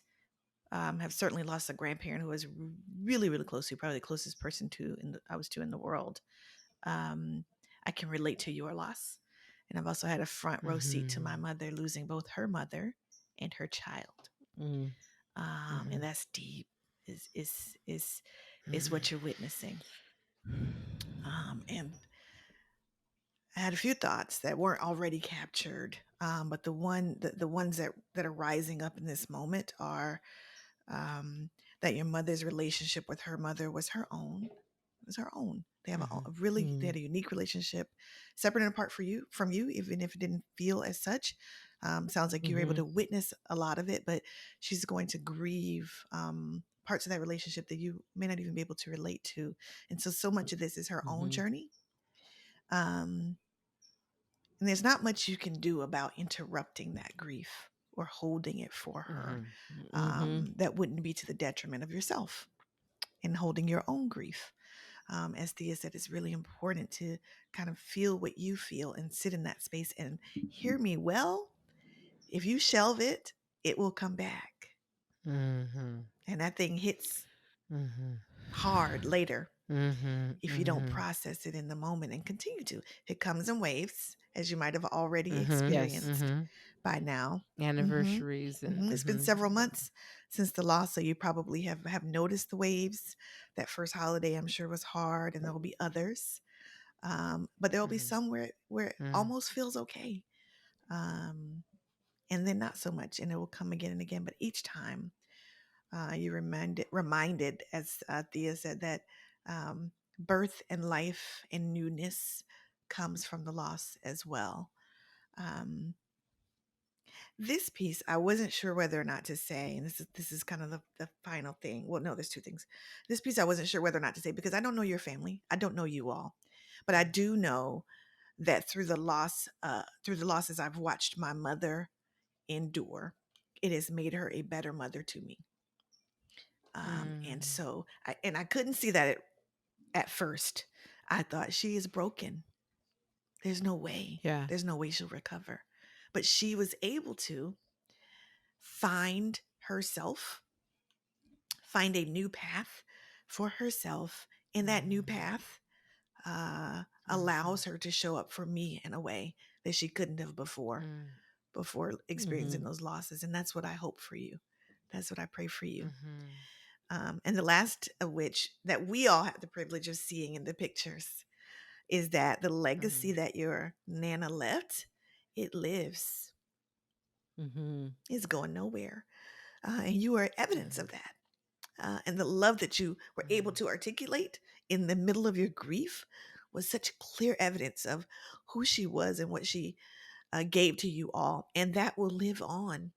have certainly lost a grandparent who was really, really close to, probably the closest person I was to in the world. I can relate to your loss. And I've also had a front row seat to my mother losing both her mother and her child. And that's deep, is what you're witnessing. And I had a few thoughts that weren't already captured. But the ones that are rising up in this moment are that your mother's relationship with her mother was her own. It was her own. They have they had a unique relationship, separate and apart from you, even if it didn't feel as such. Sounds like you were able to witness a lot of it, but she's going to grieve parts of that relationship that you may not even be able to relate to. And so much of this is her own journey. And there's not much you can do about interrupting that grief or holding it for her. That wouldn't be to the detriment of yourself and holding your own grief. As Thea said, it's really important to kind of feel what you feel and sit in that space and hear me well. If you shelve it, it will come back. And that thing hits hard later if you don't process it in the moment and continue to. It comes in waves, as you might have already experienced by now. Anniversaries. And It's been several months since the loss, so you probably have noticed the waves. That first holiday, I'm sure, was hard, and there will be others. But there will be some where it almost feels okay, and then not so much, and it will come again and again. But each time, you're reminded, as Thea said, that birth and life and newness comes from the loss as well. This piece, I wasn't sure whether or not to say, and this is kind of the final thing. Well, no, there's two things. This piece, I wasn't sure whether or not to say because I don't know your family. I don't know you all, but I do know that through the losses I've watched my mother endure, it has made her a better mother to me. And so, I couldn't see that at first. I thought she is broken. There's no way. Yeah. There's no way she'll recover. But she was able to find herself, find a new path for herself. And that new path allows her to show up for me in a way that she couldn't have before experiencing those losses. And that's what I hope for you. That's what I pray for you. And the last of which that we all have the privilege of seeing in the pictures is that the legacy that your Nana left, it lives. It's going nowhere. And you are evidence of that. And the love that you were able to articulate in the middle of your grief was such clear evidence of who she was and what she gave to you all. And that will live on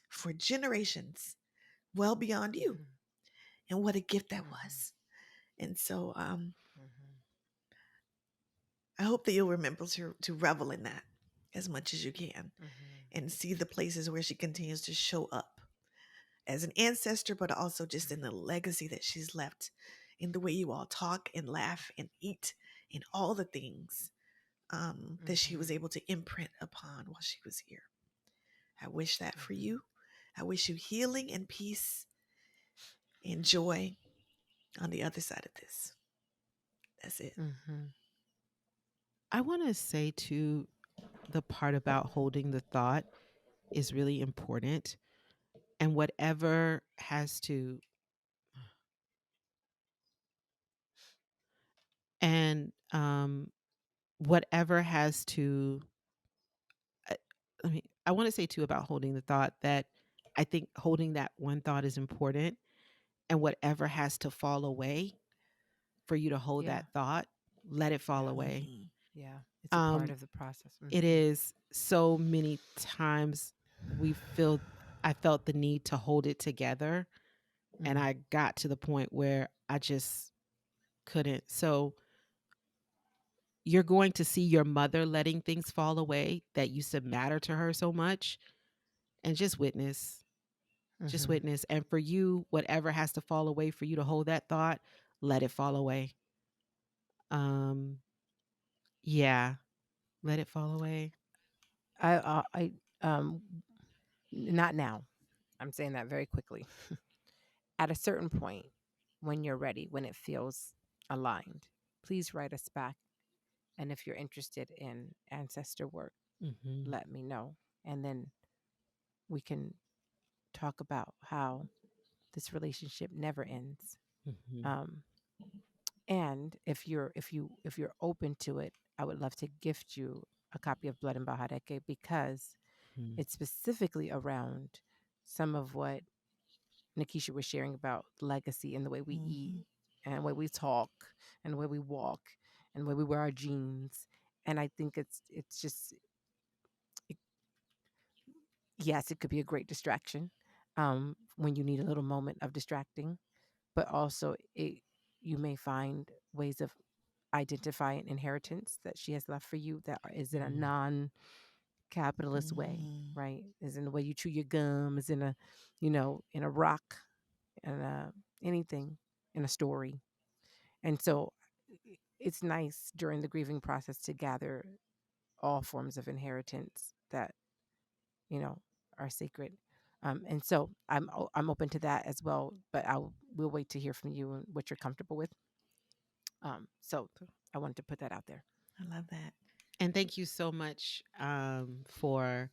for generations well beyond you. And what a gift that was. And so I hope that you'll remember to revel in that as much as you can and see the places where she continues to show up as an ancestor, but also just in the legacy that she's left in the way you all talk and laugh and eat and all the things that she was able to imprint upon while she was here. I wish that for you. I wish you healing and peace and joy on the other side of this. That's it. I want to say too, the part about holding the thought is really important. And whatever has to, whatever has to, I want to say too about holding the thought that I think holding that one thought is important, and whatever has to fall away for you to hold that thought, let it fall away. Yeah, it's a part of the process. It is. So many times I felt the need to hold it together, and I got to the point where I just couldn't. So you're going to see your mother letting things fall away that used to matter to her so much, and just witness. Just witness. And for you, whatever has to fall away for you to hold that thought, let it fall away. Yeah, let it fall away. I not now. I'm saying that very quickly. At a certain point, when you're ready, when it feels aligned, please write us back. And if you're interested in ancestor work, let me know. And then we can talk about how this relationship never ends. And if you're open to it, I would love to gift you a copy of Blood and Bahareke, because it's specifically around some of what Nikisha was sharing about legacy and the way we eat and the way we talk and the way we walk and the way we wear our jeans. And I think it's just, yes, it could be a great distraction when you need a little moment of distracting, but also you may find ways of identifying inheritance that she has left for you that is in a non-capitalist way, right? Is in the way you chew your gum, is in a, in a rock, and anything, in a story. And so it's nice during the grieving process to gather all forms of inheritance that, are sacred. And so I'm open to that as well, but we'll wait to hear from you and what you're comfortable with. So I wanted to put that out there. I love that. And thank you so much for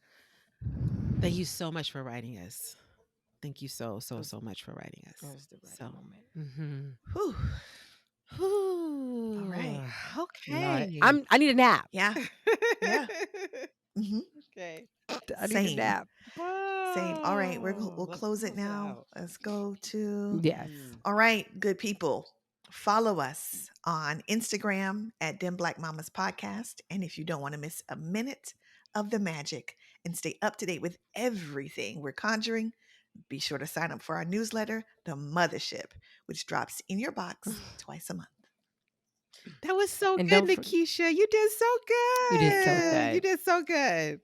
writing us. Thank you so much for writing us. It was the right moment. Whew. All right. Okay. I need a nap. Yeah. Yeah. Okay. I need a nap. Same. All right. We'll close it now. Let's go to. Yes. All right, good people. Follow us on Instagram at Dim Black Mamas Podcast. And if you don't want to miss a minute of the magic and stay up to date with everything we're conjuring, be sure to sign up for our newsletter, The Mothership, which drops in your box twice a month. That was so good, Nikisha. You did so good. You did so good. You did so good.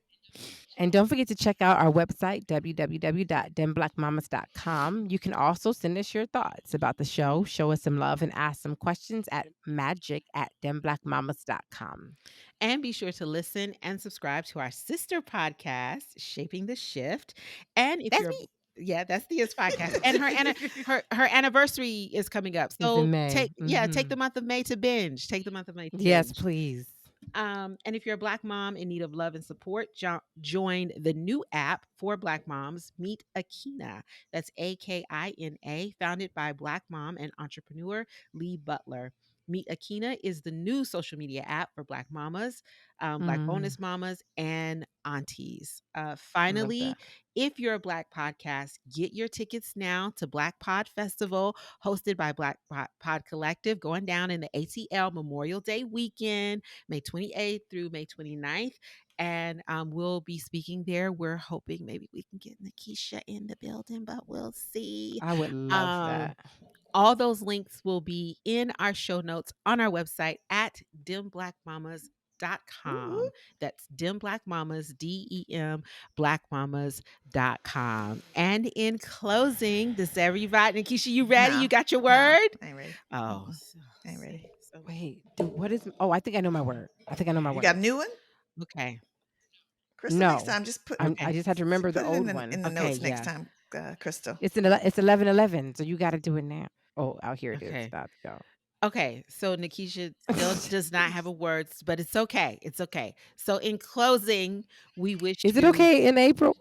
And don't forget to check out our website, www.dimblackmamas.com. You can also send us your thoughts about the show, show us some love, and ask some questions at magic@dimblackmamas.com. And be sure to listen and subscribe to our sister podcast, Shaping the Shift. And if That's me. Yeah, that's Thea's podcast. And her anniversary is coming up. So in May. take the month of May to binge. Take the month of May to Yes, binge. please. And if you're a Black mom in need of love and support, join the new app for Black moms, Meet Akina. That's AKINA, founded by Black mom and entrepreneur Lee Butler. Meet Akina is the new social media app for Black mamas, Black bonus mamas, and aunties. Finally, if you're a Black podcast, get your tickets now to Black Pod Festival, hosted by Black Pod Collective, going down in the ATL Memorial Day weekend, May 28th through May 29th. And we'll be speaking there. We're hoping maybe we can get Nikisha in the building, but we'll see. I would love that. All those links will be in our show notes on our website at DimBlackMamas.com. That's DimBlackMamas, DEM BlackMamas.com. And in closing, does everybody, Nikisha, you ready? No, you got your word? No, I ain't ready. Oh, I ain't ready. Wait, what is? Oh, I think I know my word. I got a new one? Okay. Crystal, no. next time just put. I just had to remember the old one in the notes next time, Crystal. It's 11:11, so you got to do it now. Oh, out here it is. Stop, y'all. Okay, so Nikisha still does not have a word, but it's okay. It's okay. So in closing, we wish. Is it okay in April?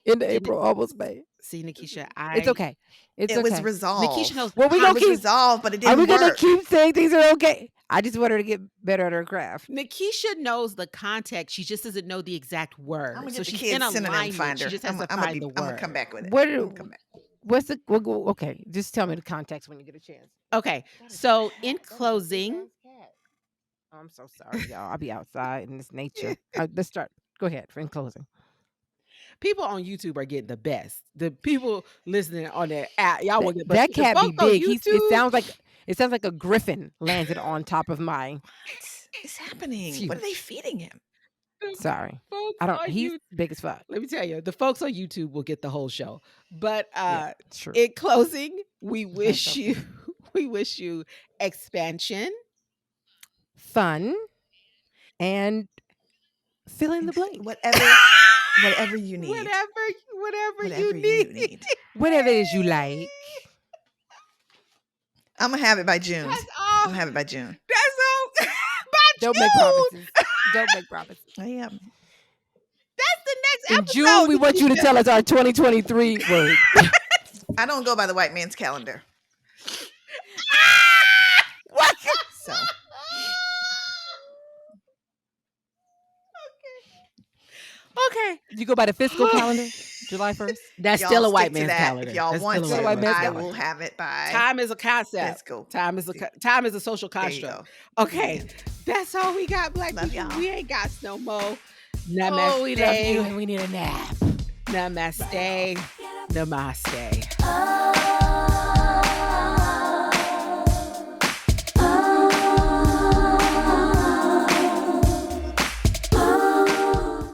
In April, almost May. See, Nikisha, it's okay. It was resolved. Nikisha knows. Well, we gonna keep resolved, but it didn't Are we work. gonna keep saying things are okay? I just want her to get better at her craft. Nikisha knows the context. She just doesn't know the exact word. I'm gonna so get the she's kids in synonym alignment. finder. She just has to find the word. I'm gonna come back with it. What's the? Okay, just tell me the context when you get a chance. Okay, so in closing, I'm so sorry, y'all. I'll be outside in this nature. Let's start. Go ahead. In closing. People on YouTube are getting the best. The people listening on their app, y'all will get that cat be big. YouTube, it sounds like a griffin landed on top of mine. What is happening? What are they feeding him? Sorry, I don't. He's big as fuck. Let me tell you, the folks on YouTube will get the whole show. But in closing, we wish you expansion, fun, and fill in the blank. Whatever Whatever you need. Whatever you need. Whatever it is you like. I'm gonna have it by June. That's all. I'm gonna have it by June. That's all. By Don't June. make promises. Don't make promises. I am. That's the next In episode. June, we want you to tell us our 2023 word. I don't go by the white man's calendar. What? So Okay. You go by the fiscal calendar, July 1st? That's y'all still a stick white to man's that. calendar. If y'all That's want still a to, white man's I calendar. will have it by. Time is a concept. Let's go. Time is a social There you construct. go. Okay, that's all we got, Black Love people. y'all. We ain't got no more. Namaste. Oh, we love you and we need a nap. Namaste. Namaste.